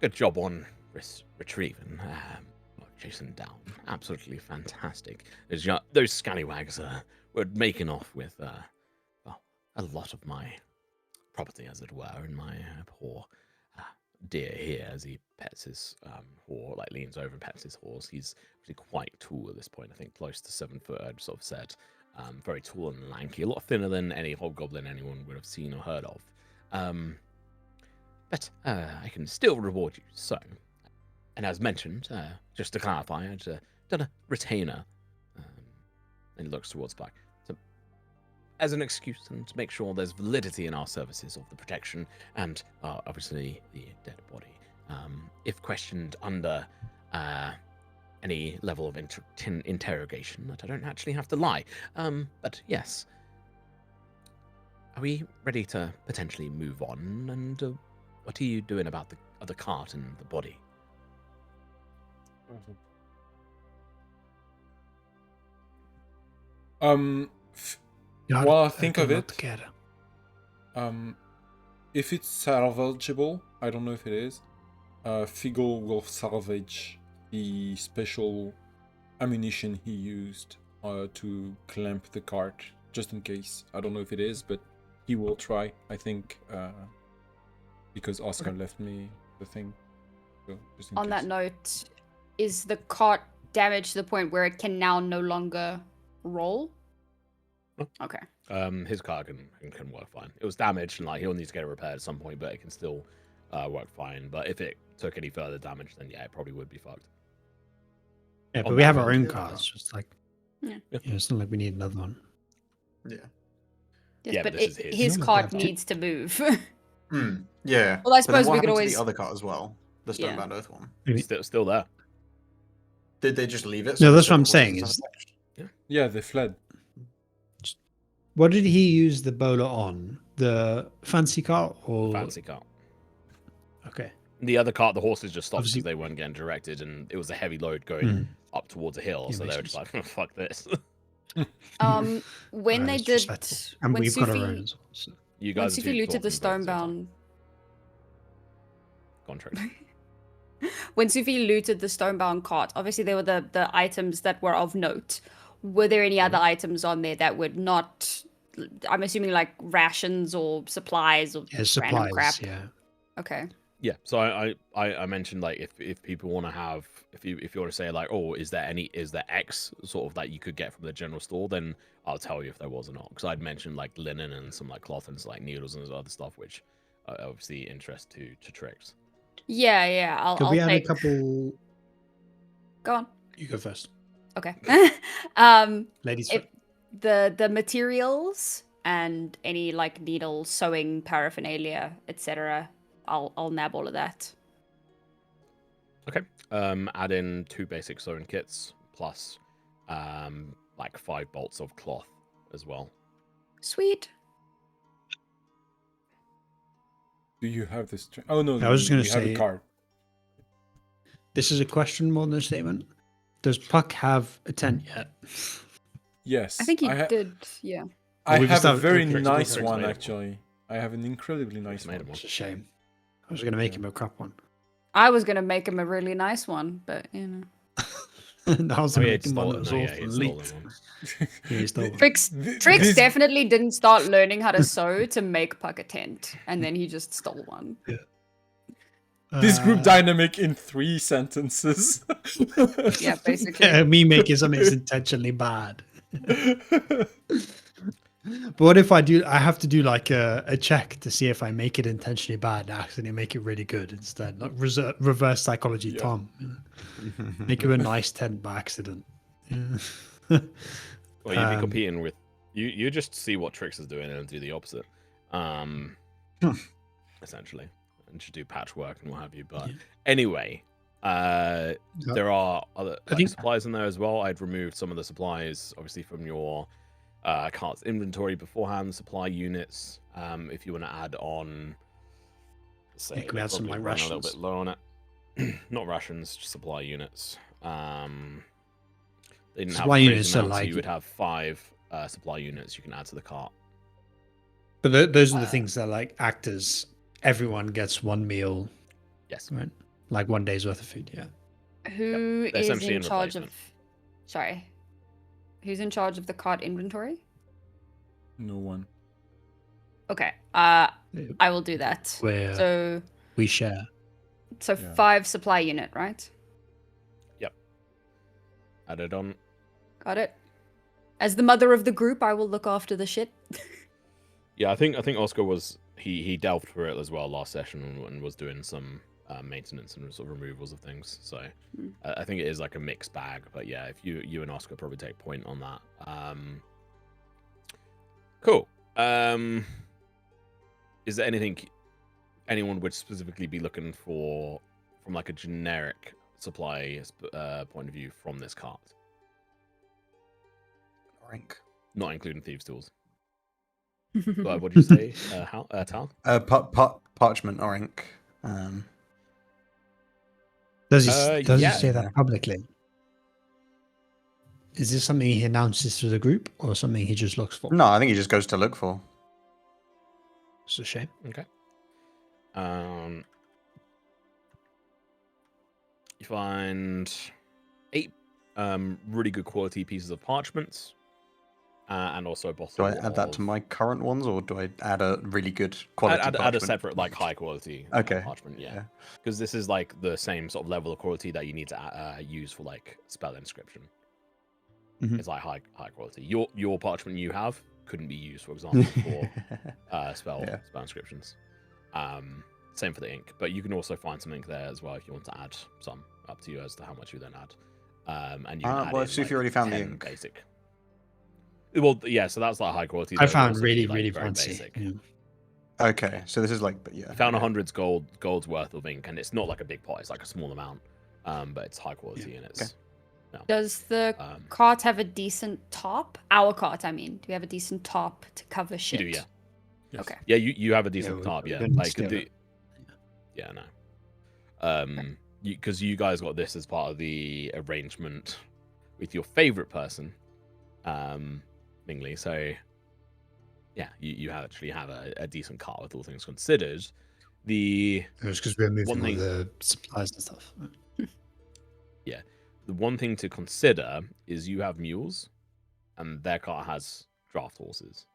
good job on retrieving, chasing down. Absolutely fantastic. Those scallywags were making off with, a lot of my property, as it were, and my poor deer here, as he pets his horse, like leans over and pets his horse. He's actually quite tall at this point. I think close to 7 foot. I'd sort of said. Very tall and lanky, a lot thinner than any hobgoblin anyone would have seen or heard of. But I can still reward you. So, and as mentioned, just to clarify, I'd done a retainer. And he looks towards back. So, as an excuse and to make sure there's validity in our services of the protection and obviously the dead body. If questioned under any level of interrogation, that I don't actually have to lie. But yes. Are we ready to potentially move on? And what are you doing about the other cart and the body? While I think of it, Care. if it's salvageable, I don't know if it is, Figel will salvage the special ammunition he used to clamp the cart, just in case. I don't know if it is, but he will try, I think, because Oscar left me the thing. So just in On that case. note, is the cart damaged to the point where it can now no longer roll? No. Okay. His car can work fine. It was damaged and like he'll need to get it repaired at some point, but it can still work fine. But if it took any further damage, then yeah, it probably would be fucked. yeah, On but we that have our front, own yeah. cars. Just like, Yeah. it's not like we need another one. Yeah. Yes, Yeah, but but this is his. his No, cart that's- needs to move. Yeah. Well, I But then suppose what we could happened to always. the other cart as well, the Yeah. Stonebound Earth one. It's still there. Did they just leave it? No, the that's what I'm silver saying bullets is- unattached? Yeah, they fled. What did he use the bowler on? The fancy car or Fancy cart. Okay. The other cart, the horses just stopped Obviously- because they weren't getting directed, and it was a heavy load going Mm. up towards a hill. Yeah, So they makes were just sense. like, "Fuck this." When they It's did, respectful. And when we've got our own Sufi, as well. So. You when guys. are Sufi two looted the talking both at same time. stonebound, Contract. when Sufi looted the stonebound cart, obviously there were the items that were of note. Were there any other items on there that would not? I'm assuming like rations or supplies or Yeah, random supplies. crap. Yeah. Okay. Yeah, so I mentioned like if people want to have if you want to say like, oh, is there X sort of that you could get from the general store, then I'll tell you if there was or not, because I'd mentioned like linen and some like cloth and like needles and other stuff which obviously interest to Trix. Yeah, yeah. Could I'll we have take. a couple? Go on. You go first. Okay. Ladies if first. the materials and any like needle sewing paraphernalia, etc. I'll nab all of that. Okay. Add in 2 basic sewing kits plus like 5 bolts of cloth as well. Sweet. Do you have this? Oh no, I was just gonna we have a say- card. This is a question more than a statement. Does Puck have a tent yet? Yes, I think he ha- did. Yeah. I We have just a have- very Tricks nice made one one. actually. I have an incredibly nice made one. one. It's a shame. I was going to make Yeah. him a crap one. I was gonna make him a really nice one, but you know. I was Oh, going to yeah, make him one stole that it. was No, yeah, awful he and stole leaked. that one. Yeah, he stole one. Tricks This- definitely didn't start learning how to sew to make Puck a tent, and then he just stole one. This group Uh, dynamic in 3 sentences. Yeah, basically. Yeah, me making something is intentionally bad. But what if I do? I have to do like a check to see if I make it intentionally bad and accidentally make it really good instead. Like reverse psychology, Yeah. Tom. You know? Make you a nice tent by accident. Yeah. Well, you'd be Um, competing with you just see what Trix is doing and do the opposite. Essentially. And just do patchwork and what have you. But Yeah. anyway, there are other I think- supplies in there as well. I'd removed some of the supplies, obviously, from your cart's inventory beforehand, supply units. If you want to add on, say, Yeah, can we add some, probably like, run a little rations? bit low on it. Not rations, just supply units. They didn't Supply have a units crazy are amount, so like- you would have 5 supply units you can add to the cart. But those are the things that like act as everyone gets one meal, Yes. right? Like 1 day's worth of food. Yeah. Who They're is essentially in in charge of? replacement. Sorry. Who's in charge of the cart inventory? No one. Okay. I will do that. Where So we share. so Yeah. 5 supply unit, right? Added on. Got it. As the mother of the group, I will look after the shit. Yeah, I think Oscar was he delved through it as well last session and was doing some maintenance and sort of removals of things. So Mm. I think it is like a mixed bag. But yeah, if you and Oscar probably take point on that. Cool. Is there anything anyone would specifically be looking for from like a generic supply point of view from this cart, Rank. not including thieves' tools? What did you say, Tal? Parchment or ink. Does he Yeah. say that publicly? Is this something he announces to the group or something he just looks for? No, I think he just goes to look for. It's a shame. Okay. You find 8 really good quality pieces of parchments, and also a bottle. Do I add that to of- my current ones, or do I add a really good quality add a parchment? separate like high quality Okay. parchment? Yeah, Yeah. because this is like the same sort of level of quality that you need to use for like spell inscription. Mhm. It's like high quality. Your parchment you have couldn't be used, for example, for spell inscriptions. Same for the ink, but you can also find some ink there as well if you want to add some. Up to you as to how much you then add. And you can add well, in, so if like, you already found the 10 ink. basic. Well, yeah, so that's like high quality. I though, found also really, be, like, really very fancy. basic. Yeah. Okay, so this is like, but yeah. You found okay. 100 gold's worth of ink, and it's not like a big pot; it's like a small amount. But it's high quality and it's. Does the Um, cart have a decent top? Our cart, I mean. Do we have a decent top to cover you shit? do, yeah. Yes. Okay. Yeah, you have a decent we- top, we yeah. couldn't Like steal the, it. yeah, no. Because you guys got this as part of the arrangement with your favorite person, Mingli. So, yeah, you actually have a decent cart with all things considered. The It was because we were moving One all thing- the supplies and stuff. the one thing to consider is you have mules, and their cart has draft horses.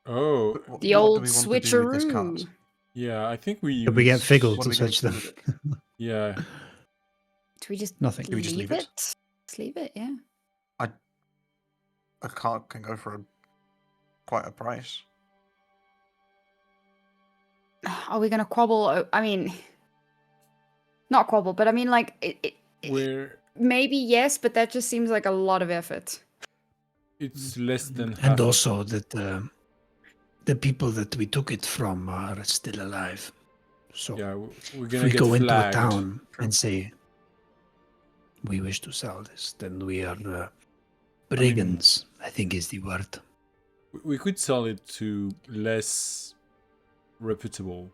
Oh, What- what The do old we want to do with this cart? switcheroo. yeah. I think we. Did we get use- Figgle what to are we gonna switch do them? with Yeah. Do we just Nothing. Do we just leave it? Just leave it, yeah. A cart can go for quite a price. Are we gonna quabble? I mean, not quabble, but I mean, like, Where Maybe yes, but that just seems like a lot of effort. it's less than half. And also that the people that we took it from are still alive. So Yeah, we're if gonna we get go into a flagged. town and say, we wish to sell this, then we are brigands, I think is the word. We could sell it to less reputable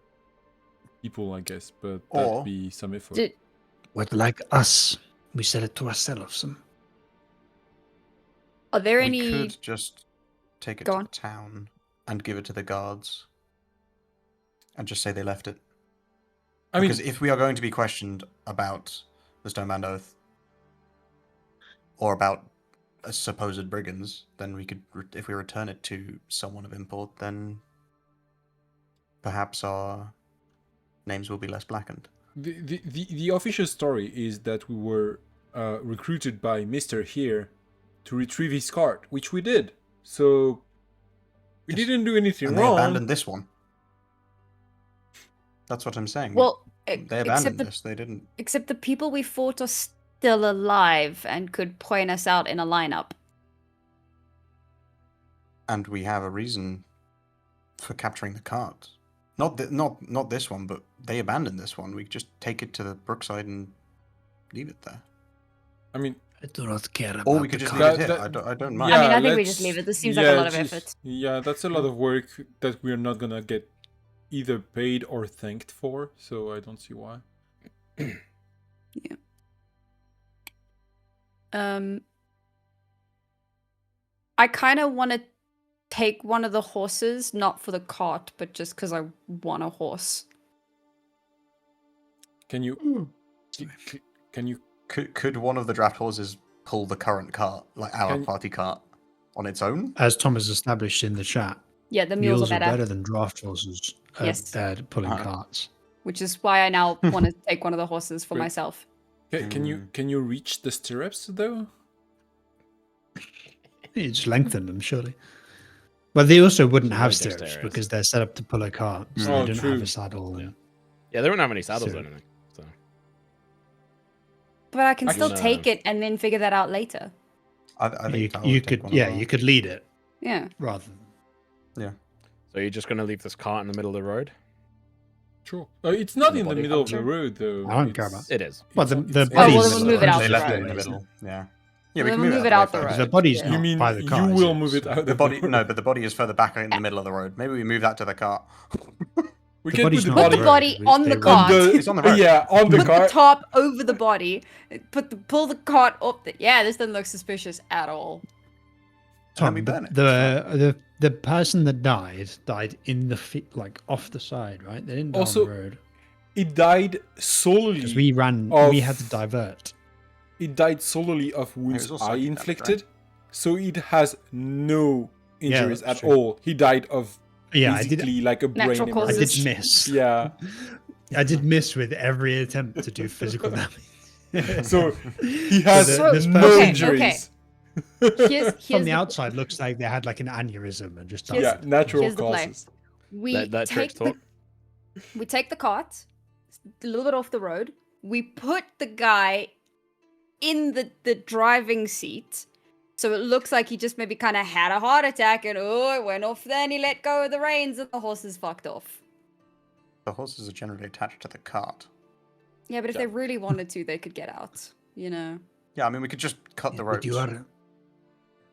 people, I guess, but that'd Or- be some effort. Did, What, like us? We sell it to ourselves. are there We any? could just take it Go to on. the town and give it to the guards, and just say they left it. I mean, Because if we are going to be questioned about the Stoneband Oath or about supposed brigands, then we could, if we return it to someone of import, then perhaps our names will be less blackened. the official story is that we were recruited by Mr. Here to retrieve his cart, which we did. So we Yes. didn't do anything And they wrong. abandoned this one. That's what I'm saying. Well, they except abandoned the this. They didn't. except the people we fought are still alive and could point us out in a lineup. And we have a reason for capturing the cart. Not this one, but they abandoned this one. We just take it to the brookside and leave it there. I mean, I do not care about Or we could the just car. leave it here. That- I don't I mind. mean, I think we let's- just leave it. This seems like a lot of effort. Yeah, that's a lot of work that we're not gonna get either paid or thanked for, so I don't see why. I kind of want to take one of the horses, not for the cart, but just because I want a horse. Can you can you Could one of the draft horses pull the current cart, like our Can- party cart, on its own? As Thomas established in the chat, Yeah, the mules, mules are are better, better than draft horses Yes. at pulling Uh-huh. carts. which is why I now want to take one of the horses for Wait. myself. can you reach the stirrups though? You just lengthen them, surely. But they also wouldn't have Just stirrups stirrups. because they're set up to pull a cart, so Oh, they don't true. have a saddle. Yeah. And... Yeah, they don't have any saddles or So- anything. So But I can I still can, take it and then figure that out later. I think You, Tal would you take could, one as yeah, well. you could lead it Yeah. rather than. so you're just gonna leave this cart in the middle of the road? Sure. It's not The in the body middle of the capture? road though. I don't care It's- about It is. Well, it's- the it's- Oh, well, body's then we'll move it out They the left it road. in the middle. Yeah. Yeah, Well, we can then move we'll it out the the way because first. the body's Yeah. not You mean by the car. you is will it? move it So- out The of body, the road. no, but the body is further back in the middle of the road. Maybe we move that to the cart. We The can put body's the not Put on the road. body We- on they the run- cart. It's on the road. Yeah, on the Put the cart. top over the body. Pull the cart up. Yeah, this doesn't look suspicious at all. Tom, we burn it. the person that died in the like off the side, right? They didn't die Also- on the road It died solely. because we ran. of- We had to divert. It died solely of wounds also I psychic damage, inflicted, so it has no injuries that's at true. all. He died of Yeah, I did. basically like a brain Natural I causes. did hemorrhage. miss. Yeah. I did miss with every attempt to do physical damage. So he has So this no person- Okay, injuries. Here's from the the outside, looks like they had like an aneurysm and just Here's- died. Yeah, natural here's the play. causes. we Let take Trix talk. we take the cart a little bit off the road. We put the guy in the driving seat, so it looks like he just maybe kind of had a heart attack and it went off. Then he let go of the reins and the horse is fucked off. The horses are generally attached to the cart. Yeah, but if Yeah. they really wanted to, they could get out. You know. Yeah, I mean, we could just cut the roads.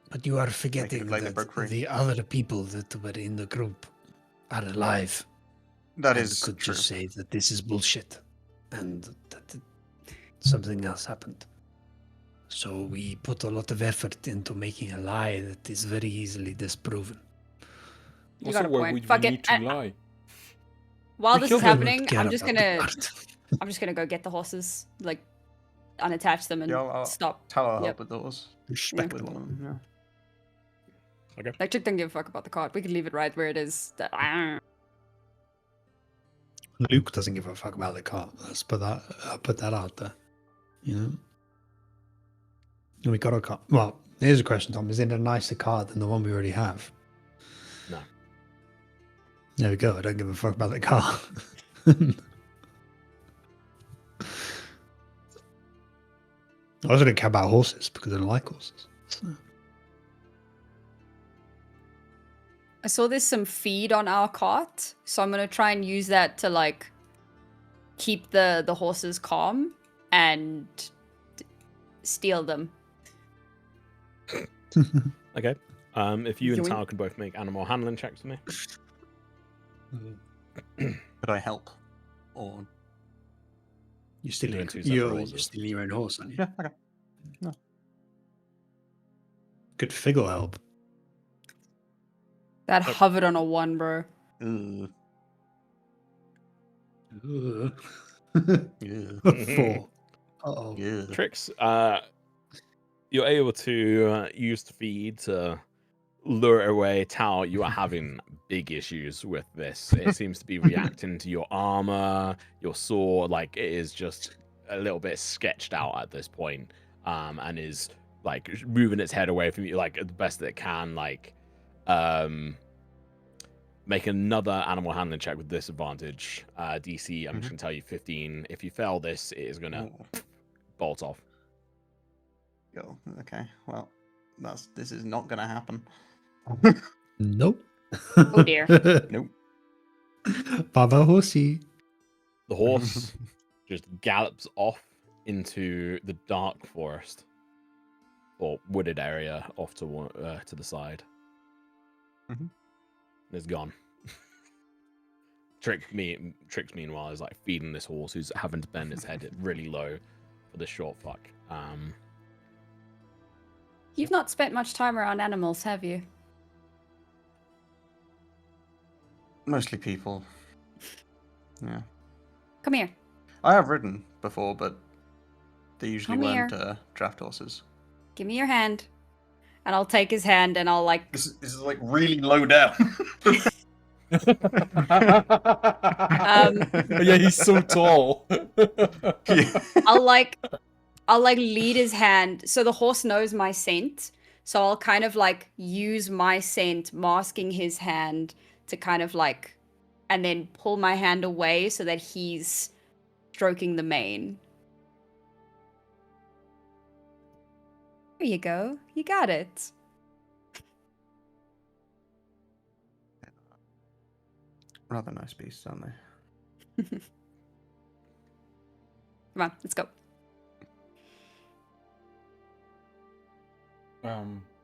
But you are forgetting like they broke free. that the other people that were in the group are alive. That and is could true. just say that this is bullshit and that something else happened. So we put a lot of effort into making a lie that is very easily disproven. You Also, got a why point. would Fuck we it. need to lie? While We this killed is them. happening, Care I'm just about the gonna part. I'm just gonna go get the horses, like unattach them and Yeah, I'll- stop. Tell her Yep. help with those. With Respectable. one of them, yeah. Like Chick doesn't give a fuck about the cart. We can leave it right where it is. Luke doesn't give a fuck about the car. I'll put that out there. You know? And we got a car. Well, here's a question, Tom. Is it a nicer car than the one we already have? No. There we go. I don't give a fuck about the car. I also don't care about horses because I don't like horses. So. I saw there's some feed on our cart, so I'm gonna try and use that to like keep the horses calm and steal them. Okay. If you and Yoink. Tao can both make animal handling checks for me. Could I help? Or You're stealing, Doing two separate you're horses. stealing your own horse, aren't you? yeah, okay. No. Good figure help. That hovered on a 1, bro. Ugh. Ugh. Yeah. 4. Uh-oh. Yeah. Tricks, you're able to use the feed to lure it away. Tao, you are having big issues with this. It seems to be reacting to your armor, your sword. Like, it is just a little bit sketched out at this point, and is like moving its head away from you, like the best that it can. Like, make another animal handling check with disadvantage. DC, I'm just gonna tell you 15. If you fail this, it is gonna bolt off. Go. Okay. Well, this is not gonna happen. Nope. Oh dear. Nope. Baba horsey. The horse just gallops off into the dark forest or wooded area off to the side. Mhm. It's gone. Tricks meanwhile is like feeding this horse who's having to bend its head really low for this short fuck. You've not spent much time around animals, have you? Mostly people. Yeah. Come here. I have ridden before, but they usually Come weren't here. draft horses. Give me your hand. And I'll take his hand and I'll like This is like really low down. Yeah, he's so tall. Yeah. I'll like lead his hand so the horse knows my scent. So I'll kind of like use my scent, masking his hand to kind of like, and then pull my hand away so that he's stroking the mane. There you go. You got it. Rather nice beasts, aren't they? Come on, let's go.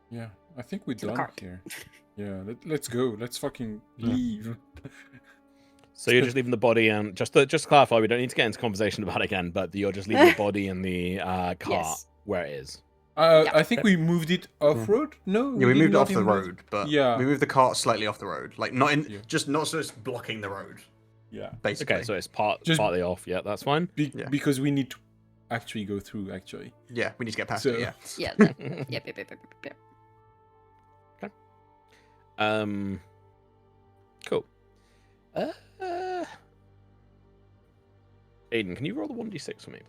Yeah, I think we're To the done cart. here. Yeah, let's go. Let's fucking leave. So you're just leaving the body, and just to clarify, we don't need to get into conversation about it again, but you're just leaving the body in the cart Yes. where it is. I think we moved it off road. No, Yeah, we did moved it not off the even move- road, but yeah, we moved the cart slightly off the road. Like not in, Yeah. just not so it's blocking the road. yeah. Basically. Okay, so it's Just- partly off. Yeah, that's fine. Yeah. Because we need to actually go through. Actually, yeah, we need to get past So- it. Yeah. Yeah. That, yep. Cool. Aiden, can you roll the 1d6 for me,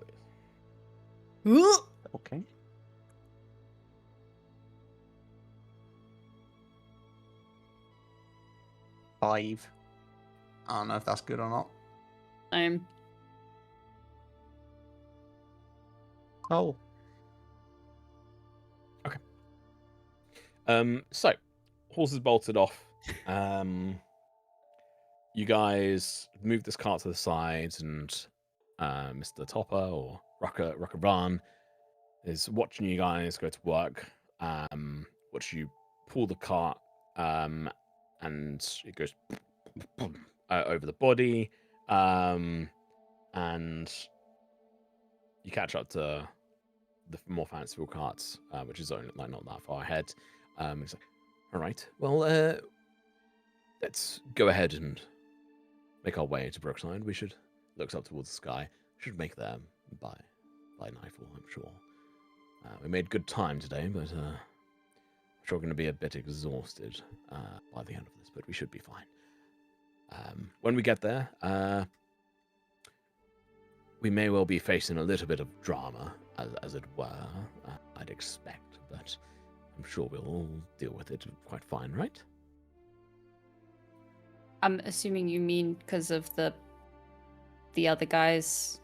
please? Okay. Five. I don't know if that's good or not. Oh. So horses bolted off. You guys move this cart to the side, and Mr. Topper or Rocker Barn is watching you guys go to work. Watch you pull the cart, and it goes over the body, and you catch up to the more fanciful carts, which is only like not that far ahead. It's like, all right, well, let's go ahead and make our way to Brookside. We should looks up towards the sky. Should make there by nightfall, I'm sure. We made good time today, but I'm sure going to be a bit exhausted by the end of this, but we should be fine. When we get there, we may well be facing a little bit of drama, as it were. I'd expect, but I'm sure we'll all deal with it quite fine, right? I'm assuming you mean because of the other guys.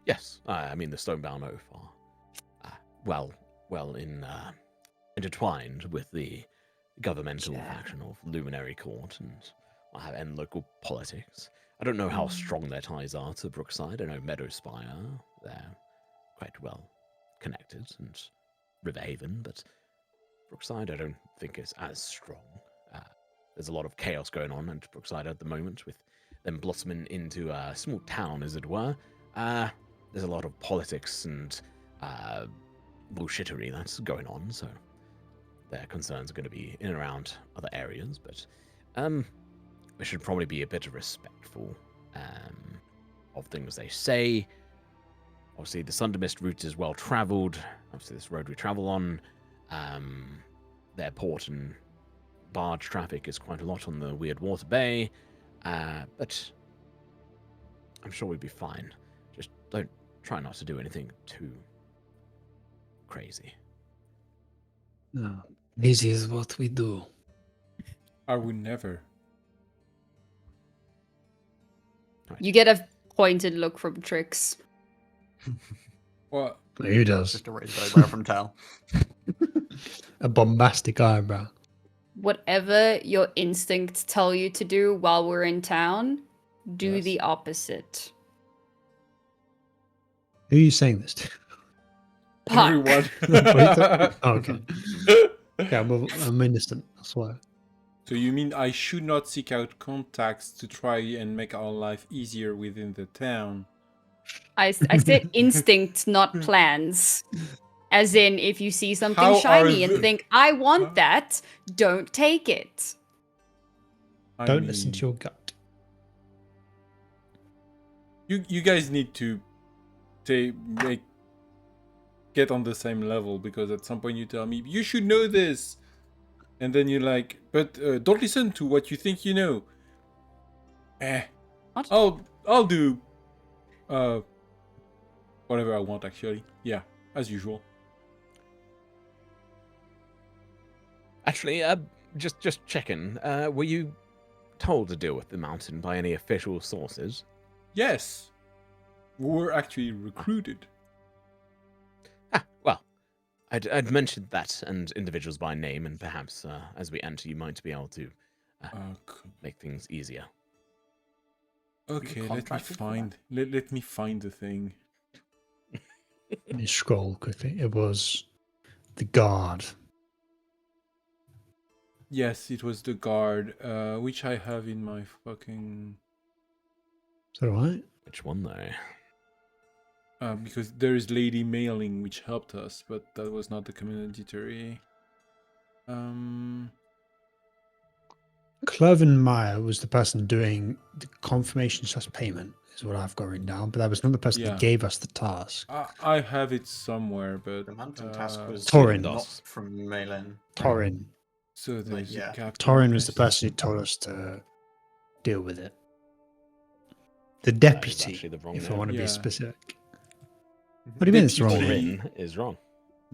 Yes, I mean the Stonebound Oath are intertwined with the governmental faction of Luminary Court and local politics. I don't know how strong their ties are to Brookside. I know Meadowspire, they're quite well connected, and Riverhaven, but Brookside I don't think is as strong. There's a lot of chaos going on at Brookside at the moment, with them blossoming into a small town, as it were. There's a lot of politics and bullshittery that's going on, so their concerns are going to be in and around other areas, but we should probably be a bit respectful of things they say. Obviously, the Sundermist route is well travelled. Obviously, this road we travel on, their port and barge traffic is quite a lot on the Weird Water Bay, but I'm sure we'd be fine. Just don't try not to do anything too crazy. No, this is what we do. I would never. You get a pointed look from Trix. What? Who does? Just a raised eyebrow from Tal. A bombastic eyebrow. Whatever your instincts tell you to do while we're in town, do Yes. the opposite. Who are you saying this to? Puck. Everyone. Oh, okay. Okay, I'm innocent, I swear. So you mean I should not seek out contacts to try and make our life easier within the town? I said instincts, not plans. As in, if you see something How shiny are and the- think, I want Huh? that, don't take it. I Don't listen mean, to your gut. You guys need to get on the same level, because at some point you tell me you should know this, and then you're like, but don't listen to what you think you know. What? I'll do whatever I want, actually. Yeah, as usual. Actually, just checking. Were you told to deal with the mountain by any official sources? Yes, we were actually recruited. Well, I'd mentioned that and individuals by name, and perhaps as we enter, you might be able to make things easier. Okay, let me contracted for find. Let me find the thing. Let me scroll quickly. It was the guard. Yes, it was the guard, which I have in my fucking. Is that right? Which one, though? Because there is Lady Mailing, which helped us, but that was not the community. Cloven Meyer was the person doing the confirmation / payment, is what I've got written down. But that was not the person Yeah. that gave us the task. I have it somewhere, but The mountain task was Torrin. not from Malin. Torin. so there's yeah. a gap. Torin was the person who told us to deal with it. The deputy, actually the wrong if I name. want to Yeah. be specific. What do you mean it's the wrong Deputy- name? Torin is wrong.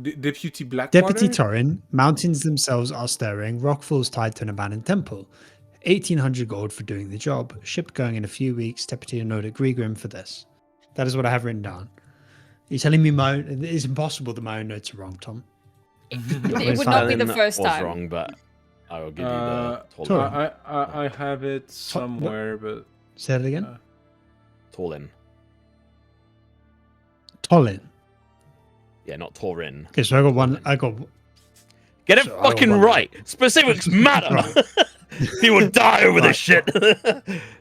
Deputy Blackwater. Deputy Torin, mountains themselves are stirring, rock falls tied to an abandoned temple. 1800 gold for doing the job. Ship going in a few weeks. Deputy Nordic Regrim for this. That is what I have written down. You're telling me my own, it's impossible that my own notes are wrong, Tom. It would not be the Spelling first was time. wrong, but I will give you Uh, the Torin. Torin. I have it somewhere, but Say that again. Torin. Tolin. Yeah, not Torin. Okay, so I got one. I got. Get it So I got fucking one. right. Specifics matter. People die over this shit.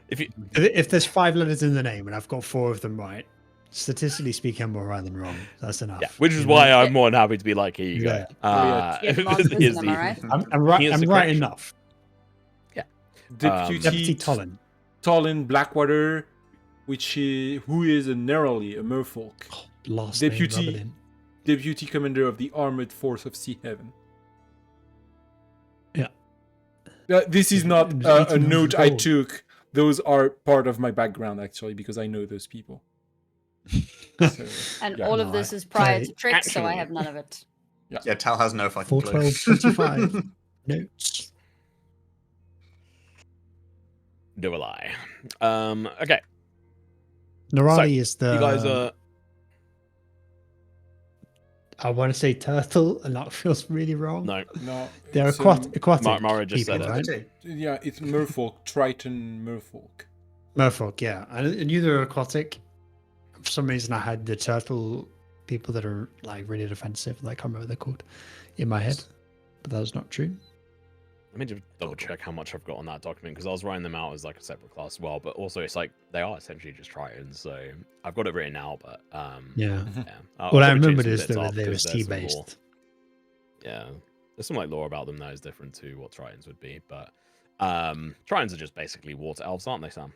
If you If there's 5 letters in the name and I've got 4 of them right, statistically speaking, I'm more right than wrong. That's enough. yeah, which is you know? why I'm more than happy to be like, here you Yeah. go. Yeah, the nonsense, here's am I right? I'm right. Here's I'm the right correction. enough. Deputy Tolin. Tolin Blackwater, who is a narrowly a merfolk, Last Deputy- name. Rub it in. deputy commander of the armored force of Sea Heaven. Yeah. This is not It's a 1800 note I gold. took. Those are part of my background, actually, because I know those people. So, And yeah. all of No, this I- is prior I- to tricks, so I actually- have none of it. Yeah, Tal has no fucking 412.25 clue. notes. do a lie. Okay, Norali is the. you guys are I want to say turtle, and that feels really wrong. No, No, They're it's, aquatic Mara just people, said it. right? Too. yeah, it's merfolk, Triton merfolk. Merfolk, yeah. I knew they were aquatic. For some reason, I had the turtle people that are like really defensive. I can't remember what they're called in my head, but that was not true. Let me just double check how much I've got on that document because I was writing them out as like a separate class as well. But also, it's like they are essentially just Tritons, so I've got it written out. But Yeah. yeah. What probably I change remembered some is bits they were up 'cause there's sea some lore. based. Yeah, there's some like lore about them that is different to what Tritons would be, but Tritons are just basically water elves, aren't they, Sam?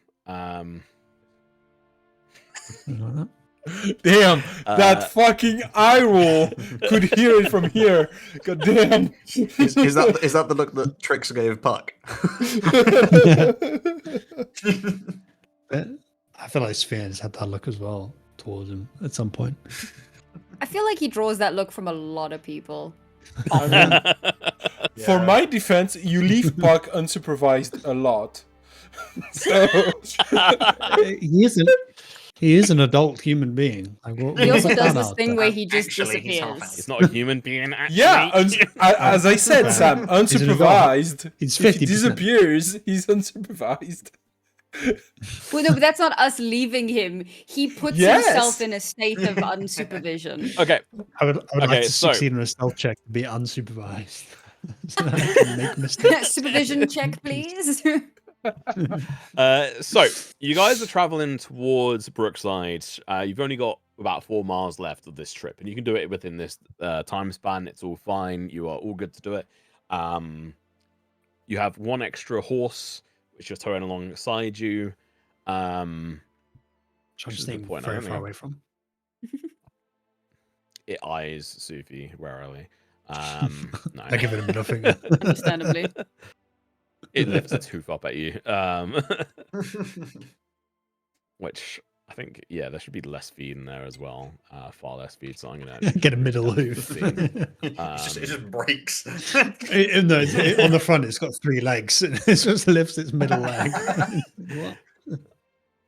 Damn, that fucking eye roll could hear it from here. God damn. Is that the look that Trix gave Puck? But I feel like Spheres had that look as well towards him at some point. I feel like he draws that look from a lot of people. I mean, for Yeah. my defense, you leave Puck unsupervised a lot. So He is an adult human being. Like, He also what's does that this out thing there? where he just Actually, he's half disappears. It's not a human being, actually. yeah, as I said, Sam, He's an adult. unsupervised. He's If he 50%. disappears, he's unsupervised. Well, no, but that's not us leaving him. He puts Yes. himself in a state of unsupervision. Okay, I would Okay, like to so- succeed on a stealth check to be unsupervised. So that I can make mistakes. Supervision check, please. so you guys are traveling towards Brookside. You've only got about 4 miles left of this trip, and you can do it within this time span. It's all fine. You are all good to do it. You have 1 extra horse, which is towing alongside you. So Which I'm is the staying point, I very don't far know. away from. It eyes Sufi warily. No. I give it a middle finger. Understandably. It lifts its hoof up at you. Which I think, yeah, there should be less feed in there as well. Far less feed, so I'm gonna Get a middle hoof. It just breaks. On the front, it's got 3 legs. It just lifts its middle leg. What?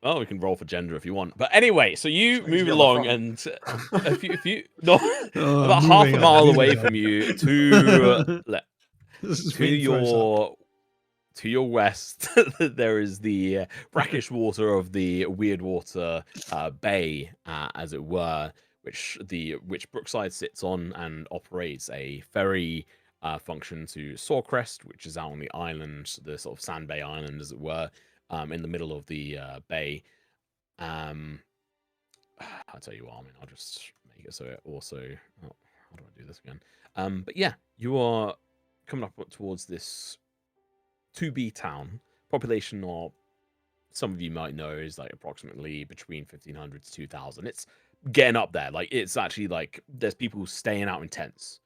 Well, we can roll for gender if you want. But anyway, so you Just move get on the along, front. and if you no, Oh, about half a moving mile on, away moving from on. you to This is to being throws up. your west, there is the brackish water of the Weirdwater Bay, as it were, which Brookside sits on and operates a ferry function to Sawcrest, which is out on the island, the sort of Sand Bay Island, as it were, in the middle of the bay. I'll tell you what, I mean, I'll just make it so it also. Oh, how do I do this again? But yeah, you are coming up towards this 2B town. Population of, some of you might know, is like approximately between 1,500 to 2,000. It's getting up there. Like, it's actually like there's people staying out in tents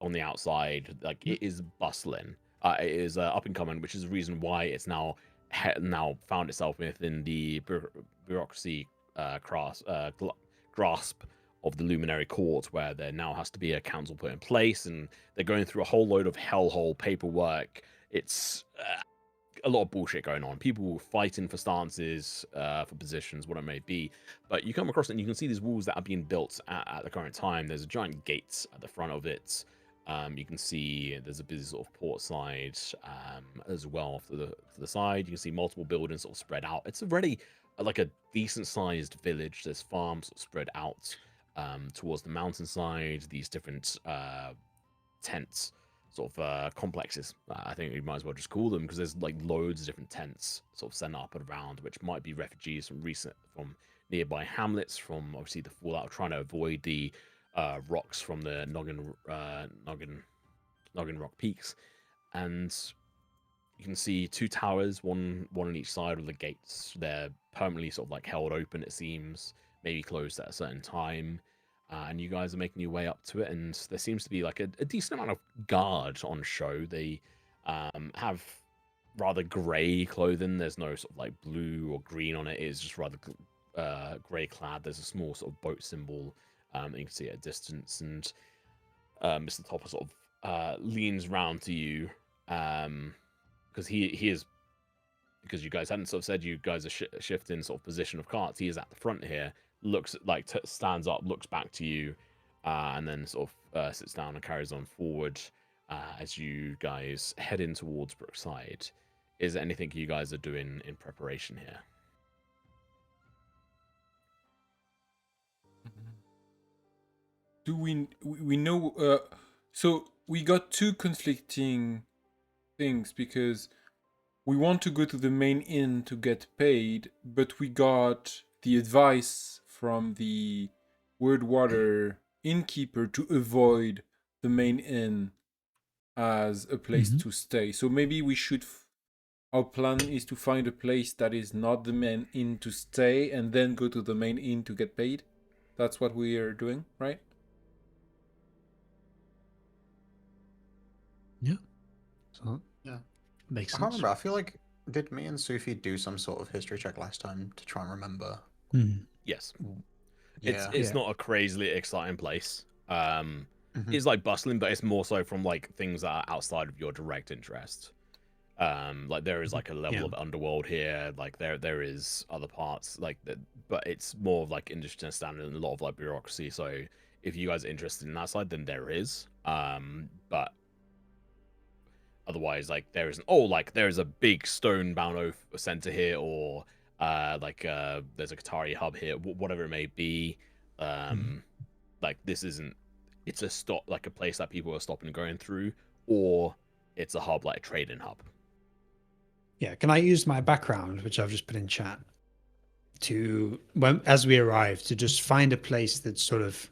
on the outside. Like, it is bustling. It is up and coming, which is the reason why it's now found itself within the bureaucracy grasp of the Luminary Court, where there now has to be a council put in place, and they're going through a whole load of hellhole paperwork. It's a lot of bullshit going on. People fighting for stances, for positions, what it may be. But you come across it and you can see these walls that are being built at the current time. There's a giant gate at the front of it. You can see there's a busy sort of port side as well to the side. You can see multiple buildings sort of spread out. It's already like a decent sized village. There's farms sort of spread out towards the mountainside. These different tents, sort of complexes, I think you might as well just call them, because there's like loads of different tents sort of set up and around, which might be refugees from nearby hamlets, from obviously the fallout of trying to avoid the rocks from the Noggin Rock peaks. And you can see 2 towers, one on each side of the gates. They're permanently sort of like held open, it seems, maybe closed at a certain time. And you guys are making your way up to it, and there seems to be like a decent amount of guard on show. They have rather grey clothing. There's no sort of like blue or green on it. It is just rather grey clad. There's a small sort of boat symbol that you can see at a distance, and Mr. Topper sort of leans round to you because he is, because you guys hadn't sort of said you guys are shifting sort of position of carts. He is at the front here. Looks like stands up, looks back to you, and then sort of sits down and carries on forward as you guys head in towards Brookside. Is there anything you guys are doing in preparation here? Do we know? So we got two conflicting things because we want to go to the main inn to get paid, but we got the advice from the Wordwater innkeeper to avoid the main inn as a place to stay. So maybe we should. Our plan is to find a place that is not the main inn to stay, and then go to the main inn to get paid. That's what we are doing, right? Yeah. So Yeah. makes I sense. can't remember. I feel like did me and Sufi do some sort of history check last time to try and remember? Yes. Yeah. It's Yeah. not a crazily exciting place. Mhm. It's like bustling, but it's more so from like things that are outside of your direct interest. Like there is like a level Yeah. of underworld here. Like there is other parts like that, but it's more of like industry standard and a lot of like bureaucracy. So if you guys are interested in that side, then there is. But otherwise, like there isn't. Oh, like there is a big stone-bound oath center here, or there's a Qatari hub here, whatever it may be. Like this isn't. It's a stop, like a place that people are stopping and going through, or it's a hub, like a trading hub. Yeah, can I use my background, which I've just put in chat, to as we arrive, to just find a place that's sort of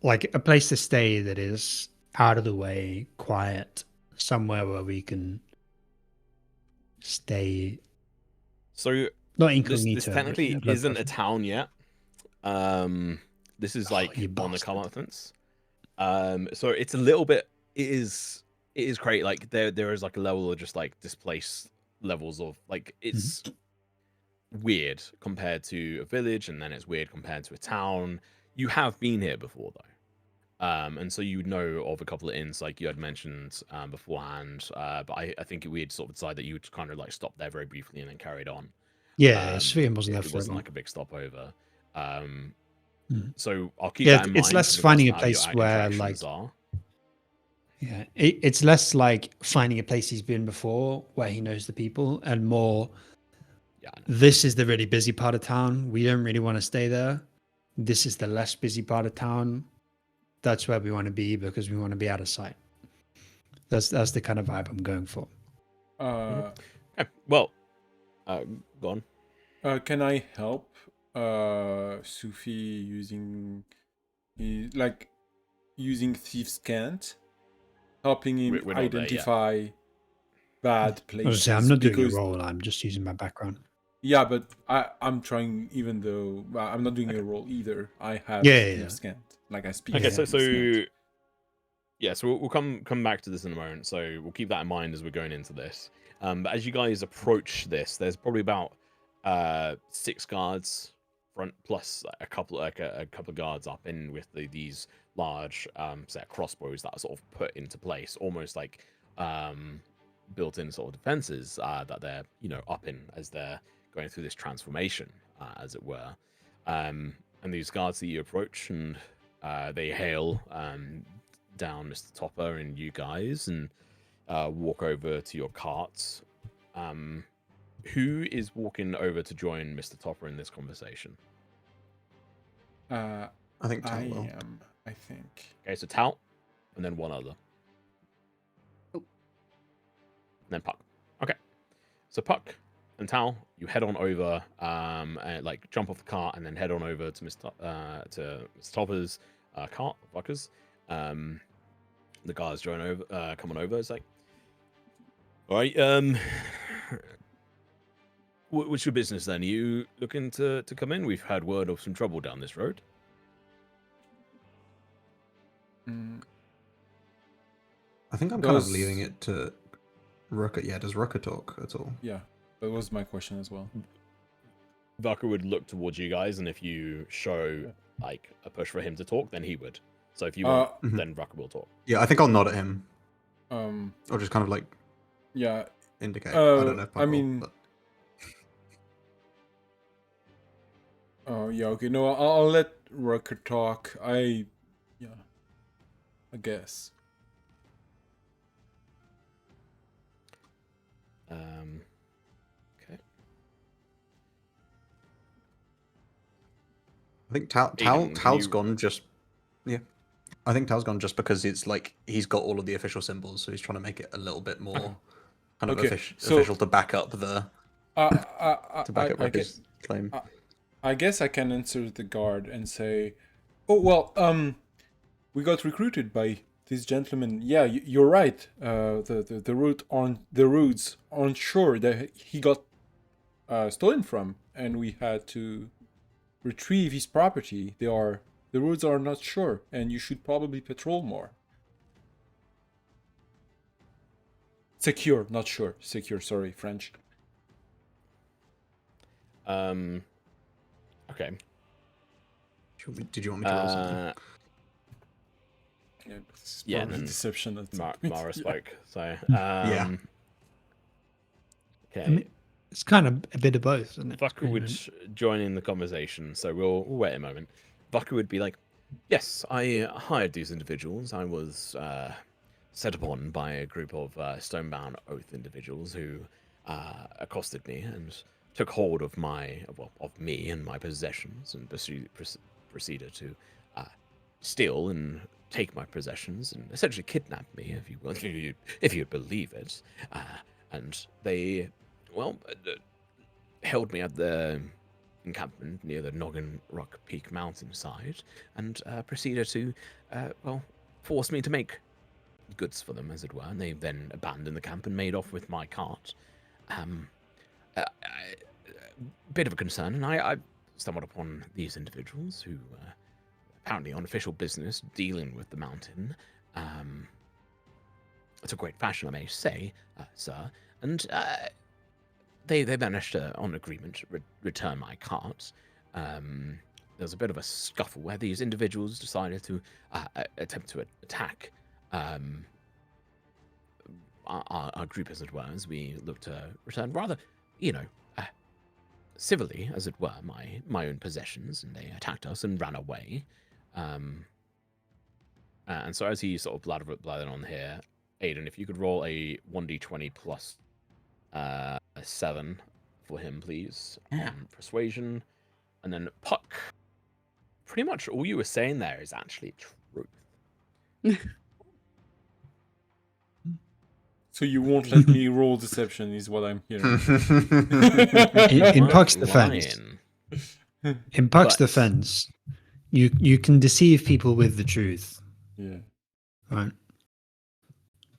like a place to stay that is out of the way, quiet, somewhere where we can stay. So Not this incognito. technically but isn't a town yet. This is like you on the bastard. comeuppance. So it's a little bit. It is great. Like there is like a level of just like displaced levels of like it's weird compared to a village, and then it's weird compared to a town. You have been here before though, and so you know of a couple of inns like you had mentioned beforehand. But I think we had sort of decided that you would kind of like stop there very briefly and then carried on. Yeah, Sven wasn't there It for wasn't long. like a big stopover. Mm. So I'll keep Yeah, that in it's mind. less in regards finding to a how your place where, interactions like- are. Yeah, it's less like finding a place he's been before where he knows the people, and more, Yeah, I know. this is the really busy part of town. We don't really want to stay there. This is the less busy part of town. That's where we want to be because we want to be out of sight. That's the kind of vibe I'm going for. Okay, well, go on. Can I help Sufi using using Thieves' Cant, helping him We're not there yet. identify bad I was places? say, I'm not doing a because role. I'm just using my background. yeah, but I'm trying. Even though I'm not doing a role either, I have Yeah, yeah, Thieves' Cant. Like I speak. Okay, Yeah. so yeah, so we'll come back to this in a moment. So we'll keep that in mind as we're going into this. But as you guys approach this, there's probably about 6 guards front, plus a couple of guards up in with these large set of crossbows that are sort of put into place, almost like built-in sort of defenses that they're up in as they're going through this transformation, as it were. And these guards that you approach, and they hail down Mr. Topper and you guys, and walk over to your carts. Who is walking over to join Mr. Topper in this conversation? I think Tal I will. am. I think. Okay, so Tal, and then one other. Oh. And then Puck. Okay, so Puck and Tal, you head on over, and like jump off the cart, and then head on over to Mr. Topper's cart, fuckers. The guys join over, coming over. It's like, all right, what's your business then? Are you looking to come in? We've had word of some trouble down this road. I think I'm kind of leaving it to Rucker. Yeah, does Rucker talk at all? Yeah, that was my question as well. Vaka would look towards you guys, and if you show like a push for him to talk, then he would. So if you want, then Vaka will talk. Yeah, I think I'll nod at him. Or just kind of like yeah, indicate. I don't know if Puck I will, mean, but... oh yeah, okay. No, I'll let rocket talk. I guess. Okay. I think Aiden, can Tal's you- gone just. Yeah. I think Tal's gone just because it's like he's got all of the official symbols, so he's trying to make it a little bit more kind of Okay, official to back up the I Rucker's claim. I guess I can answer the guard and say, "Oh well, we got recruited by this gentleman. Yeah, you're right. The roads aren't sure that he got stolen from, and we had to retrieve his property. The roads are not sure, and you should probably patrol more. Secure, not sure. Secure. Sorry, French. Okay. Did you want me to roll something? Yeah, this is Yeah, probably and then deception. At some point. Mara Yeah. spoke. So Yeah. Okay. I mean, it's kind of a bit of both, isn't it? Vucker would join in the conversation, so we'll wait a moment. Vucker would be like, "Yes, I hired these individuals. I was set upon by a group of Stonebound Oath individuals who accosted me and took hold of of me and my possessions and proceeded to steal and take my possessions and essentially kidnap me, if you will, if you believe it. And they, held me at the encampment near the Noggin Rock Peak mountainside and proceeded to, force me to make goods for them, as it were. And they then abandoned the camp and made off with my cart. Bit of a concern, and I stumbled upon these individuals who apparently on official business dealing with the mountain. It's a great fashion, I may say, sir. And they managed to, on agreement, return my cart. There was a bit of a scuffle where these individuals decided to attempt to attack our group, as it were, as we looked to return rather, civilly, as it were, my own possessions, and they attacked us and ran away. And so as he sort of blathered on here, Aiden, if you could roll a 1d20 plus a 7 for him, please, on persuasion. And then Puck, pretty much all you were saying there is actually truth. So you won't let me roll deception, is what I'm hearing. In Puck's defense, you can deceive people with the truth. Yeah. Right.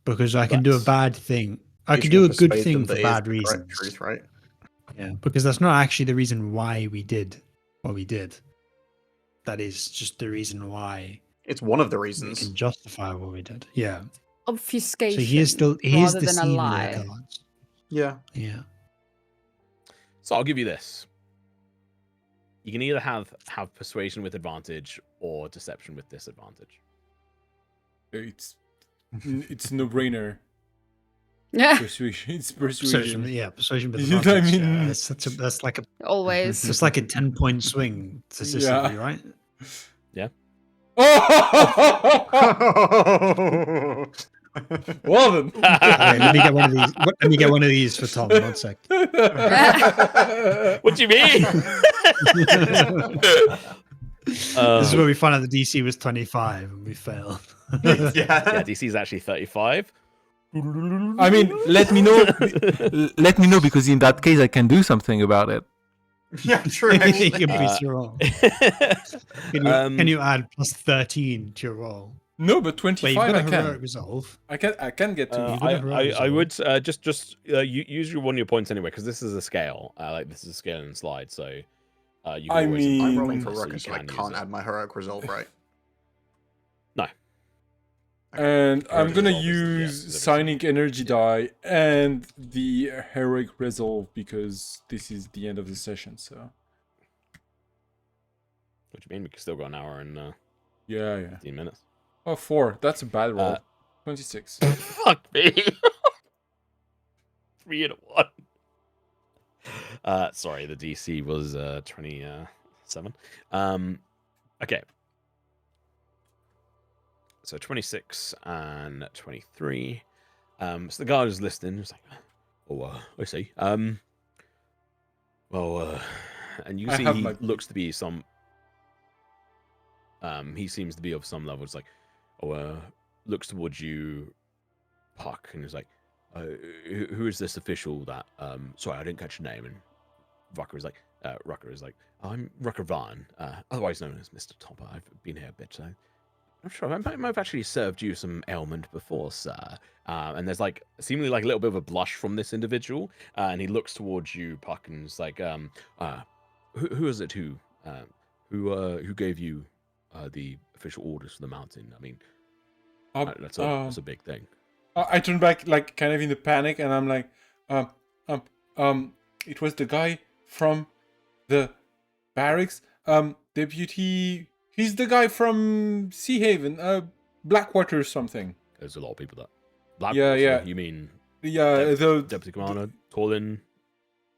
Because I can do a bad thing. I can You do a persuade good them thing that for it is bad the correct reasons. Truth, right? Yeah, because that's not actually the reason why we did what we did. That is just the reason why It's one of the we reasons. can justify what we did. Yeah. Obfuscation. So he is rather than a deceiving our lie. gods. Yeah. Yeah. So I'll give you this. You can either have persuasion with advantage or deception with disadvantage. It's a no-brainer. Yeah, Persuasion. It's Persuasion, persuasion. persuasion with You know advantage. what I mean? That's like a always. it's like a 10-point swing statistically, Yeah. right? Yeah. Well then. Okay, let me get one of these. Let me get one of these for Tom. 1 sec. What do you mean? This is where we found out the DC was 25 and we failed. Yeah, DC is actually 35. I mean, let me know. Let me know, because in that case, I can do something about it. Yeah, true. You Actually. can boost your roll. Can you add plus 13 to your roll? No, but Wait, you've 25 got a I heroic can. resolve. I can get to. I would just use one of your points anyway, because this is a scale. Like this is a scale and slide, so you can I always mean- I'm improve rolling on for this, so Ruckus, so you I can use can't it. add my heroic resolve, right? No. And I'm gonna Resolve is use a Psionic Energy Die and the Heroic Resolve, because this is the end of the session, so... What do you mean? We can still go an hour and Yeah. 15 minutes. Oh, 4. That's a bad roll. 26. Fuck me. 3 and a 1. Sorry, the DC was 27. Okay. So 26 and 23. So the guy was listening. He's like, "Oh, I see. Well, and you I see have he my- looks to be some. He seems to be of some level. It's like, looks towards you, Puck, and is like, who is this official that? Sorry, I didn't catch your name. And Rucker is like, I'm Rucker Vaughn, otherwise known as Mr. Topper. I've been here a bit. I'm sure I might have actually served you some ailment before, sir. And there's like seemingly like a little bit of a blush from this individual, and he looks towards you, Puck, and is like, who is it who gave you the official orders for the mountain? I mean, that's a big thing. I turn back, like, kind of in a panic, and I'm like, it was the guy from the barracks, deputy. He's the guy from Sea Haven, Blackwater or something. There's a lot of people that. Yeah. You mean Yeah, the Deputy Commander Torlin?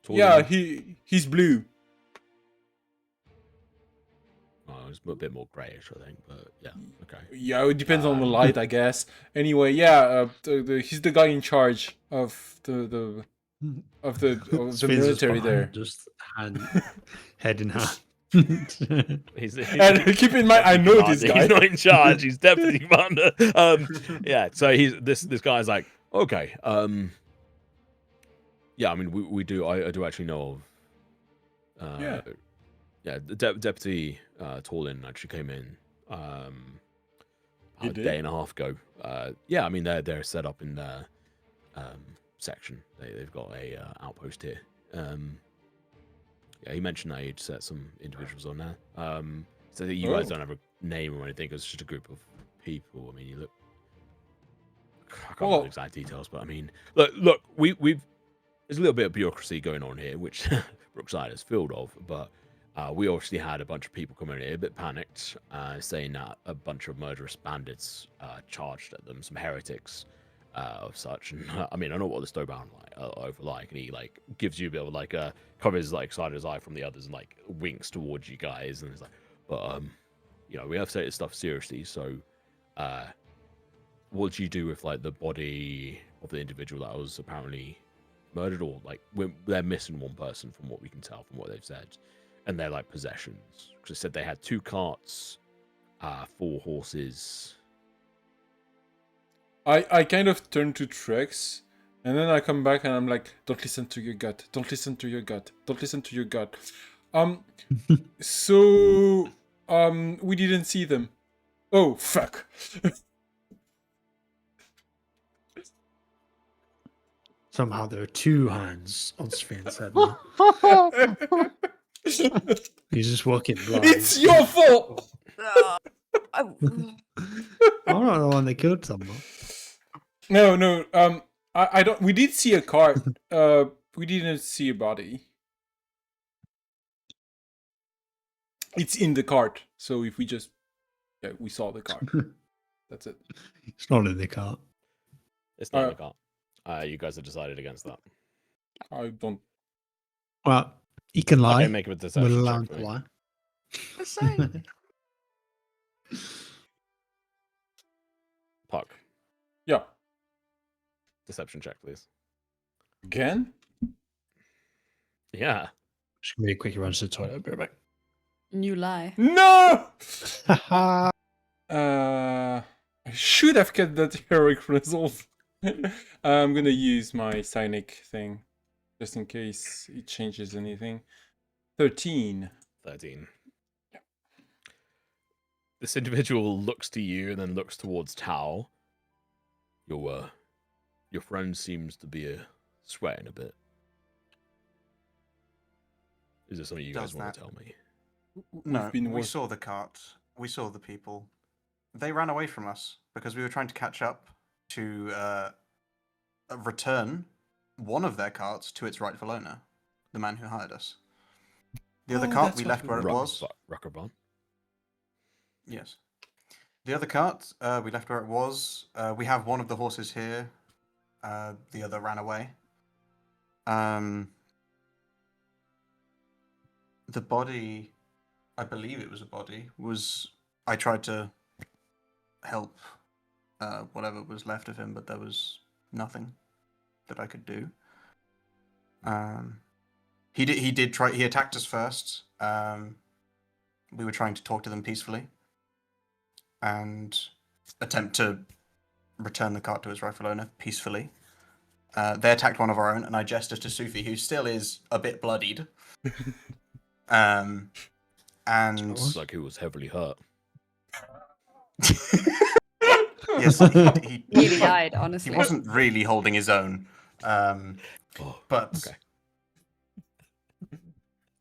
Yeah, he's blue. Oh, it's a bit more grayish, I think, but yeah, okay. Yeah, it depends on the light, I guess. Anyway, yeah, he's the guy in charge of the military there. Just head in hand. And keep in mind, I know this guy. He's not in charge. He's deputy commander. Yeah. So he's this guy's like, okay. Yeah. I mean, we do. I do actually know of. Yeah. The deputy Torlin actually came in. A day and a half ago. Yeah. I mean, they're set up in their section. They've got a outpost here. Yeah, he mentioned that he'd set some individuals on there. So that you guys don't have a name or anything, it's just a group of people. I mean, you look. I can't remember the exact details, but I mean, look, we've there's a little bit of bureaucracy going on here, which Brookside is filled of, but we obviously had a bunch of people coming in here, a bit panicked, saying that a bunch of murderous bandits charged at them, some heretics. Of such, and I mean, I know what the Stowbound over like, and he like gives you a bit of like covers like side of his eye from the others and like winks towards you guys, and it's like, but you know, we have to take this stuff seriously. So, what do you do with like the body of the individual that was apparently murdered, or like they're missing one person from what we can tell from what they've said, and they're like possessions because they said they had 2 carts, 4 horses. I kind of turn to Trex, and then I come back and I'm like, don't listen to your gut. Don't listen to your gut. Don't listen to your gut. So, we didn't see them. Oh, fuck. Somehow there are 2 hands on Sven's head. He's just walking blind. It's your fault! I'm not the one that killed someone. No, I don't. We did see a cart. We didn't see a body. It's in the cart. So if we just, we saw the cart. That's it. It's not in the cart. It's not in the cart. You guys have decided against that. I don't. Well, he can lie. Okay, make a deception We'll allow him check to for me. lie. Puck, Yeah. deception check, please. Again? Yeah. Just gonna be a quick run to the toilet. I'll be right back. You lie. No! I should have kept that heroic result. I'm gonna use my Cynic thing, just in case it changes anything. 13. 13. This individual looks to you and then looks towards Tao. Your friend seems to be sweating a bit. Is there something you guys want to tell me? No, we saw the cart. We saw the people. They ran away from us because we were trying to catch up to return one of their carts to its rightful owner, the man who hired us. The other cart we left where it was. Ruckerbon? Yes. The other cart we left where it was. We have one of the horses here. The other ran away. The body I believe it was a body, I tried to help whatever was left of him, but there was nothing that I could do. He did try. He attacked us first. We were trying to talk to them peacefully and attempt to return the cart to his rightful owner peacefully. They attacked one of our own, and I gestured to Sufi, who still is a bit bloodied. And Looks like he was heavily hurt. yes, he Nearly died, honestly. He wasn't really holding his own. But okay.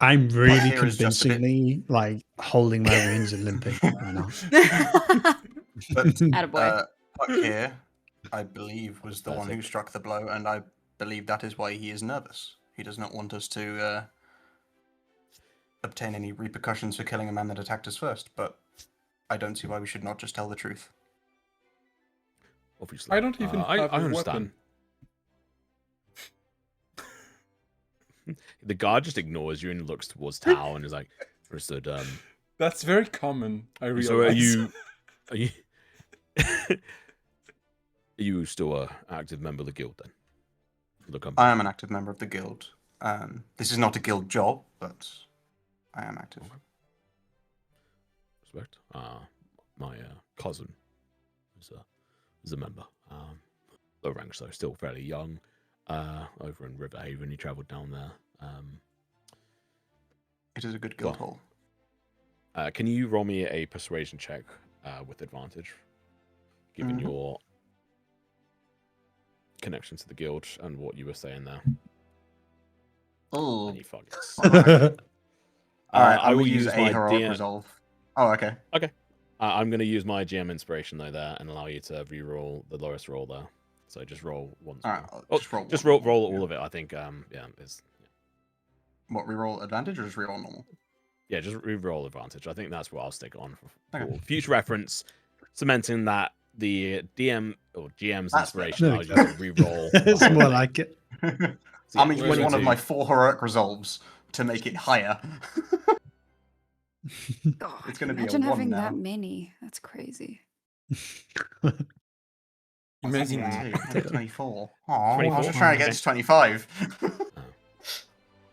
I'm really here is just a bit- convincingly like holding my reins and limping right now. but Attaboy. Puck here, I believe, was the one who Perfect. struck the blow, and I believe that is why he is nervous. He does not want us to obtain any repercussions for killing a man that attacked us first, but I don't see why we should not just tell the truth. Obviously. I don't even have I a understand. weapon. The guard just ignores you and looks towards Tao and is like, understood. That's very common, I realize. So are you are you still an active member of the guild then? The company? I am an active member of the guild. This is not a guild job, but I am active. Respect. My cousin is a member. Low ranks though, still fairly young. Over in Riverhaven, he travelled down there. It is a good guild hall. Can you roll me a persuasion check with advantage, given your connection to the guild and what you were saying there? Oh, And you focus. Alright, I will use use a my heroic DM. resolve. Oh, okay. I'm going to use my GM inspiration though there and allow you to re-roll the lowest roll there. So just roll once. Alright, Oh, just roll. roll one. all of it. I think it's What, reroll advantage or just reroll normal? yeah, just re-roll advantage. I think that's what I'll stick on for Okay. future reference, cementing that the DM or GM's That's inspiration better. allows you to re-roll. It's more like it. So, I'm yeah, using one of 22. my 4 heroic resolves to make it higher. God, It's gonna be a imagine 1 having now. that many. That's crazy. Amazing. I had 24. Oh, I 24? was just trying to get to 25.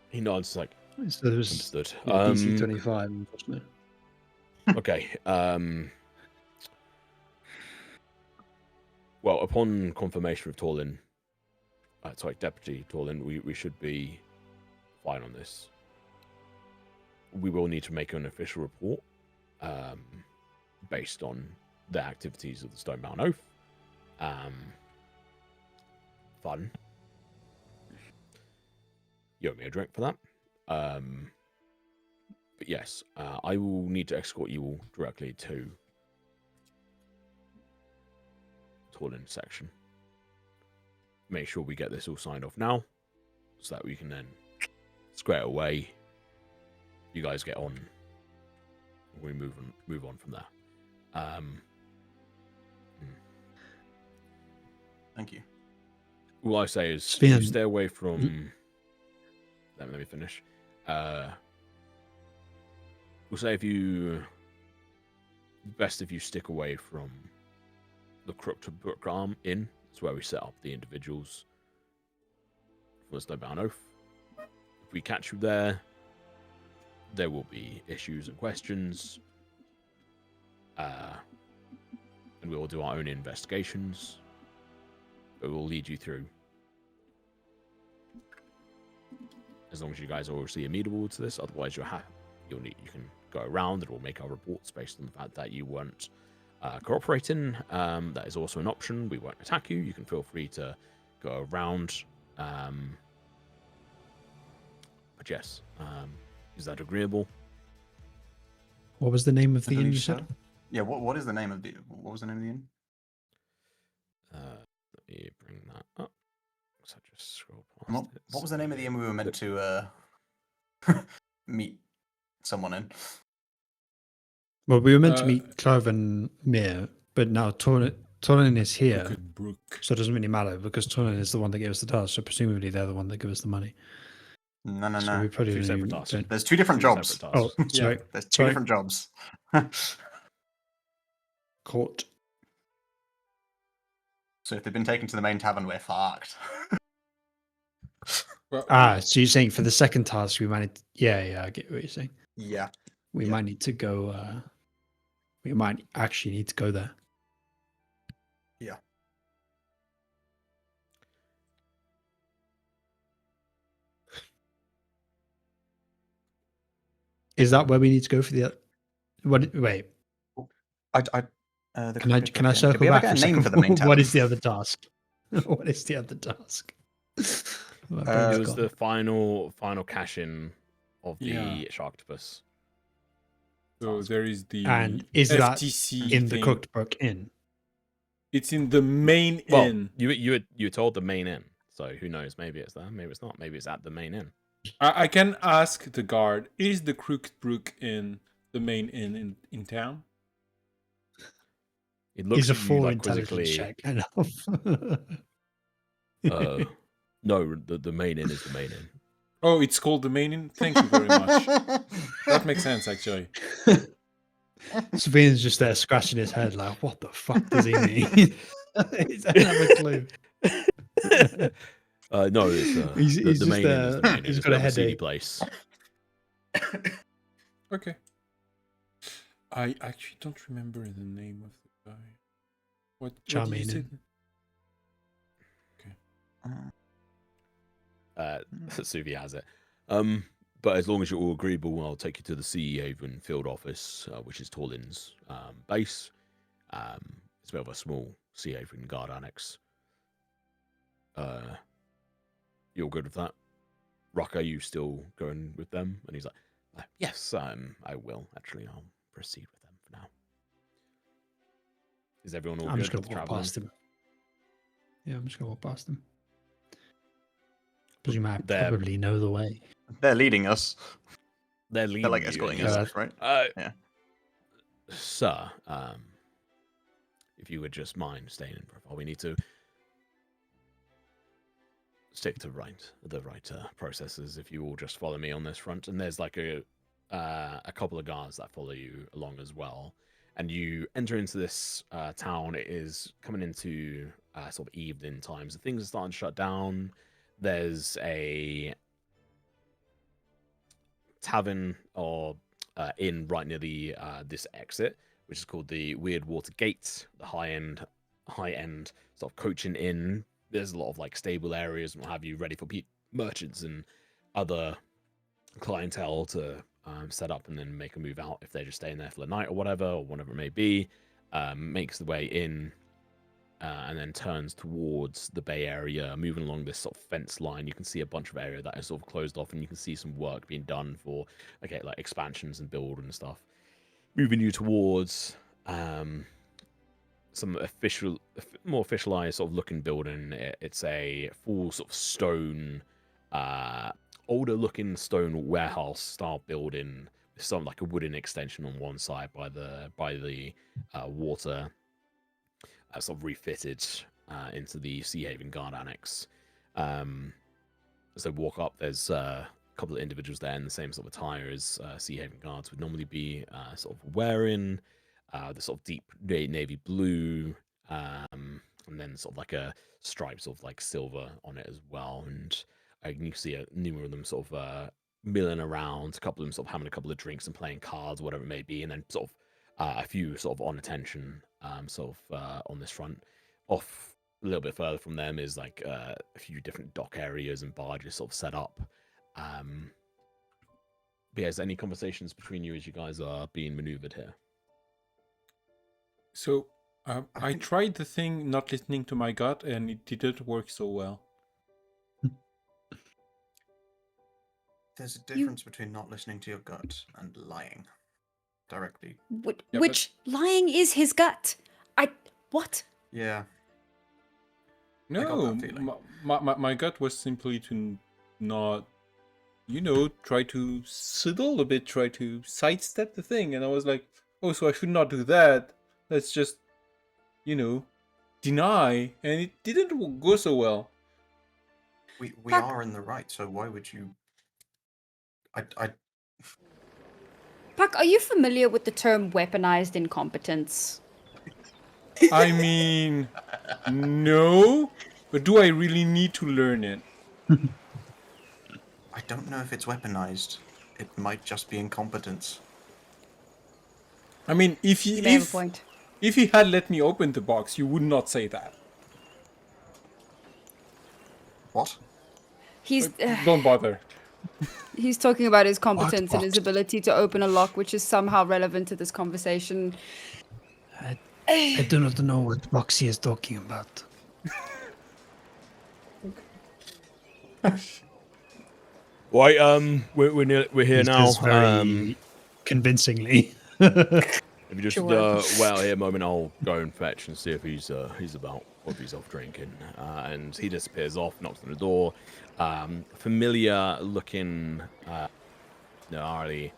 He nods like So there's understood. DC 25, unfortunately. Okay. Well, upon confirmation of Torlin, Deputy Torlin, we should be fine on this. We will need to make an official report based on the activities of the Stonebound Oath. Fun. You owe me a drink for that. But yes, I will need to escort you all directly to Torlin section. Make sure we get this all signed off now, so that we can then square it away. You guys get on. We move on from there. Thank you. All I say is Sven. you stay away from. Let me finish. We'll say best if you stick away from the Crook to Brook Arm Inn. It's where we set up the individuals for the Snowbound Oath. If we catch you there, there will be issues and questions. And we will do our own investigations. But we'll lead you through. As long as you guys are obviously amenable to this, otherwise you can go around and we'll make our reports based on the fact that you weren't cooperating. That is also an option. We won't attack you. You can feel free to go around. But yes, is that agreeable? What was the name of I the inn believe you so. said? Yeah, what is the name of the... What was the name of the inn? Let me bring that up. So I just scroll past What, it. what was the name of the inn we were meant to meet someone in? Well, we were meant to Uh, meet Cloven Mere, but now Torlin is here, Crooked Brook. so it doesn't really matter because Torlin is the one that gave us the task. So presumably they're the one that give us the money. No. So we probably Two don't separate even- tasks. don't- There's two different Two jobs. separate tasks. Oh, sorry. There's two Sorry. different jobs. Court. So if they've been taken to the main tavern, we're fucked. Ah, so you're saying for the second task we might need yeah, I get what you're saying. Yeah. We Yeah. might need to go we might actually need to go there. Yeah. Is that where we need to go for the what wait, The can I Did circle we ever back get for a a name second? for the main tavern? What is the other task? What is the other task? My brain's It was gone. the final cash-in of the Yeah. Sharktopus. So there is the And is that FTC in the thing. Cooked Brook Inn. It's in the main Well, inn. you were told the main inn, so who knows? Maybe it's there, maybe it's not. Maybe it's at the main inn. I can ask the guard, is the Crooked Brook Inn the main inn in town? It looks Is a at you full like intelligence quizzically. check enough. No, the main inn is the main inn. Oh, it's called the main inn? Thank you very much. That makes sense, actually. Sabine's just there scratching his head like, what the fuck does he mean? He doesn't have a clue. No, it's He's the just main inn is the main inn. he's It's got a a bit of a seedy headache. place. Okay. I actually don't remember the name of the guy. What did you Charmaine say? Inn. Suvi has it. But as long as you're all agreeable, I'll take you to the Sea Haven field office, which is Torlin's base. It's a bit of a small Sea Haven guard annex. You're good with that? Rock, are you still going with them? And he's like, yes, I will. Actually, I'll proceed with them for now. Is everyone all I'm good just going with to walk traveling? past him. Yeah, I'm just going to walk past him. Because you might They're- probably know the way. They're leading us. They're leading They're like you, escorting and he's us, right? Yeah. Sir, if you would just mind staying in profile, we need to stick to the right processes. If you all just follow me on this front, and there's like a couple of guards that follow you along as well, and you enter into this town. It is coming into sort of evening times. So things are starting to shut down. There's a tavern or inn right near the this exit, which is called the Weird Water Gate, the high end sort of coaching inn. There's a lot of like stable areas and what have you, ready for merchants and other clientele to set up and then make a move out if they're just staying there for the night or whatever it may be. Makes the way in and then turns towards the Bay Area, moving along this sort of fence line. You can see a bunch of area that is sort of closed off, and you can see some work being done for like expansions and build and stuff. Moving you towards some more officialized sort of looking building. It's a full sort of stone, older looking stone warehouse style building with some like a wooden extension on one side by the water, sort of refitted into the Sea Haven guard annex. As they walk up, there's a couple of individuals there in the same sort of attire as Sea Haven guards would normally be sort of wearing. The sort of deep navy blue, and then sort of like a stripes of like silver on it as well. And you can see a number of them sort of milling around, a couple of them sort of having a couple of drinks and playing cards, whatever it may be, and then sort of a few sort of on attention, sort of on this front. Off a little bit further from them is like a few different dock areas and barges sort of set up. But yeah, is there any conversations between you as you guys are being maneuvered here? So I tried the thing not listening to my gut, and it didn't work so well. There's a difference between not listening to your gut and lying directly. Yeah, Which lying is his gut. What? Yeah. got No, that feeling. my gut was simply to not, try to sidle a bit, try to sidestep the thing. And I was like, oh, so I should not do that. Let's just, deny. And it didn't go so well. We Fuck. are in the right, so why would you I Puck, are you familiar with the term weaponized incompetence? I mean, no, but do I really need to learn it? I don't know if it's weaponized. It might just be incompetence. I mean, if You may have a point. if he had let me open the box, you would not say that. What? He's Don't bother. he's talking about his competence and his box? ability to open a lock, which is somehow relevant to this conversation. I do not know what box he is talking about. Right, we're here now. This very convincingly. If you just Sure. wait out here a moment, I'll go and fetch and see if he's about, or if he's off drinking. And he disappears off, knocks on the door. Familiar looking Nerali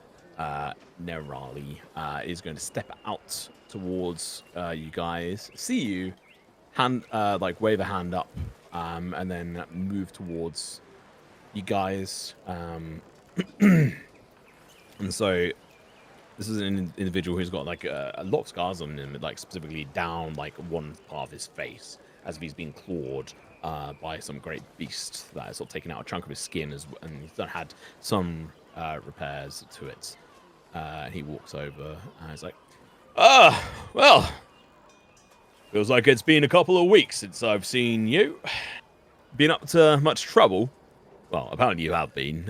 is going to step out towards you guys, see you, like wave a hand up, and then move towards you guys. And so this is an individual who's got like a lot of scars on him, like specifically down like one part of his face, as if he's been clawed by some great beast that has sort of taken out a chunk of his skin, and he's had some repairs to it. And he walks over and he's like, well, feels like it's been a couple of weeks since I've seen you. Been up to much trouble? Well, apparently you have been.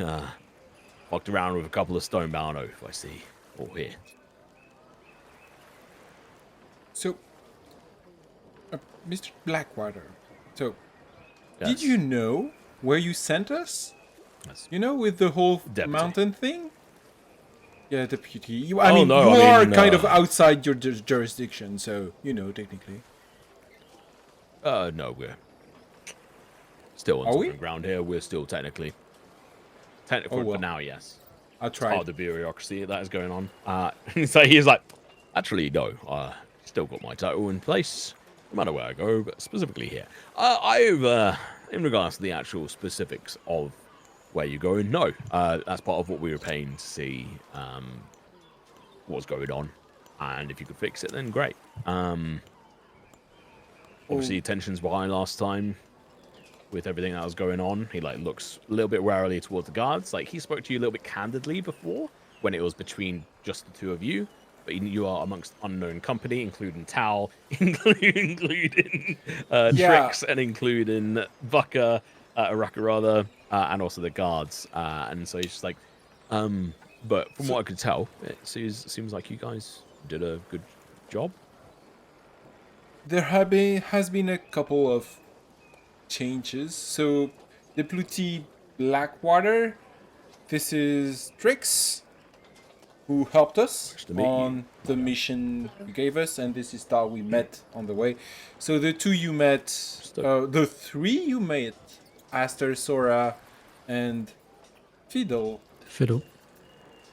Fucked around with a couple of stonebound oath, I see. All here. So, Mr. Blackwater, so, Yes. did you know where you sent us? Yes. You know, with the whole Deputy. mountain thing? Yeah, deputy. Oh, You no, I are mean, kind of outside your jurisdiction, so, you know, technically. No, we're still on Are we? solid ground here. We're still technically Oh, well. for now, yes. I It's part tried. of the bureaucracy that is going on. So he's like, actually, no, still got my title in place, no matter where I go, but specifically here. In regards to the actual specifics of where you're going, no, that's part of what we were paying to see what's going on, and if you could fix it, then great. Obviously, tensions were high last time with everything that was going on. He like looks a little bit warily towards the guards. Like he spoke to you a little bit candidly before when it was between just the two of you, but you are amongst unknown company, including Tal, including Trix, and including Vucker, Araka rather, and also the guards. And so he's just like, but from what I could tell, it seems like you guys did a good job. There has been a couple of changes. So, Deputy Blackwater, this is Trix, who helped us Nice to meet you. on the mission you gave us, and this is Tal we met on the way. So the two you met, the three you met, Aster, Sora, and Fiddle,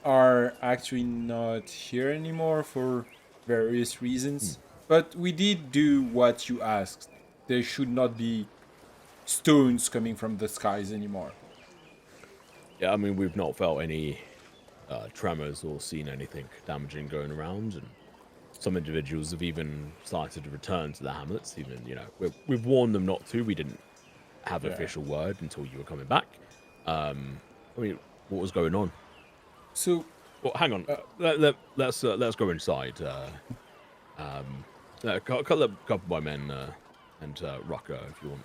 are actually not here anymore for various reasons. But we did do what you asked. There should not be stones coming from the skies anymore. Yeah, I mean, we've not felt any tremors or seen anything damaging going around, and some individuals have even started to return to the hamlets. Even, you know, we've warned them not to. We didn't have official word until you were coming back. I mean, what was going on? So, well, hang on. Let's go inside. A couple of my men and Rucker, if you want,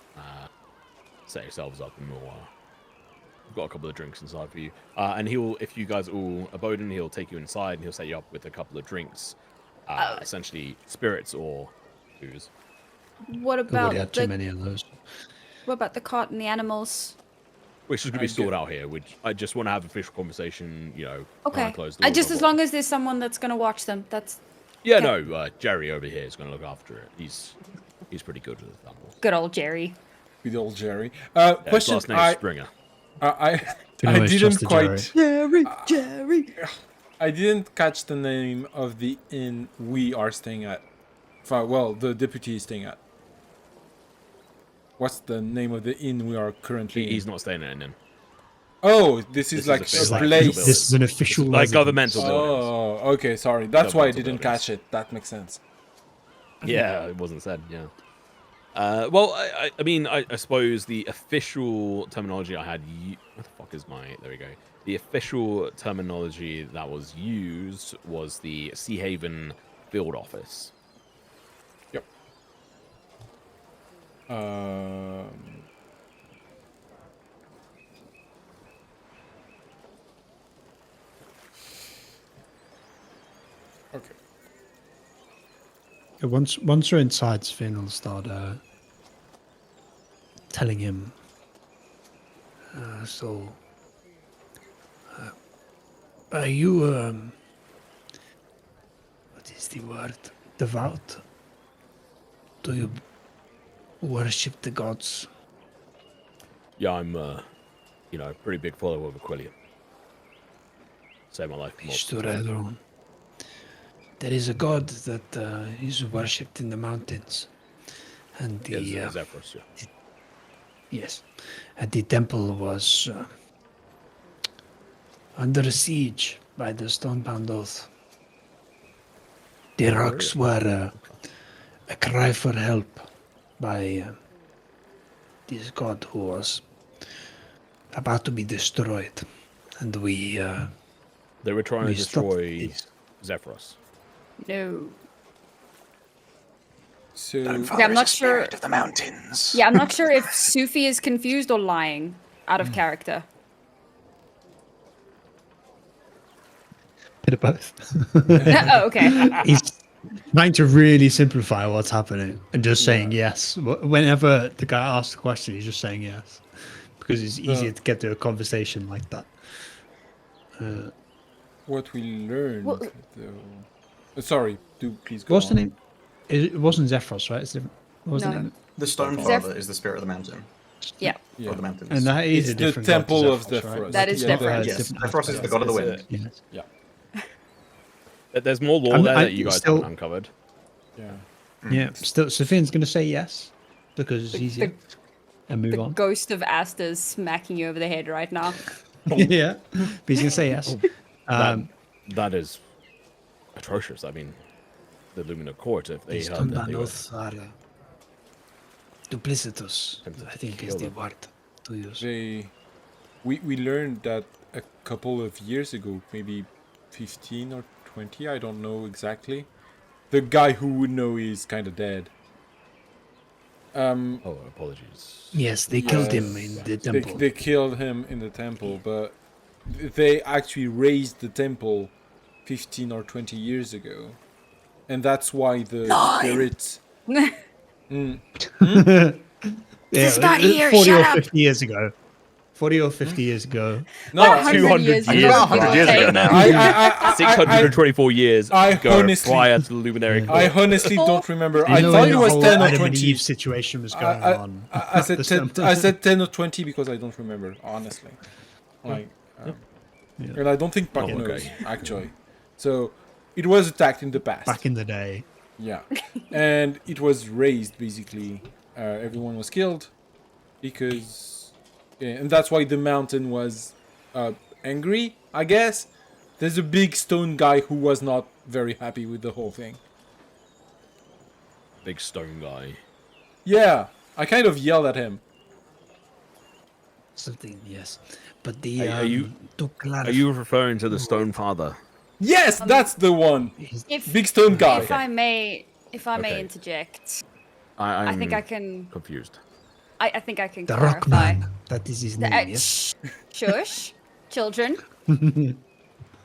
set yourselves up, and we've got a couple of drinks inside for you. And he'll, if you guys all are Bowden, he'll take you inside and he'll set you up with a couple of drinks, essentially spirits or booze. What about Nobody had too many of those. What about the cart and the animals? Which is going to be stored out here. Which I just want to have official conversation, you know. Okay. Close doors Just or as what. long as there's someone that's gonna watch them. That's Yeah, okay. no, Jerry over here is going to look after it. He's pretty good with animals. Good old Jerry. with old Jerry. Yeah, his Question: last name's Springer. I always didn't trust the quite. Jerry. I didn't catch the name of the inn we are staying at. Well, the deputy is staying at. What's the name of the inn we are currently in? He's not staying at an inn. Oh, this is This is like official. a Like, place. This is an official Like residence. governmental buildings. Oh, okay, sorry. That's why I Governmental didn't buildings. catch it. That makes sense. Yeah, it wasn't said. Yeah. Well, I mean, I suppose the official terminology I had. What the fuck is my? There we go. The official terminology that was used was the Sea Haven Field Office. Yep. Okay. Once you're inside, Sven will start telling him. Are you what is the word? Devout? Do you worship the gods? Yeah, I'm, pretty big follower of Aquilium. Saved my life. Peace to Redron. There is a god that is worshipped in the mountains, and the Zephyros, yeah. yes, and the temple was under siege by the Stonebound Oath. The rocks were a cry for help by this god who was about to be destroyed, and we. They were trying to we stopped destroy this. Zephyros. No. So Yeah, I'm not sure. Of the mountains. Yeah, I'm not sure if Sufi is confused or lying out of character. Bit of both. Oh, okay. He's trying to really simplify what's happening and just saying yes. Whenever the guy asks a question, he's just saying yes. Because it's easier to get to a conversation like that. what we learned, Well- though. Sorry, do please go What's the on. name? It wasn't Zephyros, right? It's different. What was the No. name? The Stone Zeph- Father is the spirit of the mountain. Yeah, Yeah. Or the mountains. And that is It's a the different god to temple of Zephyros, Zephyros. right? That is It's not different. Yes, different Zephyros is the god of the wind. Yes. Yeah. There's more lore I'm- there I- that you guys still- haven't uncovered. Yeah. Yeah. Still, Sofian's going to say yes because it's easier. And move the on. ghost of Asta's smacking you over the head right now. Yeah. But he's going to say yes. That is atrocious. I mean, the Lumina Court, if they These heard that they Stonebound were... Oath are duplicitous, Attempted I to think is kill the them. word to use. We learned that a couple of years ago, maybe 15 or 20, I don't know exactly. The guy who would know is kind of dead. Oh, apologies. Yes, they killed him Yes. in the temple. They killed him in the temple, but they actually raised the temple 15 or 20 years ago. And that's why the spirits... Yeah, is not here, 40 shut or up. 50 years ago. 40 or 50 years ago. No, 100 years ago. years, give or 100 years take. ago now. I 624 years I ago, honestly- prior to the Luminary Court. I honestly don't remember. I You know thought when it the was whole 10 or Adam and 20. Eve situation was going on. I said 10, I said 10 or 20 because I don't remember, honestly. Like, and I don't think Puck Oh, knows, okay. actually. So, it was attacked in the past. Back in the day. Yeah. And it was raised, basically. Everyone was killed because... and that's why the mountain was angry, I guess. There's a big stone guy who was not very happy with the whole thing. Big stone guy. Yeah, I kind of yelled at him. Something, yes. But the Are you- to clarify, Are you referring to the Stone Father? Yes, that's the one. If Big stone guy. if I may Okay. interject, I'm I think I can. confused. I think I can the clarify. Rockman, that is his The- name, yes? Shush, children.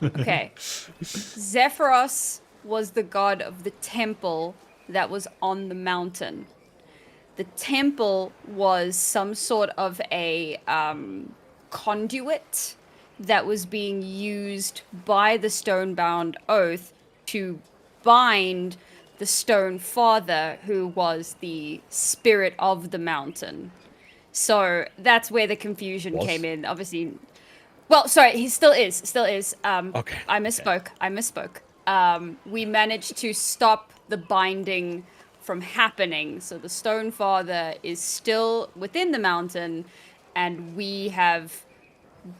Okay. Zephyros was the god of the temple that was on the mountain. The temple was some sort of a conduit that was being used by the Stonebound Oath to bind the Stone Father, who was the spirit of the mountain. So that's where the confusion Was? came in. Obviously, well, sorry, he still is. Okay, I misspoke. We managed to stop the binding from happening. So the Stone Father is still within the mountain, and we have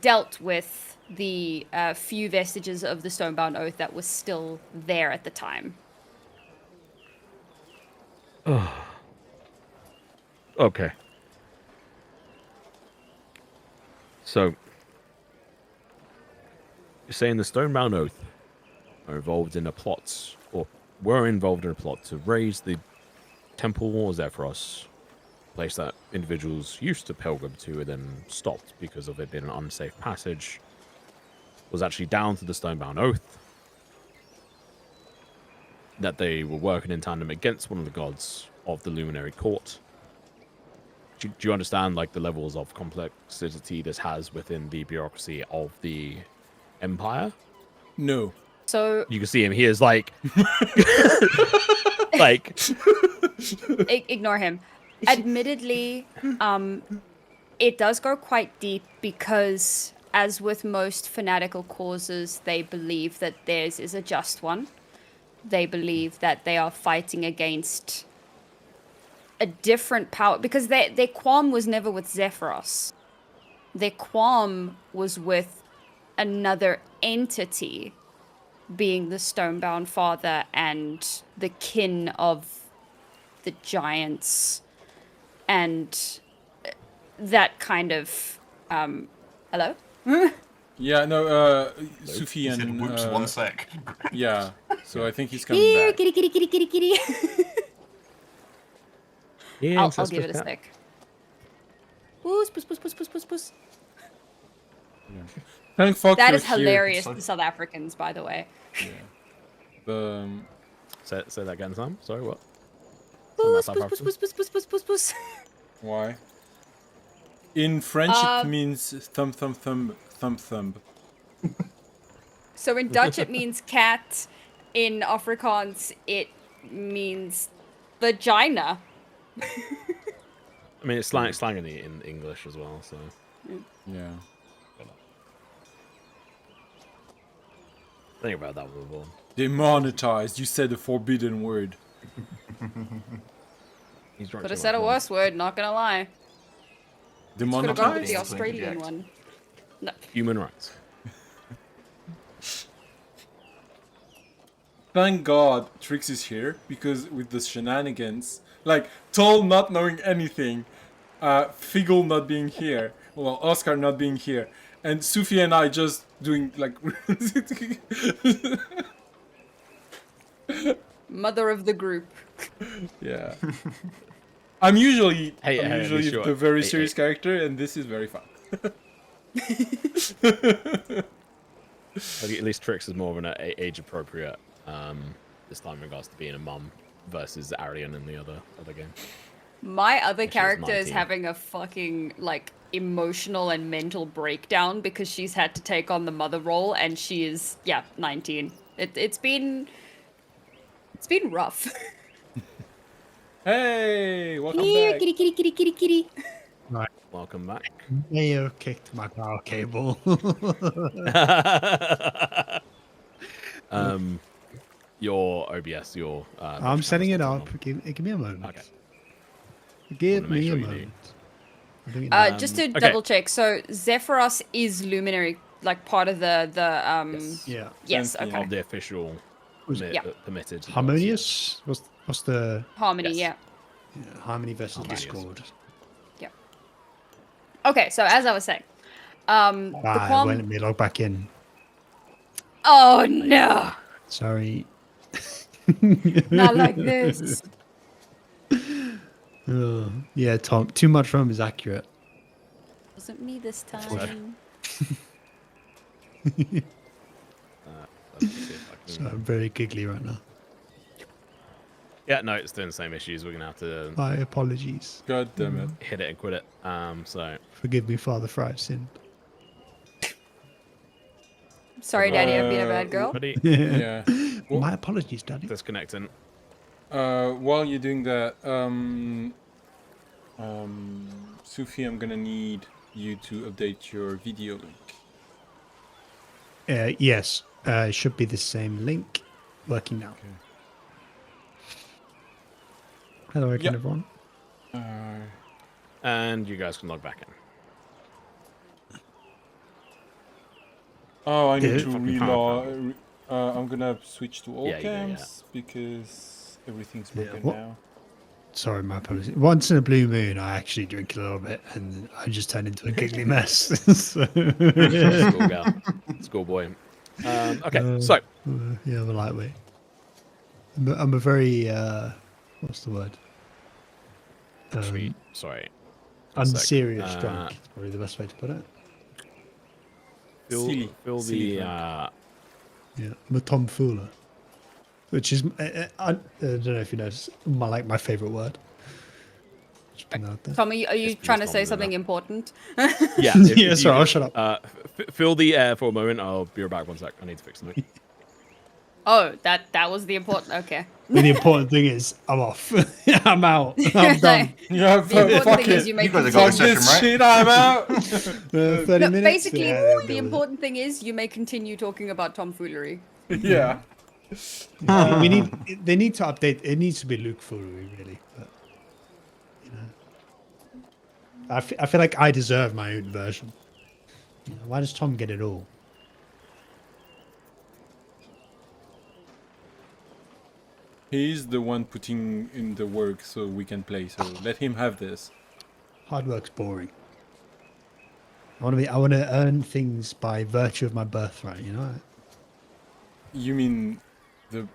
dealt with the few vestiges of the Stonebound Oath that was still there at the time. Okay. So, you're saying the Stonebound Oath are involved in a plot, or were involved in a plot to raise the Temple of Zephyros, place that individuals used to pilgrim to and then stopped because of it being an unsafe passage, was actually down to the Stonebound Oath, that they were working in tandem against one of the gods of the Luminary Court. Do you understand, like, the levels of complexity this has within the bureaucracy of the Empire? No. So You can see him. He is like, like, ignore him. Admittedly, it does go quite deep because, as with most fanatical causes, they believe that theirs is a just one. They believe that they are fighting against a different power, because their qualm was never with Zephyros. Their qualm was with another entity, being the Stonebound Father and the kin of the giants, and that kind of hello. Yeah, no, Sufi He said, and whoops, 1 sec. yeah. So I think he's coming Here, back. kitty, kitty, kitty, kitty, kitty. yeah, I'll give it a sec. Puss, puss, puss, puss, puss, puss, puss. Thank fuck That you're is hilarious So- to South Africans, by the way. Here. The Say that again, Sam. Sorry, what? Puss, South puss, puss, African? puss, puss, puss, puss, puss, puss. why? In French, it means thumb, thumb, thumb, thumb, thumb. So in Dutch it means cat. In Afrikaans it means vagina. I mean, it's slang in English as well, so. Yeah. Think about that one. Demonetized. You said the forbidden word. He's drunk Could too have said a much worse word, not gonna lie. Could have gone with the Demonetized? Australian one. No. Human rights. Thank God Trix is here, because with the shenanigans, like Toll not knowing anything, Figgle not being here, well, Oscar not being here, and Sufi and I just doing like Mother of the group. yeah. I'm usually Hey, at least you're- the very hey, serious hey. character, and this is very fun. At least Trix is more of an age appropriate. This time in regards to being a mum versus Arian in the other game. My other She's character is 19. having a fucking, like, emotional and mental breakdown because she's had to take on the mother role, and she is, 19. It's been rough. Hey, welcome Here, back. kitty, kitty, kitty, kitty, kitty. Welcome back. Mayo kicked my power cable. Your OBS, your. I'm setting it camera's up. not Give me a moment. on. Okay. Give Wanna make me sure a you do. moment. I'm doing it now. Just to okay. double check, so Zephyros is Luminary, like part of the Yes. Yeah. Yes, Sentient. okay. Of the official Yeah. permitted. gods, Harmonious? What's the Harmony, Yes. Harmony versus Harmonious. Discord? yeah. Okay, so as I was saying, the Ah, qualm. let me log back in. Oh no, Sorry. not like this. Oh, yeah, Tom. Too much from is accurate. Wasn't me this Sorry. time. Let's see if I So can- I'm very giggly right now. Yeah, no, it's doing the same issues. We're gonna have to My apologies. God damn it. hit it and quit it. So Forgive me, Father, for I've sinned. Sorry, Daddy, I've been a bad girl. ready? Yeah. Well, My apologies, Daddy. Disconnecting. while you're doing that, Sufi, I'm gonna need you to update your video link. Yes, it should be the same link. Working now. Okay. Hello again, Yep. everyone. And you guys can log back in. Oh, I need Yeah, to fucking reload. I'm gonna switch to all Yeah, you do, yeah. cams because everything's Yeah, broken what- now. Sorry, my apologies. Once in a blue moon, I actually drink a little bit, and I just turn into a giggly mess. So, Schoolgirl. Schoolboy. Okay, so yeah, I'm a lightweight. I'm a very what's the word? actually, sorry. One sec. Unserious drunk. Is probably the best way to put it. Silly Fill drunk. Yeah, I'm a tomfooler, which is I don't know if you noticed, my favorite word. Just put that out there. Tom, are you It's trying to Tom, say isn't something it? important? Yeah. Yeah, sorry, I'll shut up. Fill the air for a moment. I'll be right back. 1 sec. I need to fix something. Oh, that was the important. Okay. But the important thing is, I'm off. I'm out. I'm done. Yeah, The important fuck thing is it. you make guys are continue. going Fuck session, this right? shit, I'm out. 30 No, minutes. basically, Yeah, they'll the deal with it. important thing is you may continue talking about tomfoolery. Yeah. We need. They need to update. It needs to be Luke foolery, really. But you know, I feel like I deserve my own version. You know, why does Tom get it all? He's the one putting in the work so we can play, so let him have this. Hard work's boring. I want to earn things by virtue of my birthright. You know. You mean the...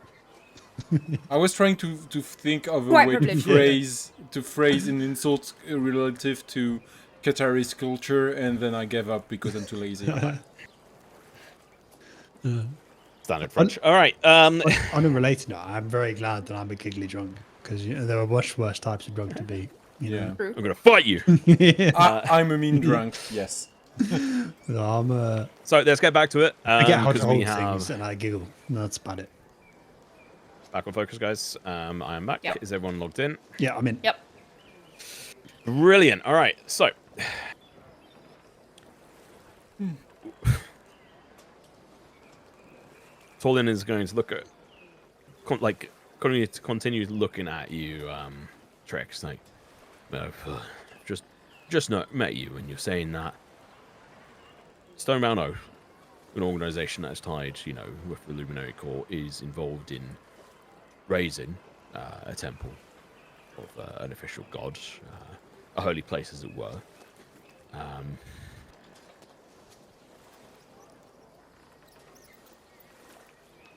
I was trying to think of a Quite way privileged. to phrase an insult relative to Qatari's culture, and then I gave up because I'm too lazy. Standard French. All right. On a related note, I'm very glad that I'm a giggly drunk because there are much worse types of drunk to be. You Yeah. True. I'm gonna fight you. I'm a mean drunk, yes. know, I'm So let's get back to it. I get how to because we hold have things and I giggle. No, that's about it. back on focus, guys. I am back. Yep. Is everyone logged in? Yeah, I'm in. Yep. Brilliant. All right. So. Tolin is going to look at, continue looking at you, Trex. Like, just not met you, and you're saying that Stonebound Oath, an organization that is tied, with the Luminary Corps, is involved in raising a temple of an official god, a holy place, as it were.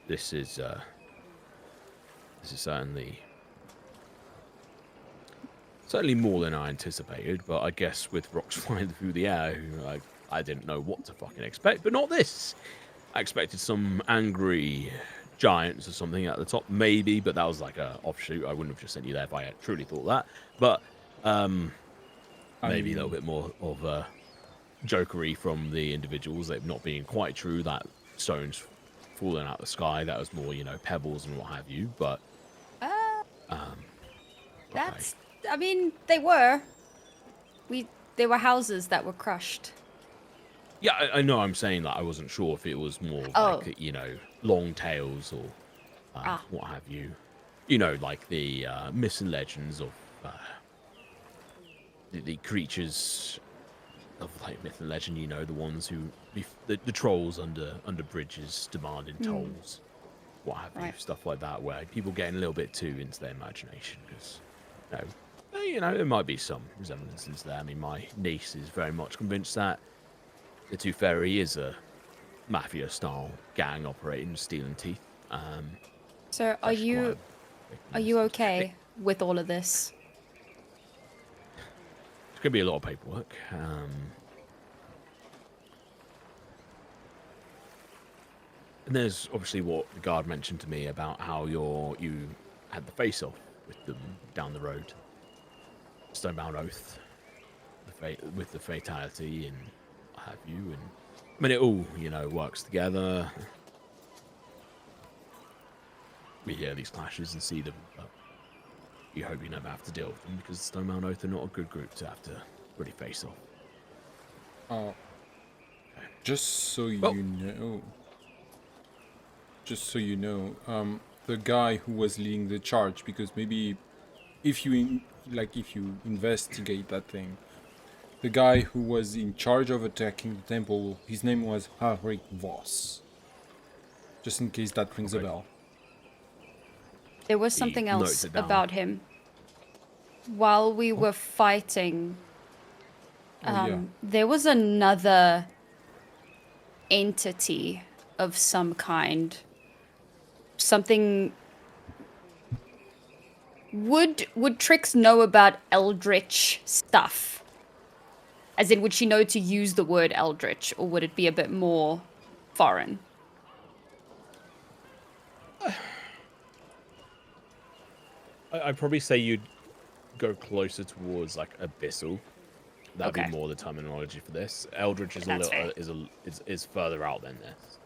This is certainly more than I anticipated, but I guess with rocks flying through the air, I didn't know what to fucking expect, but not this. I expected some angry giants or something at the top, maybe, but that was like a offshoot. I wouldn't have just sent you there if I had truly thought that. But maybe a little bit more of jokery from the individuals, it not being quite true that stones falling out the sky. That was more, pebbles and what have you. But That's. I mean, they were. They were houses that were crushed. yeah, I know. I'm saying that I wasn't sure if it was more like long tails or what have you. Like the myths and legends of the creatures of like myth and legend. The ones who the trolls under bridges demanding tolls, what have you, Right. stuff like that, where people getting a little bit too into their imagination because there might be some resemblances there. I mean, my niece is very much convinced that the Tooth Fairy is a mafia-style gang operating, stealing teeth. So, are you okay with all of this? It's gonna be a lot of paperwork. And there's obviously what the guard mentioned to me about how you had the face-off with them down the road. Stonebound Oath, with the fatality and what have you, and I mean it all, works together. We hear these clashes and see them, but you hope you never have to deal with them because Stonebound Oath are not a good group to have to really face off. Just so you know. Just so you know, the guy who was leading the charge, because maybe if you investigate that thing, the guy who was in charge of attacking the temple, his name was Harry Voss. Just in case that rings a bell. There was He something notes else it down. about him. While we were fighting, there was another entity of some kind. Something. Would Trix know about eldritch stuff? As in, would she know to use the word eldritch, or would it be a bit more foreign? I'd probably say you'd go closer towards like abyssal. That'd Okay. be more the terminology for this. Eldritch is That's fair. is further out than this.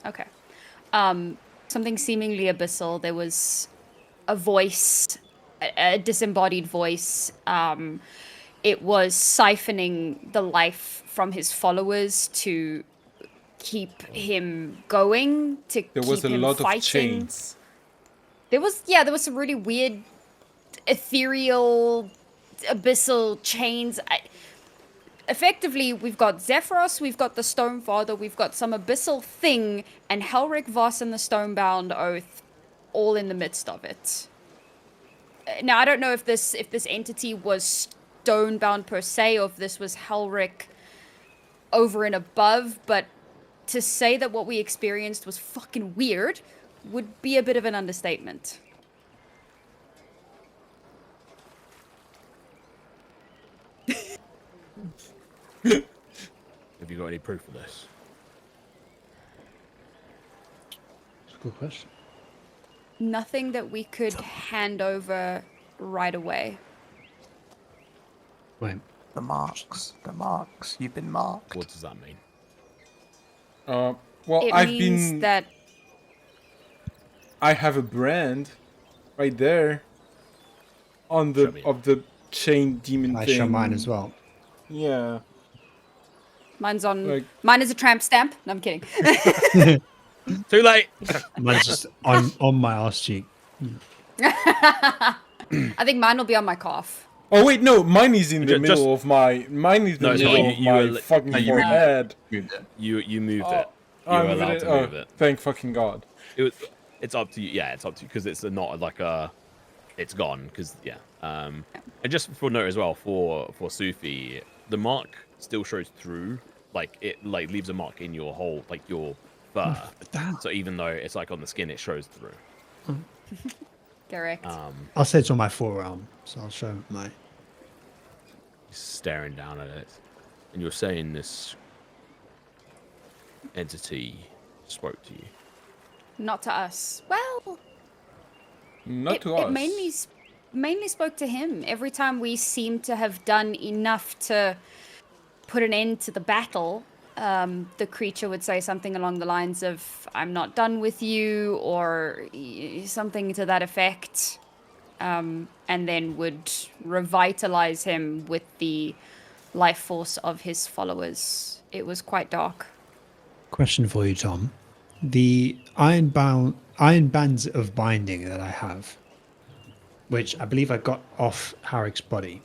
Okay. Something seemingly abyssal. There was a voice, a disembodied voice. It was siphoning the life from his followers to keep him going, to There keep was a him lot fighting. of chains. There was some really weird, ethereal, abyssal chains. Effectively, we've got Zephyros, we've got the Stonefather, we've got some abyssal thing, and Helric Voss and the Stonebound Oath, all in the midst of it. Now, I don't know if this entity was Stonebound per se, or if this was Helric over and above, but to say that what we experienced was fucking weird would be a bit of an understatement. Have you got any proof of this? That's a good question. Nothing that we could hand over right away. Wait, The marks. The marks. You've been marked. What does that mean? Well, It I've means been. that I have a brand right there on Show the me. of the chain demon I thing. show mine as well. Yeah. mine's on. Like- Mine is a tramp stamp. No, I'm kidding. Too late. Mine's just on my arse cheek. I think mine will be on my calf. Oh wait, no, mine is in the Just- middle of my. Mine is in No, the it's middle not. of You my were- fucking no, you- forehead. You moved it. You I'm were allowed really- to move it. Thank fucking god. It's up to you. Yeah, it's up to you because it's not like a. It's gone because yeah. And just for note as well for Sufi, the mark still shows through. Like it leaves a mark in your whole your fur. Damn. So even though it's like on the skin, it shows through. Correct. I'll say it's on my forearm, so I'll show my. Staring down at it, and you're saying this entity spoke to you. Not to us. Well, Not it, to us. it mainly spoke to him. Every time we seem to have done enough to put an end to the battle, the creature would say something along the lines of, "I'm not done with you," or something to that effect, and then would revitalize him with the life force of his followers. It was quite dark. Question for you, Tom. The iron bands of binding that I have, which I believe I got off Harrick's body,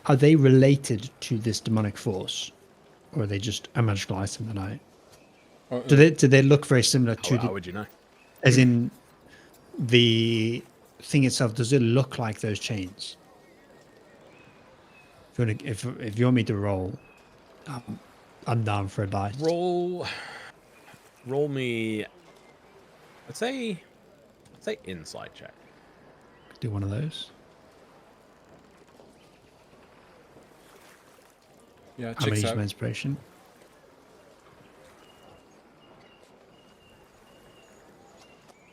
are they related to this demonic force, or are they just a magical item that I? Do they look very similar to How would you know? as in the thing itself? Does it look like those chains? If you want me to roll, I'm down for a dice. Roll me. I'd say insight check. Do one of those. Yeah, I'm gonna checks use out. my inspiration.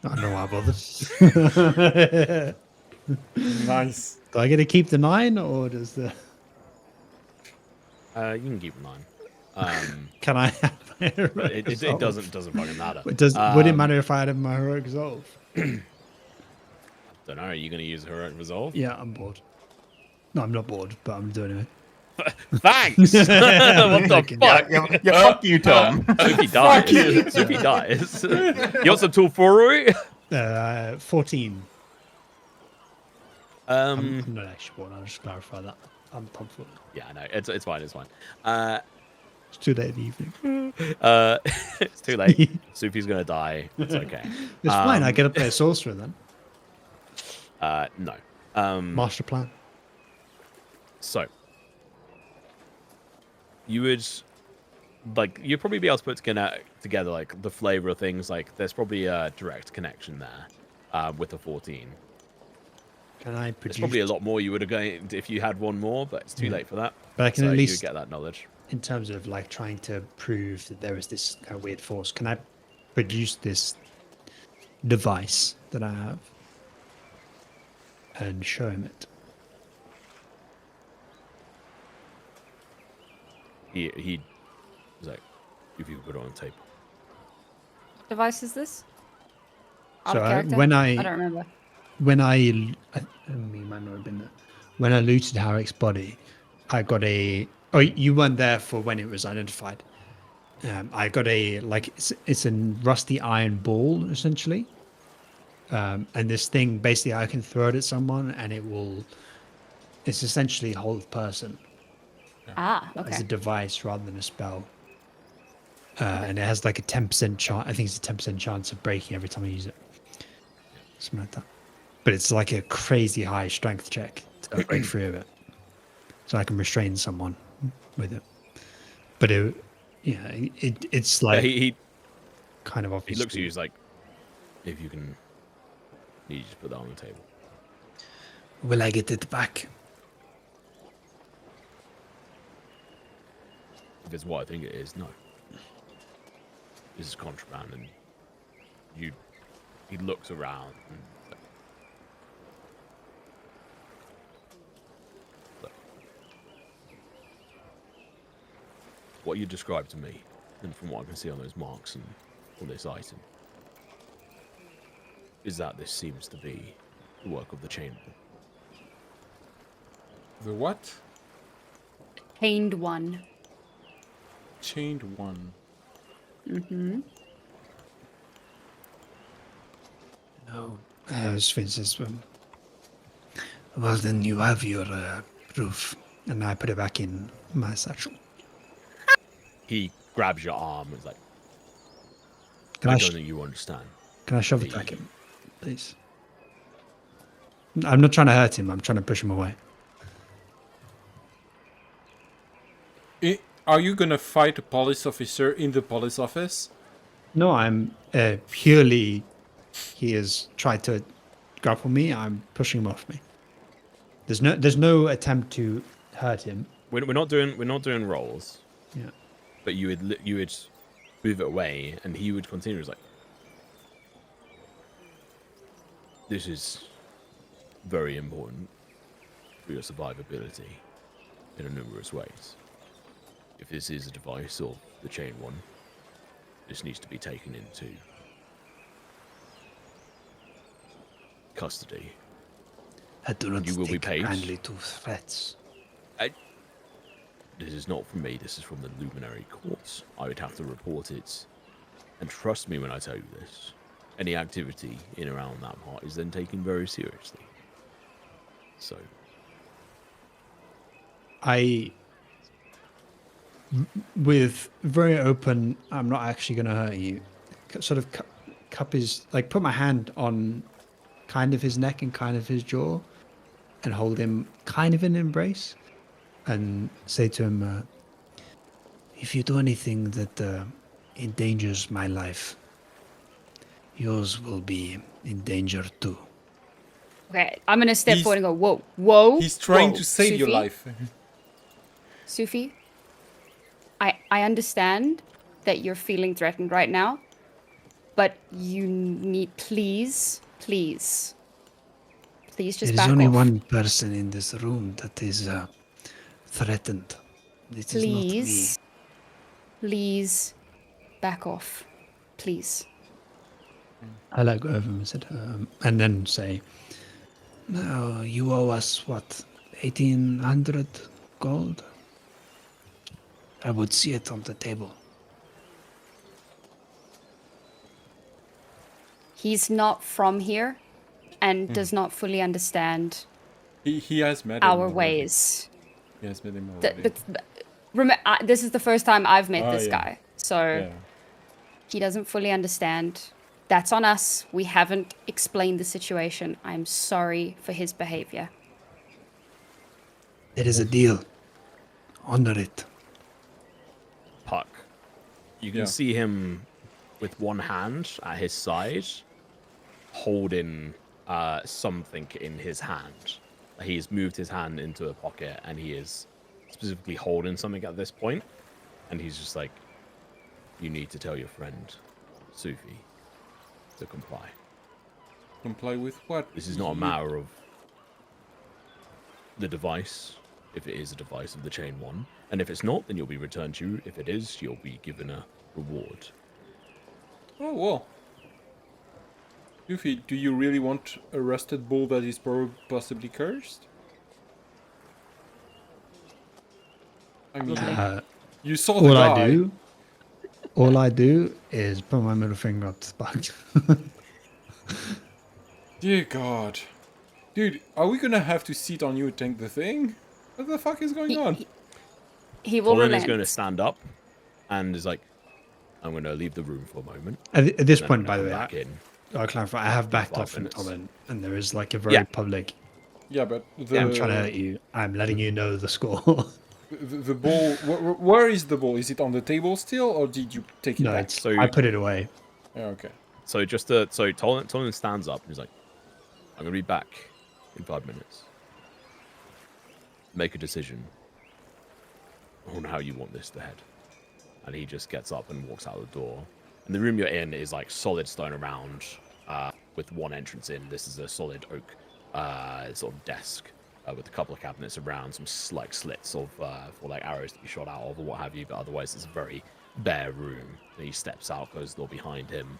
I don't know why I bothered. Nice. Do I get to keep the 9, or does the? You can keep 9. Can I have my heroic But it resolve? doesn't fucking matter. Would it matter if I had my heroic resolve? Don't know. Are you going to use heroic resolve? Yeah, I'm bored. No, I'm not bored, but I'm doing it. Thanks. what the fuck? Yeah, fuck you, Tom. Sufi dies. Sufi dies. You want some tomfoolery? 14. Um, I'm not actually bored. I'll just clarify that. I'm pumped for it. Yeah, I know. It's fine. It's fine. It's too late in the evening. It's too late. Sophie's gonna die. It's okay. It's fine. I get to play a sorcerer then. No. Master plan. So you would you'd probably be able to put together like the flavor of things. Like there's probably a direct connection there with the 14. Can I There's produce? probably a lot more you would have gained if you had one more, but it's too late for that. But I can so at you least get that knowledge. in terms of like trying to prove that there is this kind of weird force. Can I produce this device that I have and show him it? He was like, if you could put it on the table. What device is this? Out So of character? when I don't remember. when I might not have been there. When I looted Harek's body, I got a. Oh, you weren't there for when it was identified. I got a it's a rusty iron ball essentially, and this thing basically I can throw it at someone and it will. It's essentially hold person Ah, as okay. a device rather than a spell. And it has like a 10% chance. I think it's a 10% chance of breaking every time I use it. Something like that. But it's like a crazy high strength check to break free of it. So I can restrain someone with it. But it's like he kind of he obvious. looks at you. He's like, if you can, you just put that on the table. Will I get it back? If it's what I think it is, no. This is contraband, and he looks around. And, look. What you described to me, and from what I can see on those marks and on this item, is that this seems to be the work of the chamber. The what? Chained one. Chained one. Mm-hmm. No. Sven says, Well, then you have your proof. and I put it back in my satchel. He grabs your arm and is like, Can I I don't think you understand. Can I shove it back in, please? I'm not trying to hurt him. I'm trying to push him away. Are you gonna fight a police officer in the police office? No, I'm purely. He has tried to grapple me. I'm pushing him off me. There's no attempt to hurt him. We're not doing rolls. Yeah. But you would move it away, and he would continue. He's like, this is very important for your survivability in numerous ways. If this is a device or the chain one, this needs to be taken into custody. I do not You will be take paid. kindly to threats. This is not from me, this is from the Luminary Courts. I would have to report it. And trust me when I tell you this. Any activity in and around that part is then taken very seriously. So. With very open, I'm not actually going to hurt you. Sort of cup his, like put my hand on kind of his neck and kind of his jaw and hold him kind of in an embrace and say to him, If you do anything that endangers my life, yours will be in danger too. Okay, I'm gonna step He's- forward and go, whoa, whoa. He's trying whoa, to save your Sufi? life. Sufi, I understand that you're feeling threatened right now, but you need, please just There is back only off. one person in this room that is threatened. This is not me. Please back off. Please. I let go of him and said, and then say, No, you owe us what, 1,800 gold? I would see it on the table. He's not from here and does not fully understand He has met him our already. ways. Yes, met him already. This is the first time I've met Oh, this yeah. guy, so Yeah. he doesn't fully understand. That's on us. We haven't explained the situation. I'm sorry for his behavior. There is a deal. Honor it. Puck. You can Yeah. see him with one hand at his side, holding something in his hand. He's moved his hand into a pocket, and he is specifically holding something at this point. And he's just like, "You need to tell your friend, Sufi, to comply. Comply with what? This is not a matter of the device, if it is a device of the Chain One. And if it's not, then you'll be returned to you. If it is, you'll be given a reward." Oh, well. Yuffie, do you really want a rusted bull that is possibly cursed? I mean, you saw the guy. All I do is put my middle finger up to Spark. Dear God. Dude, are we gonna have to sit on you and tank the thing? What the fuck is going on? He will Colin relent. is going to stand up and is like, "I'm going to leave the room for a moment." At this Then I'm point, gonna by the come way, back in. I'll clarify. I have backed 5 off from minutes. Colin, and there is like a very Yeah. public. Yeah, but the I'm trying to hurt you. I'm letting you know the score. the ball. Where is the ball? Is it on the table still, or did you take it No, back? it's. So- I put it away. Yeah, okay. So Tolan stands up and he's like, "I'm going to be back in 5 minutes. Make a decision on how you want this to head." And he just gets up and walks out the door. And the room you're in is like solid stone around, with one entrance in. This is a solid oak sort of desk with a couple of cabinets around, some like slits of for like arrows to be shot out of or what have you. But otherwise, it's a very bare room. And he steps out, closes the door behind him.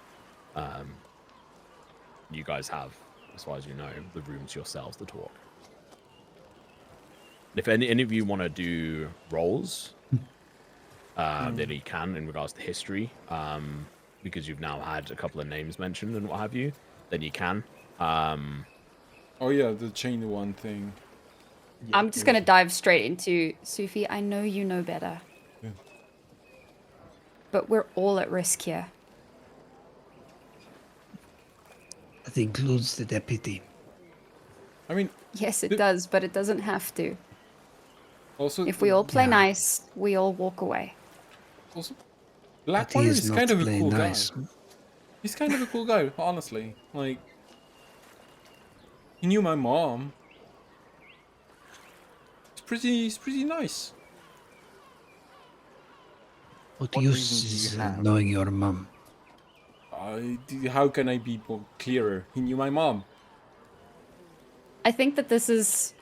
You guys have, as far as you know, the rooms yourselves to talk. If any of you want to do roles, then you can in regards to history, because you've now had a couple of names mentioned and what have you, then you can. Oh yeah, the chain one thing. I'm just gonna dive straight into Sufi. I know you know better. Yeah. But we're all at risk here. That includes the deputy. I mean, Yes, it The- does, but it doesn't have to. also If we all play Yeah. nice, we all walk away. also But Blackwater he is is not kind of a playing cool nice. guy. He's kind of a cool guy, honestly. Like, he knew my mom. He's pretty nice. What What use reason do you is have? knowing your mum? How can I be more clearer? He knew my mom. I think that this is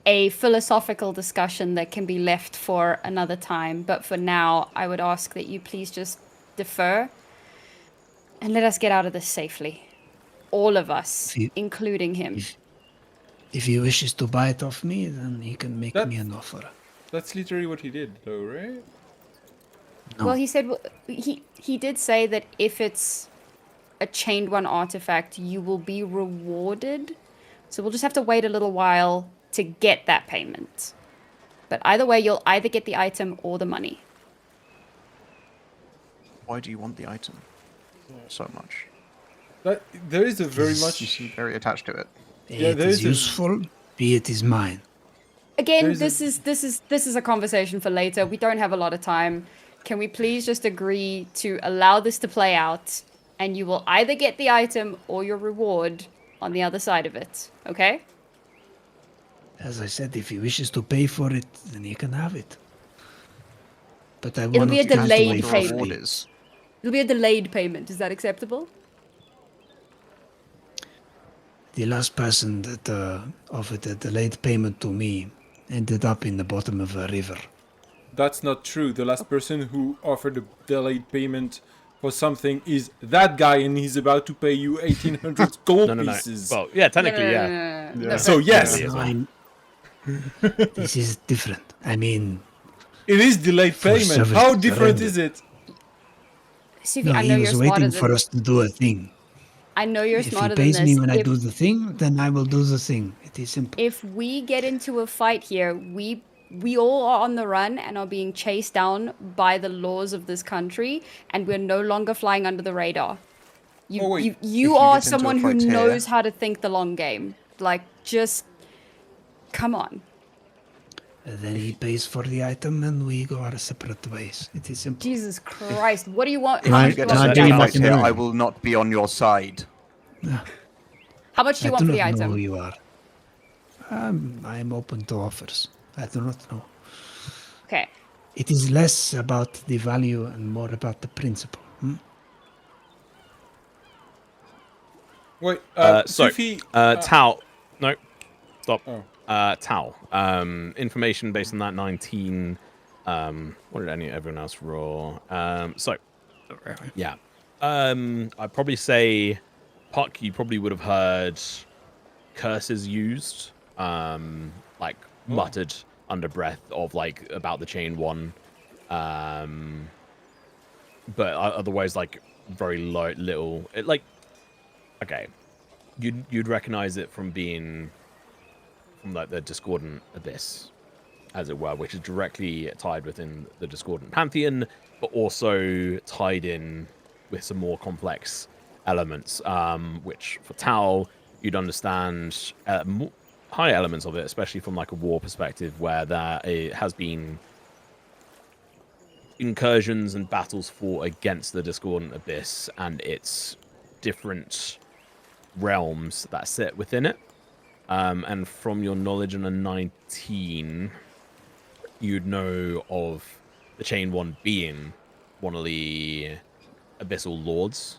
a philosophical discussion that can be left for another time, but for now, I would ask that you please just defer and let us get out of this safely. All of us, If you- including him. If he wishes to buy it off me, then he can make me an offer. That's literally what he did, though, right? No. Well, he said he did say that if it's a chained one artifact, you will be rewarded. So we'll just have to wait a little while to get that payment. But either way, you'll either get the item or the money. Why do you want the item so much? There is a very Is- much. You seem very attached to it. Yeah, it there is is a- useful, be it is mine. Again, There's this is a conversation for later. We don't have a lot of time. Can we please just agree to allow this to play out, and you will either get the item or your reward on the other side of it, okay? As I said, if he wishes to pay for it, then he can have it. But I It'll want be a to cast delayed away The payment. reward quickly. is. It'll be a delayed payment. Is that acceptable? The last person that offered a delayed payment to me ended up in the bottom of a river. That's not true. The last person who offered a delayed payment for something is that guy, and he's about to pay you 1,800 gold No. pieces. Well, yeah, technically, yeah. No. So yes, Yeah. I'm- this is different. I mean, it is delayed For payment. service How different surrender. is it? Sufi, no, I he know was you're waiting smarter for than us to do a thing. I know you're If he smarter than pays this. me when I If- do the thing, then I will do the thing. It is simple. If we get into a fight here, we all are on the run and are being chased down by the laws of this country, and we're no longer flying under the radar. Oh, wait. If You you are get into a someone who fight here- knows how to think the long game. Like, just come on. Then he pays for the item and we go our separate ways. It is simple. Jesus Christ, what do you want? If How I- you much do get you can into want I for do the you item? my fight here, I familiar? will not be on your side. How much do you I want do for the not know who item? you are. I am open to offers. I do not know. Okay. It is less about the value and more about the principle. Wait, So, Sufi, Tao. No, stop. Oh. Tao. Information based on that 19. What did everyone else roll? Yeah. I'd probably say, Puck, you probably would have heard curses used, like muttered under breath of like about the chain one, but otherwise like very little. It like, okay, you'd recognize it from being from like the discordant abyss, as it were, which is directly tied within the discordant pantheon, but also tied in with some more complex elements, which for Tau you'd understand high elements of it, especially from like a war perspective, where it has been incursions and battles fought against the discordant abyss and its different realms that sit within it. And from your knowledge on a 19, you'd know of the Chain One being one of the Abyssal Lords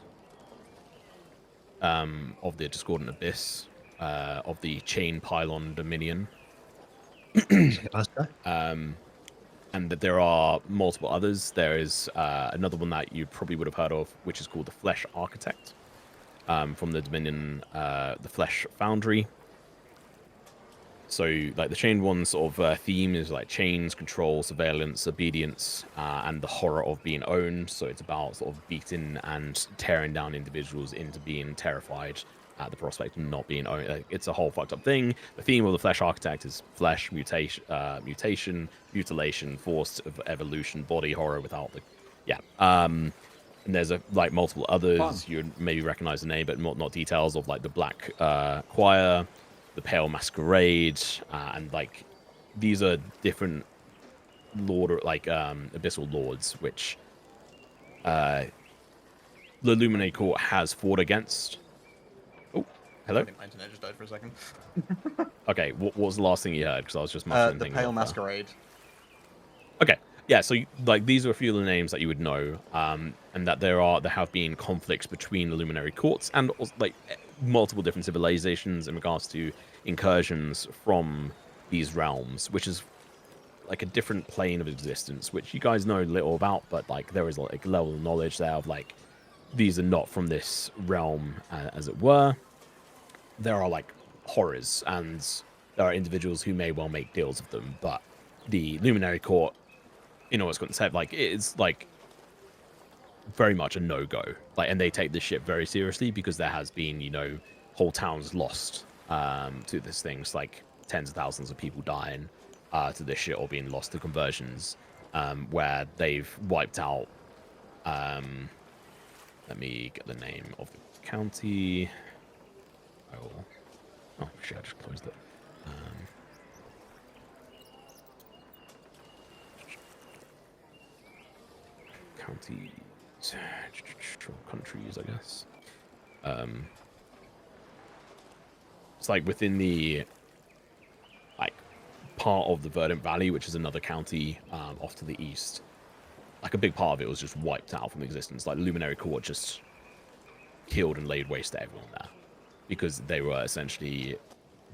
of the Discordant Abyss, of the Chain Pylon Dominion. And that there are multiple others. There is another one that you probably would have heard of, which is called the Flesh Architect, from the Dominion, the Flesh Foundry. So, like, the Chained One's sort of theme is, like, chains, control, surveillance, obedience, and the horror of being owned. So it's about sort of beating and tearing down individuals into being terrified at the prospect of not being owned. Like, it's a whole fucked up thing. The theme of the Flesh Architect is flesh, mutation, mutilation, forced evolution, body horror without the... Yeah. And there's, like, multiple others. Fun. You maybe recognize the name, but not details of, like, the Black Choir, the Pale Masquerade, and like these are different abyssal lords, which the Illuminati Court has fought against. Oh, hello. I think my internet just died for a second. Okay, what was the last thing you heard? Because I was just muttering The things Pale off, Masquerade. Okay, yeah. So like these are a few of the names that you would know, and that there have been conflicts between the Luminary Courts and also, like, multiple different civilizations in regards to incursions from these realms, which is like a different plane of existence, which you guys know little about, but like there is like a level of knowledge there of like these are not from this realm, as it were. There are like horrors, and there are individuals who may well make deals with them, but the Luminary Court, you know, what's going to say, like, it's like very much a no-go, like, and they take this shit very seriously because there has been, you know, whole towns lost to this thing. It's like tens of thousands of people dying to this shit or being lost to conversions, where they've wiped out. Let me get the name of the county. Oh shit! I just closed it. Counties, countries, I guess. It's like within the like part of the Verdant Valley, which is another county off to the east. Like a big part of it was just wiped out from existence. Like the Luminary Court just killed and laid waste to everyone there because they were essentially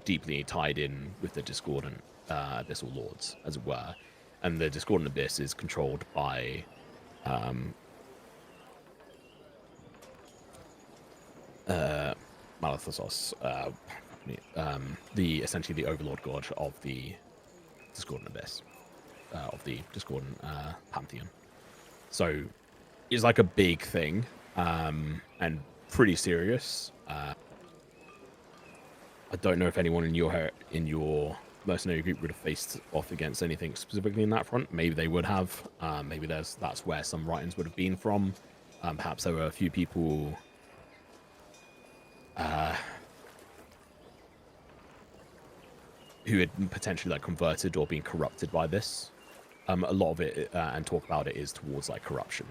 deeply tied in with the Discordant Abyssal Lords, as it were. And the Discordant Abyss is controlled by Malathosos, essentially the overlord god of the Discordant Abyss, of the Discordant pantheon. So it's like a big thing, and pretty serious. I don't know if anyone in your mercenary group would have faced off against anything specifically in that front. Maybe they would have. Maybe that's where some writings would have been from. Perhaps there were a few people who had potentially like converted or been corrupted by this. A lot of it and talk about it is towards like corruption.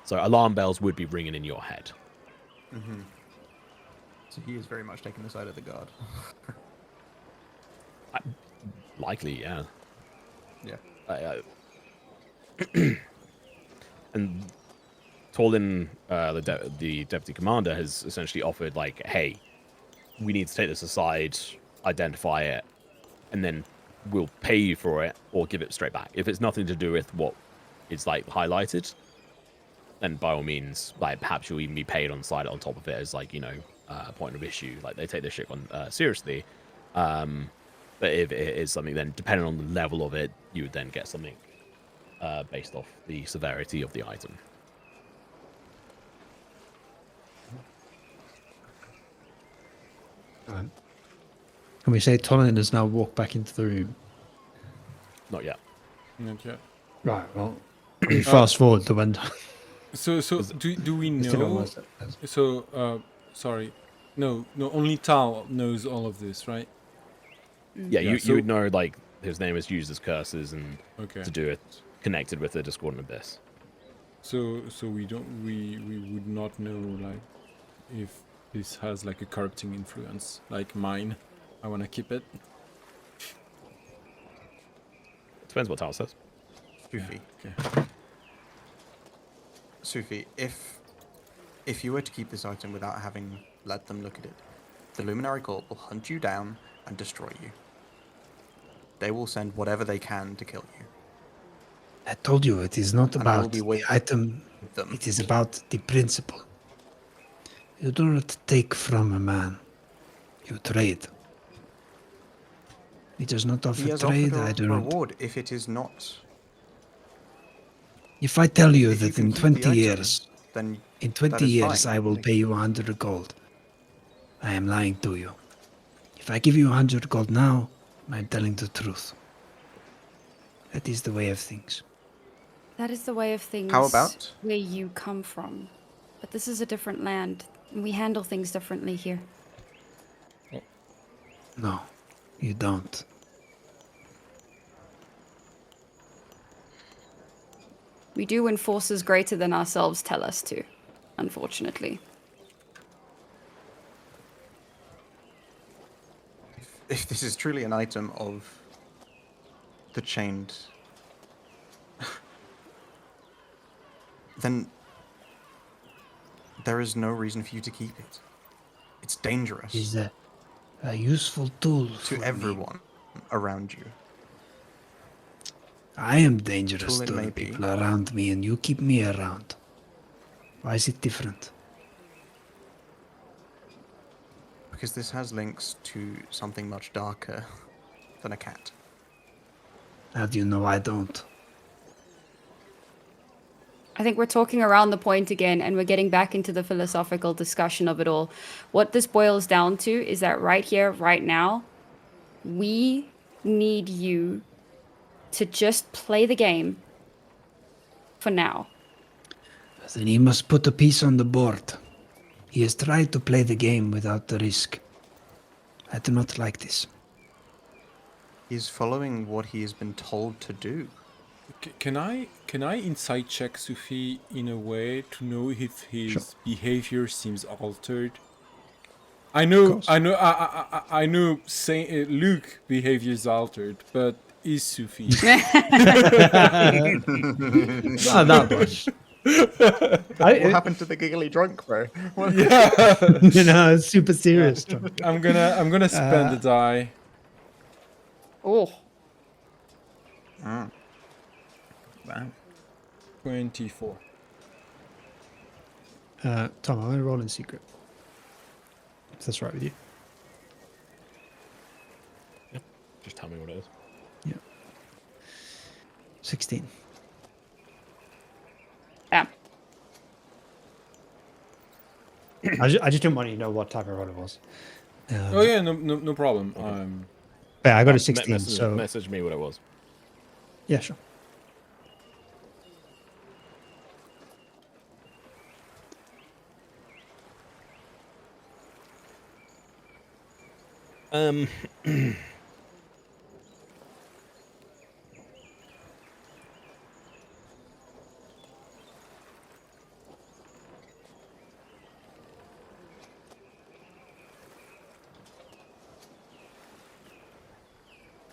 So alarm bells would be ringing in your head. Mm-hmm. So he is very much taking the side of the guard. Likely, yeah. Yeah. And Tolin, the deputy commander, has essentially offered like, hey, we need to take this aside, identify it, and then we'll pay you for it or give it straight back. If it's nothing to do with what is like highlighted, then by all means, like perhaps you'll even be paid on the side on top of it as like, you know, a point of issue. Like they take this shit on seriously. But if it is something, then depending on the level of it, you would then get something based off the severity of the item. Can we say Tolin has now walked back into the room? Not yet. Not yet. Right, well, we fast forward the window. So do we Still know? almost at- So sorry, no, only Tal knows all of this, right? Yeah, Yeah, you would know like his name is used as curses and Okay. to do it connected with the Discordant Abyss. So we would not know like if this has like a corrupting influence like mine. I want to keep it. Depends what Tal says. Sufi. Okay. Sufi, if you were to keep this item without having let them look at it, the Luminary Court will hunt you down and destroy you. They will send whatever they can to kill you. I told you it is not And I will about be the with item, them. it is about the principle. You do not take from a man, you trade. He does not offer He has trade, offered I a do not. reward if it is not. If I tell you If you that can in keep the 20 item, years, then in that 20 is years fine. I will pay you 100 gold, I am lying to you. If I give you 100 gold now, I am telling the truth. That is the way of things. That is the way of things How about- where you come from. But this is a different land. And we handle things differently here. No, you don't. We do when forces greater than ourselves tell us to, unfortunately. If this is truly an item of the chained, then there is no reason for you to keep it. It's dangerous It is a useful tool for to me. everyone around you. I am dangerous Tool it to may the be. people around me, and you keep me around. Why is it different? Because this has links to something much darker than a cat. How do you know I don't? I think we're talking around the point again, and we're getting back into the philosophical discussion of it all. What this boils down to is that right here, right now, we need you to just play the game for now. Then he must put a piece on the board. He has tried to play the game without the risk. I do not like this. He's following what he has been told to do. Can I insight check Sufi in a way to know if his behavior seems altered? I know saying Luke behavior is altered, but is Sufi? Not that much. What happened to the giggly drunk, bro? Yeah. You know, it's super serious. I'm gonna spend the die. Oh, Wow. 24. Tom, I'm going to roll in secret. If that's right with you. Just tell me what it is. Yeah. 16. yeah. I just didn't want you to know what type of roll it was. Oh yeah, no problem. Yeah, I got a Me- 16. message, So message me what it was. yeah, sure. Um,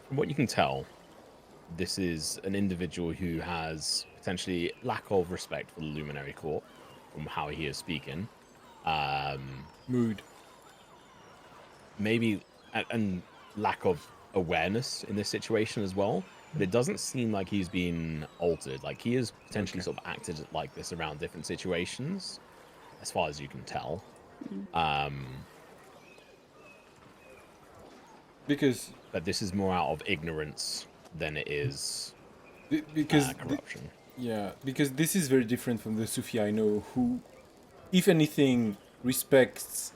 from what you can tell, this is an individual who has potentially lack of respect for the Luminary Court from how he is speaking. Mood. Maybe and lack of awareness in this situation as well. But it doesn't seem like he's been altered. Like he has potentially sort of acted like this around different situations, as far as you can tell. Because But this is more out of ignorance than it is because corruption. yeah, because this is very different from the Sufi I know, who, if anything, respects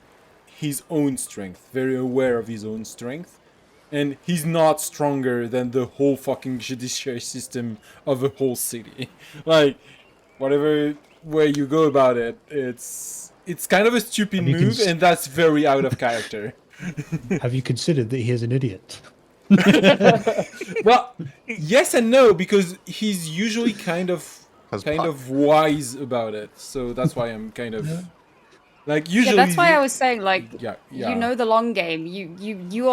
his own strength, very aware of his own strength, and he's not stronger than the whole fucking judiciary system of a whole city. Like, whatever way you go about it, it's kind of a stupid Have you move, and that's very out of character. Have you considered that he is an idiot? Well, yes and no, because he's usually kind of wise about it. So that's why I'm kind of like usually. Yeah, that's why I was saying, like, Yeah. you know the long game. You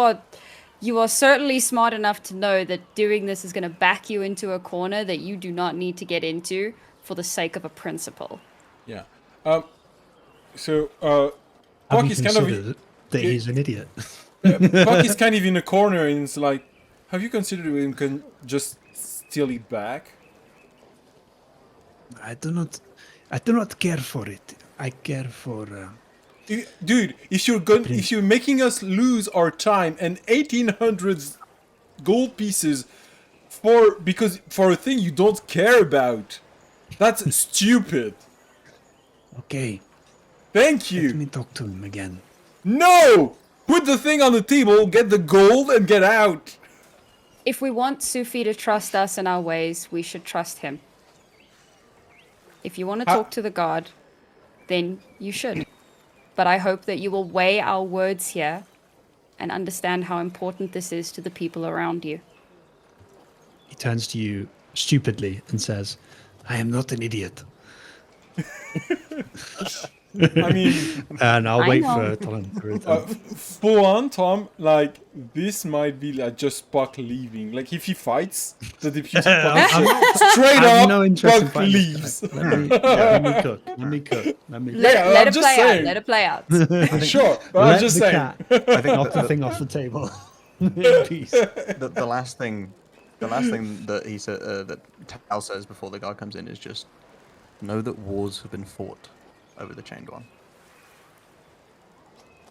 are certainly smart enough to know that doing this is going to back you into a corner that you do not need to get into for the sake of a principle. Yeah. So Have Puck you is kind of considered that he's an idiot? Puck is kind of in a corner, and it's like, have you considered him can just steal it back? I do not care for it. I care for. Dude, if you're making us lose our time and 1800 gold pieces for a thing you don't care about, that's stupid. Okay, Thank let you. me talk to him again. No! Put the thing on the table, get the gold, and get out. If we want Sufi to trust us and our ways, we should trust him. If you want to talk to the god, then you should. But I hope that you will weigh our words here and understand how important this is to the people around you. He turns to you stupidly and says, I am not an idiot. I mean, and I'll I wait know. for Talon to return. full on, Tom, like, this might be like just Puck leaving. Like, if he fights the deputy Puck, straight I have up, no interest in Puck fighting this leaves. guy. Let me cook. Let me Let, Yeah, let I'm it just play saying. out. Let it play out. Sure, but Let I'm just the saying. cat I think knock the thing off the table. In peace. the last thing that he said that Tal says before the guard comes in is just know that wars have been fought over the chained one,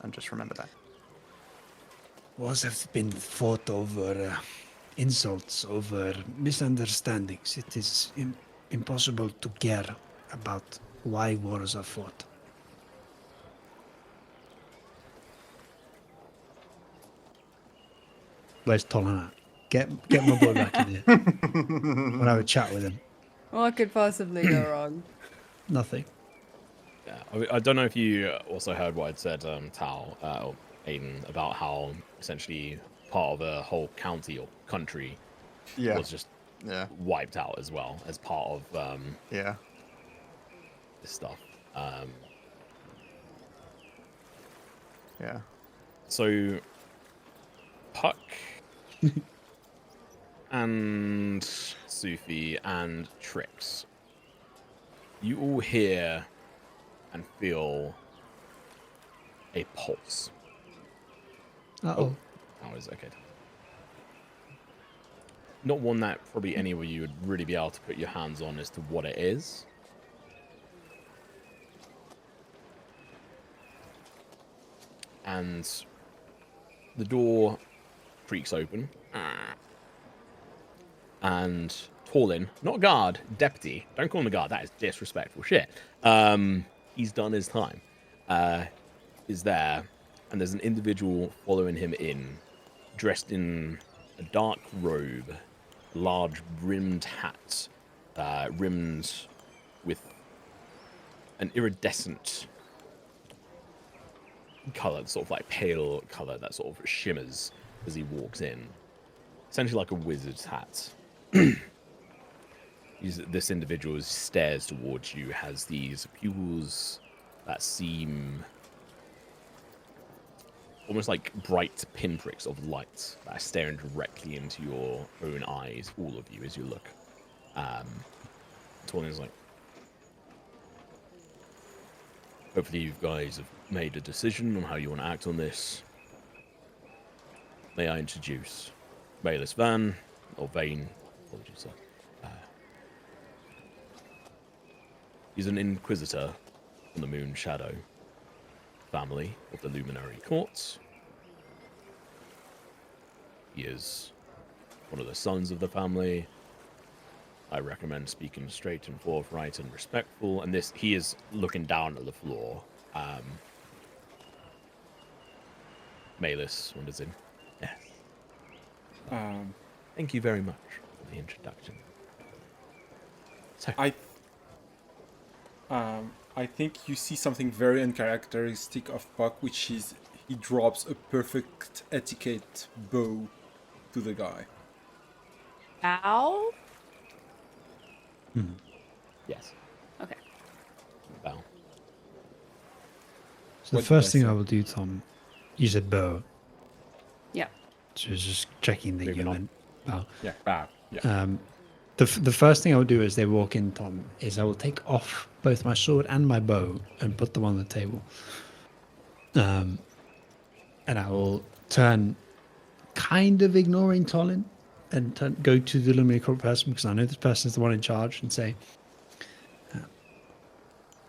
and just remember that. Wars have been fought over insults, over misunderstandings. It is impossible to care about why wars are fought. Where's Talon at? Get my boy back in here. I'll have a chat with him. What could possibly go wrong? Nothing. Yeah, I don't know if you also heard what I'd said, Tal, or Aiden, about how essentially part of a whole county or country was just wiped out as well as part of Yeah. this stuff. Yeah. So Puck and Sufi and Trix, you all hear and feel a pulse. Uh-oh. Oh, is it okay? Not one that probably any of you would really be able to put your hands on as to what it is. And the door creaks open. And Torlin, not guard, deputy. Don't call him a guard. That is disrespectful shit. He's done his time. is there, and there's an individual following him in, dressed in a dark robe, large brimmed hat, rimmed with an iridescent color, sort of like pale color that sort of shimmers as he walks in. Essentially like a wizard's hat. This individual stares towards you, has these pupils that seem almost like bright pinpricks of light that are staring directly into your own eyes, all of you, as you look. Tornin's like, hopefully you guys have made a decision on how you want to act on this. May I introduce Bayless Van, or Vane, apologies, sir. He's an Inquisitor from the Moon Shadow family of the Luminary Courts. He is one of the sons of the family. I recommend speaking straight and forthright and respectful. And this, he is looking down at the floor. Malus wanders in. Yes. Thank you very much for the introduction. So, I think you see something very uncharacteristic of Puck, which is he drops a perfect etiquette bow to the guy. Ow. yes. Okay. Bow. So the What did first I thing say? I will do, Tom, you said bow. Yeah. So it's just checking that Moving you on. meant bow. Yeah, bow. Yeah. The first thing I will do as they walk in, Tom, is I will take off both my sword and my bow and put them on the table. And I will turn, kind of ignoring Tolin, and go to the Luminary Court person, because I know this person is the one in charge, and say,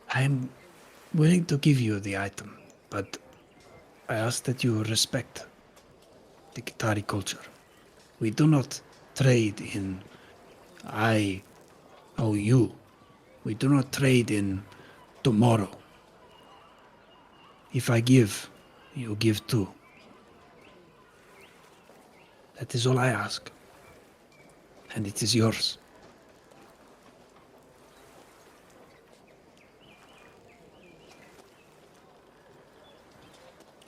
I'm willing to give you the item, but I ask that you respect the Qitari culture. We do not trade in I owe you. We do not trade in tomorrow. If I give, you give too. That is all I ask. And it is yours.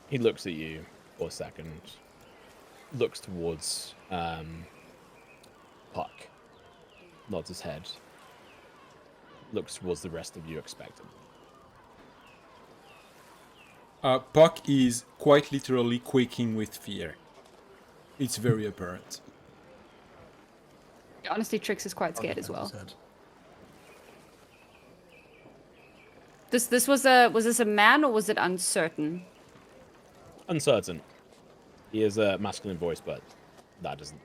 He looks at you for a second, looks towards Puck, nods his head, looks towards the rest of you expectantly. Puck is quite literally quaking with fear. It's very apparent. Honestly, Trix is quite scared as well. Said. This was this a man or was it uncertain? Uncertain. He is a masculine voice, but that doesn't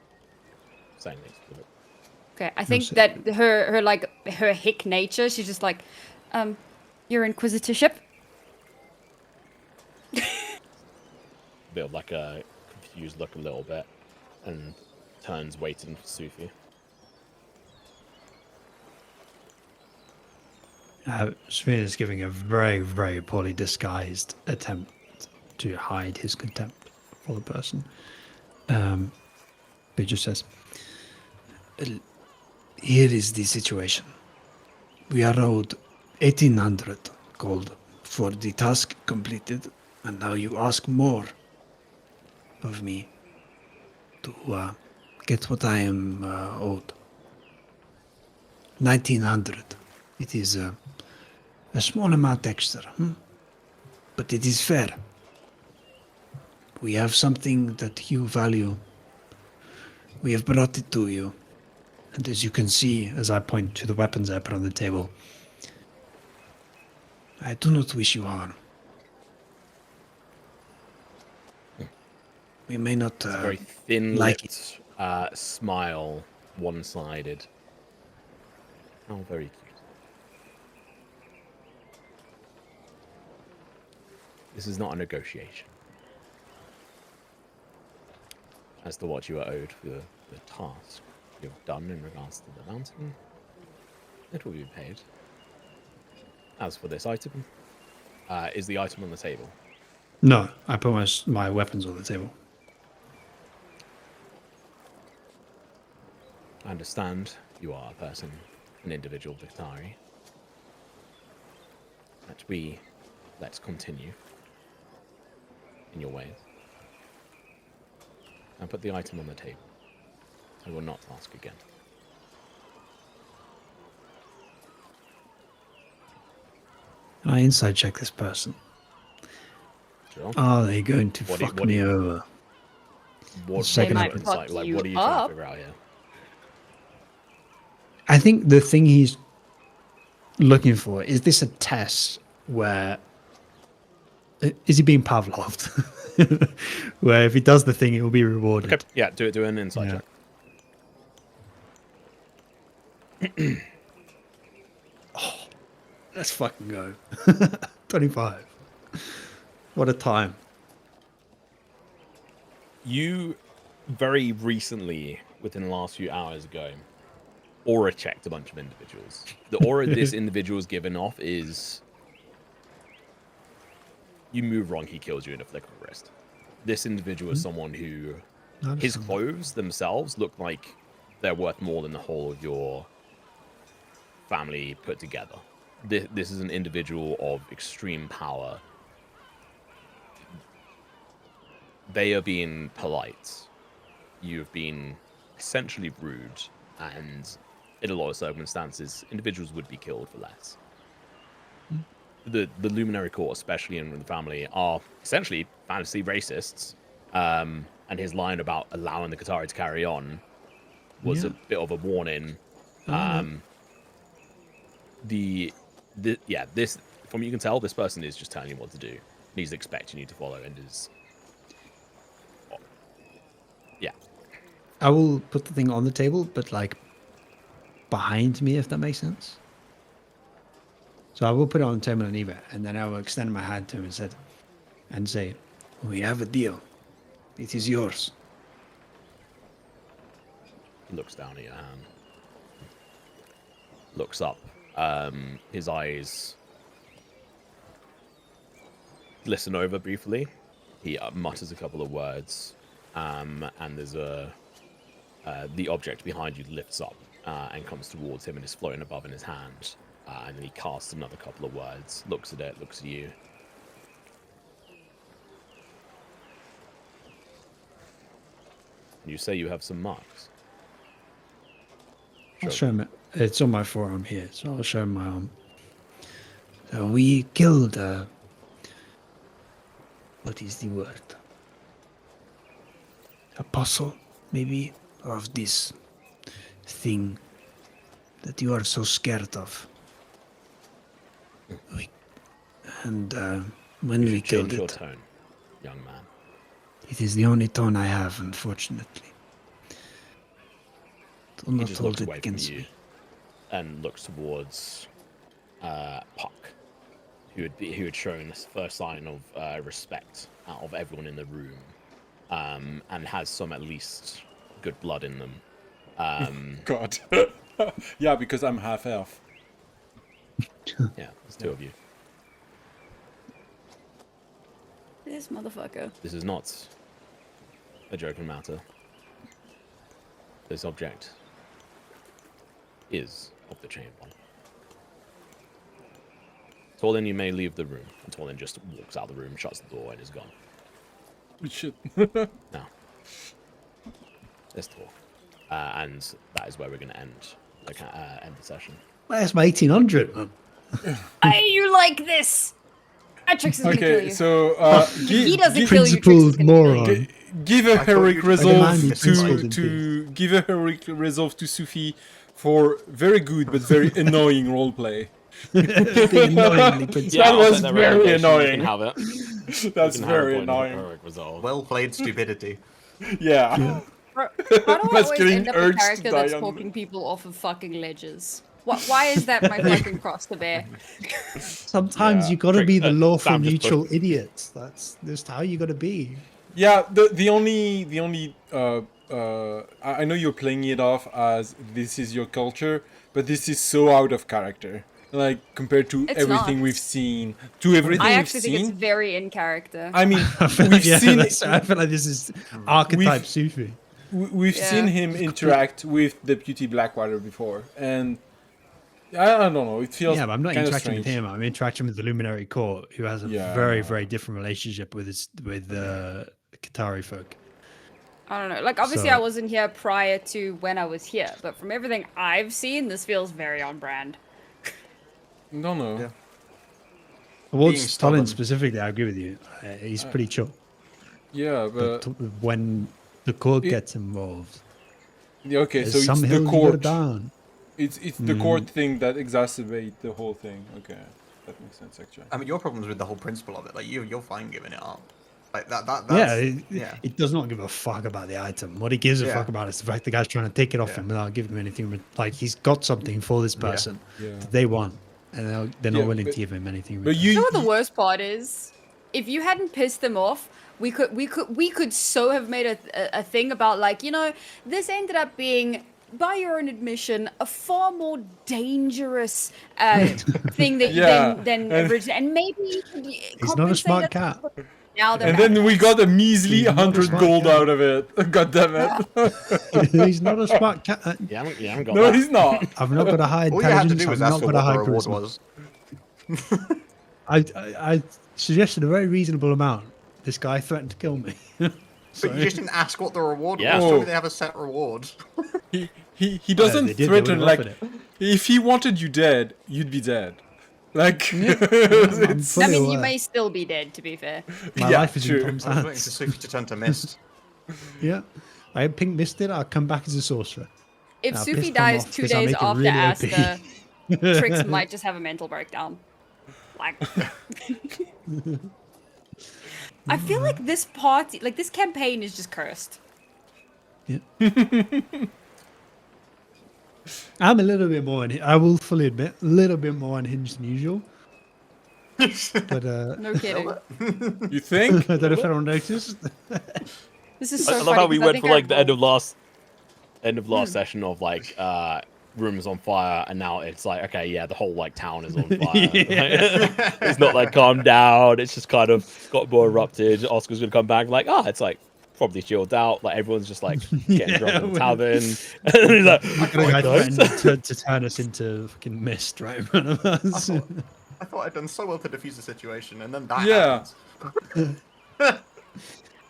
say anything specific. Okay, I think so- that her hick nature, she's just like, your inquisitorship. Bit of like a confused look a little bit, and turns waiting for Sufi. Sveen is giving a very, very poorly disguised attempt to hide his contempt for the person. He just says, Here is the situation. We are owed 1800 gold for the task completed, and now you ask more of me to get what I am owed. 1900. It is a small amount extra, but it is fair. We have something that you value. We have brought it to you. and as you can see, as I point to the weapons I put on the table, I do not wish you harm. We may not It's a very thin like lipped smile, one-sided. Oh, very cute. This is not a negotiation. As to what you are owed for the task you've done in regards to the mountain, it will be paid. As for this item, Is the item on the table? No, I put my weapons on the table. I understand you are a person, an individual Victari. Let's continue in your ways. And put the item on the table. I will not ask again. Can I inside check this person? Sure. Are they going to What do you- fuck what do me you- over? What Second what might insight? fuck Like, you what are you trying to up. figure out here? I think the thing he's looking for is this a test where is he being Pavloved? Where if he does the thing, it will be rewarded. Okay, yeah, do an insight check. Let's fucking go. 25. What a time. You very recently, within the last few hours ago, aura checked a bunch of individuals. The aura this individual is given off is you move wrong, he kills you in a flick of a wrist. This individual is someone who his clothes themselves look like they're worth more than the whole of your family put together. This is an individual of extreme power. They are being polite. You've been essentially rude, and in a lot of circumstances, individuals would be killed for less. The Luminary Court, especially in the family, are essentially fantasy racists. And his line about allowing the Qatari to carry on was a bit of a warning. This from you can tell this person is just telling you what to do. He's expecting you to follow, and is I will put the thing on the table, but like behind me, if that makes sense. So I will put it on the table and leave it, and then I will extend my hand to him and say, "We have a deal. It is yours." He looks down at your hand. Looks up. His eyes glisten over briefly. He mutters a couple of words, and there's the object behind you lifts up and comes towards him and is floating above in his hand. And then he casts another couple of words, looks at it, looks at you. You say you have some marks. I'll show him it. It's on my forearm here, so I'll show him my arm. So we killed what is the word? Apostle, maybe, of this thing that you are so scared of. When we killed Change your it, tone, young man. it is the only tone I have, unfortunately. Do He not just hold looks it away from against you me. and looks towards Puck, who had shown this first sign of respect out of everyone in the room, and has some at least good blood in them. God. Yeah, because I'm half elf. Yeah, there's two of you. This motherfucker. This is not a joking matter. This object is of the Chain One. Torlin, you may leave the room. And Torlin just walks out of the room, shuts the door, and is gone. Shit. Now, let's talk. And that is where we're going to end the session. Where's my 1800, man? Hey, you like this? Trix is gonna kill Okay, you. so He doesn't kill you. Trix is Principled gonna kill you. moron. give a I thought heroic you- resolve I demand to give a heroic resolve to Sufi for very good but very annoying roleplay. Being annoyingly principled. That I'll was take that very recommendation. You annoying. can have it. That's You can have a very point of annoying. heroic resolve. Well played, stupidity. Yeah. How do I That's always getting end up a urged to character die that's on- talking people off of fucking ledges? Why is that my fucking cross to bear? Sometimes Yeah. you gotta be the lawful Sam just put- neutral idiot. That's just how you gotta be. Yeah, the only I know you're playing it off as this is your culture, but this is so out of character. like compared to It's everything not. we've seen. To everything I we've actually think it's seen. very in character. I mean, I feel we've like, seen I feel like this is archetype We've- Sufi. we've Yeah. seen him interact with Deputy Blackwater before, and I don't know. It feels Yeah, but I'm not kind of interacting strange. with him. I'm interacting with the Luminary Court, who has a Yeah, I very, know. very different relationship with the Qatari folk. I don't know. Like, obviously, I So- wasn't here prior to when I was here, but from everything I've seen, this feels very on brand. Don't know. Yeah. Towards Being Stalin stubborn. specifically, I agree with you. He's pretty chill. Yeah, But but when the court it- gets involved, yeah, okay. there's So it's some the hills you gotta court. down. It's the court thing that exacerbate the whole thing. Okay, that makes sense actually. I mean, your problem's with the whole principle of it. Like you're fine giving it up. Like Yeah, that's, yeah. it does not give a fuck about the item. What he gives a Yeah. fuck about is the fact the guy's trying to take it off Yeah. him without giving him anything. Like he's got something for this person Yeah. that they want, and they're not Yeah, willing but- to give him anything. in But return. You know what the worst part is? If you hadn't pissed them off, we could so have made a thing about, like, you know, this ended up being, by your own admission, a far more dangerous thing that Yeah, than and- originally, and maybe you could He's not a smart cat. Now they're And then we got a measly He's not a 100 smart gold guy. out of it. God damn it. He's not a smart cat. Yeah, I haven't got No, that. he's not. I've not got a high All you had to intelligence. do was I've ask not for got a what high the reward charisma. was. I suggested a very reasonable amount. This guy threatened to kill me. But you just didn't ask what the reward Yeah. was. Oh. Surely they have a set reward. He doesn't they did, they threaten, would've like, offered if he wanted you dead, you'd be dead. Like, I'm it's, I fully mean, you aware. may still be dead, to be fair. My yeah, life is true. in Tom's I was waiting for hands. Sophie to turn to mist. Yeah, I had pink misted. I'll come back as a sorcerer. If Now, Sufi piss Tom dies off, 2 'cause I'll days make it after really OP. Aster, Trix might just have a mental breakdown. Like, I feel like this party, like this campaign, is just cursed. Yeah. I'm a little bit more. I will fully admit, a little bit more unhinged than usual. But No kidding. You think? I don't know if anyone noticed. This is so I love funny how we 'cause I went think for I like the end of rolled- last session of like rooms on fire, and now it's like, okay, yeah, the whole like town is on fire. It's not like calmed down. It's just kind of got more erupted. Oscar's gonna come back like, it's like probably chilled out. Like everyone's just like getting drunk in the when- tavern. And he's like, The guy threatened to turn us into fucking mist right in front of us. I thought I'd done so well to defuse the situation, and then that Yeah. happens.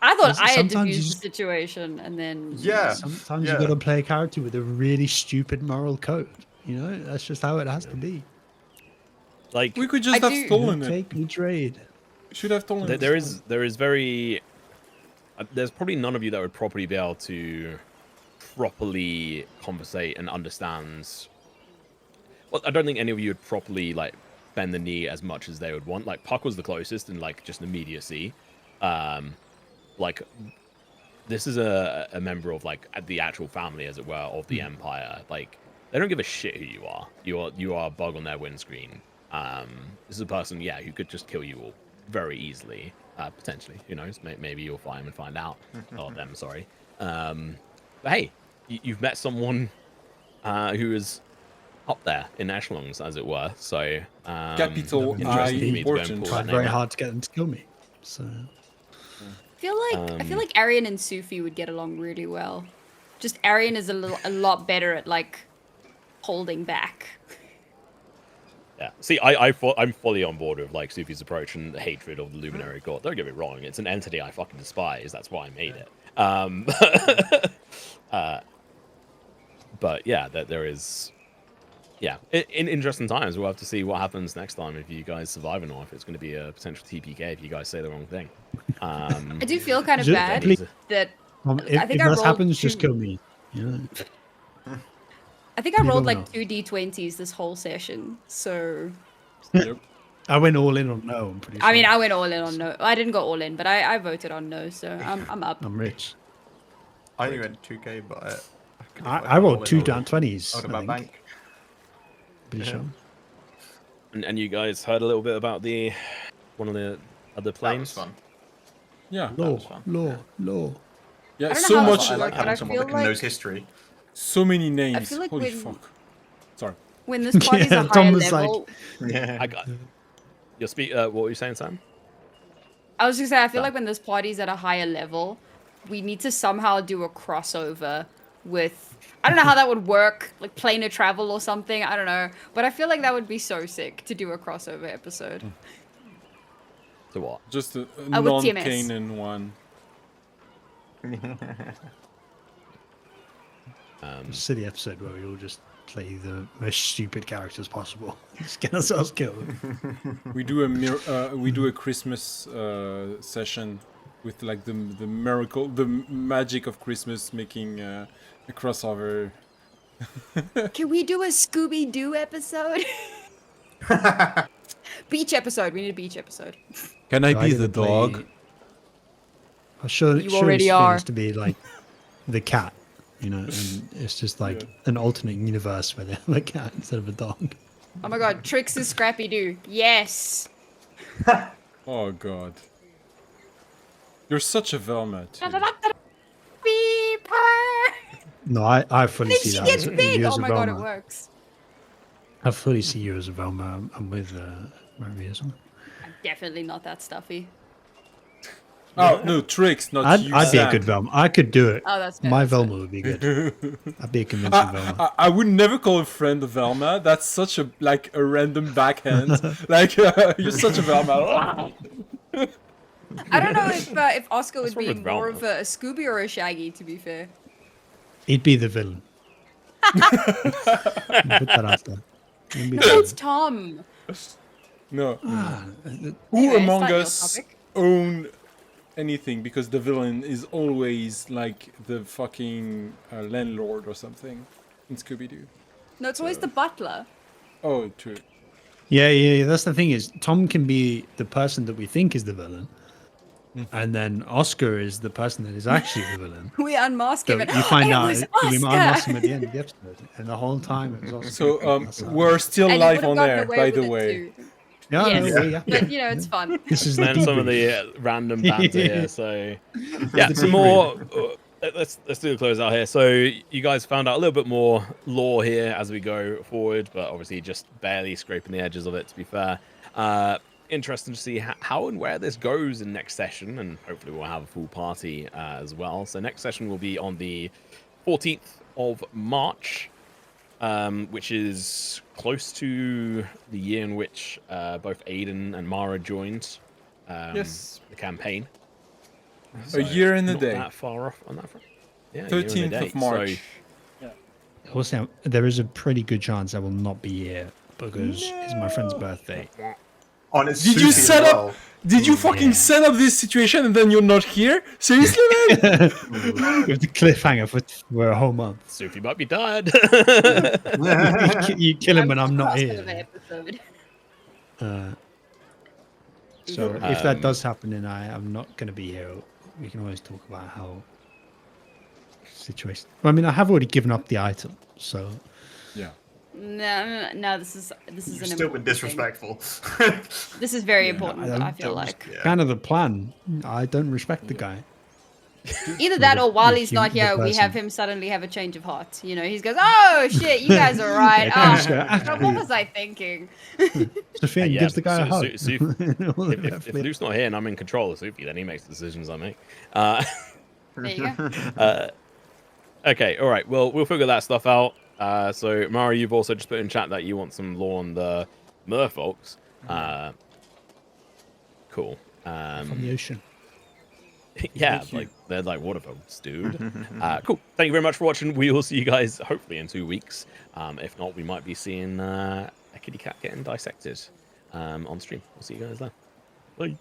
I thought I had Sometimes you diffused just- the situation, and then Yeah. Sometimes Yeah. you got to play a character with a really stupid moral code. You know, that's just how it has to be. like We could just I have do- stolen it. Take me trade. Should have stolen it. there is very there's probably none of you that would properly be able to properly conversate and understand. Well, I don't think any of you would properly like bend the knee as much as they would want. Like Puck was the closest in like just immediacy. Like this is a member of like the actual family, as it were, of the Empire. Like they don't give a shit who you are. You are a bug on their windscreen. This is a person, yeah, who could just kill you all very easily. Potentially, who knows? Maybe you'll find him and find out. Or them, sorry. But hey, you've met someone who is up there in echelons, as it were. So Capital interesting for me to go and important. pull Tried that very name out. hard to get them to kill me. So I feel like Arian and Sufi would get along really well. Just Arian is a lot better at like holding back. Yeah. See, I'm fully on board with like Sufi's approach and the hatred of the Luminary Court. Don't get me wrong; it's an entity I fucking despise. That's why I made it. But yeah, there is. Yeah, in interesting times, we'll have to see what happens next time if you guys survive or not. If it's going to be a potential TPK if you guys say the wrong thing. I do feel kind of Just bad please- that if, I think if I this rolled happens, just two- kill me. You know? I think I You rolled don't like know. 2 d20s this whole session. So Yep. I went all in on no. I'm pretty sure. I mean, I went all in on no. I didn't go all in, but I voted on no. So I'm up. I'm rich. I only went 2k, but I rolled 2 down 20s. Out of I my think. bank. Pretty sure. And you guys heard a little bit about one of the other That was planes. fun. Yeah. Law, was fun. law. Yeah. I don't know So how much. it's I like but having I someone feel that can knows like- history. So many names. feel like Holy when- fuck. Sorry. when this party's Yeah, a higher Tom was like- level, Yeah. I got. Your what were you saying, Sam? I was just saying, I feel Sam. like when this party's at a higher level, we need to somehow do a crossover with. I don't know how that would work, like planar travel or something. I don't know, but I feel like that would be so sick to do a crossover episode. So what? Just a with non-canon one. Silly episode where we all just play the most stupid characters possible. Just get ourselves killed. We do a Christmas session with like the miracle, the magic of Christmas, making a crossover. Can we do a Scooby Doo episode? Beach episode. We need a beach episode. Can I So be get the to play- dog? I'm sure, You sure already it's are. supposed to be like the cat, you know, and it's just like an alternate universe where they have a cat instead of a dog. Oh my god, Trix is Scrappy Doo. Yes. Oh god, you're such a Velma. Too. Beep. No, I fully Then see she that gets as big. you as Oh a my god, it Velma. works. I fully see you as a Velma. I'm with Marie as well. I'm definitely not that stuffy. Oh no, Trix, not you. I'd be a Sam. good Velma. I could do it. Oh, that's fair, My that's fair. Velma would be good. I'd be a convincing Velma. I would never call a friend a Velma. That's such a a random backhand. Like you're such a Velma. I don't know if Oscar would wrong be with more Velma? of a Scooby or a Shaggy, to be fair. He'd be the villain. Put that out there. He'd be No, the it's Tom. No. villain. Who Anyway, among start your us topic. own anything? Because the villain is always like the fucking landlord or something in Scooby Doo. No, it's always the butler. Oh, true. Yeah. That's the thing is, Tom can be the person that we think is the villain, and then Oscar is the person that is actually the villain. We unmask So him. And, you find it out was we Oscar! unmask him at the end of the episode, and the whole time it was Oscar. So That's how- we're still And he live would've on gotten air, away by with the it way. too. yeah, Yes. yeah. But, you know, it's fun. This is the And then some of debrief. the random banter here. So yeah, some more. Let's do the close out here. So you guys found out a little bit more lore here as we go forward, but obviously just barely scraping the edges of it. To be fair, interesting to see how and where this goes in next session, and hopefully we'll have a full party as well. So next session will be on the 14th of March. Which is close to the year in which both Aiden and Mara joined Yes. the campaign. A year and a Not day. that far off on that front. Yeah, a year and a 13th day. of March. Also, there is a pretty good chance I will not be here because it's my friend's birthday. On its Did you Sufi as set well. up? Did you fucking set up this situation and then you're not here? Seriously, man? With the cliffhanger for a whole month. Sophie might be tired. You kill him when I'm not Crossover here. episode. So if that does happen and I'm not going to be here, we can always talk about how situation. Well, I mean, I have already given up the item, so Yeah. No, this is You've an still been important thing. disrespectful. This is very important, I I feel like. Yeah. kind of the plan. I don't respect the guy. Either that or while he's the not here, we have person. him suddenly have a change of heart. You know, he goes, "Oh shit, you guys are right. Yeah, just go, Oh, "Actually." what was I thinking?" Sophia Yeah, gives the guy a hug. if Luke's not here and I'm in control of Sophie, then he makes the decisions I make. There you go. Okay, all right. Well, we'll figure that stuff out. So, Mara, you've also just put in chat that you want some lore on the merfolks. Cool. From the ocean. Yeah, Thank you. like they're like water folks, dude. Cool. Thank you very much for watching. We will see you guys hopefully in 2 weeks. If not, we might be seeing a kitty cat getting dissected on stream. We'll see you guys then. Bye.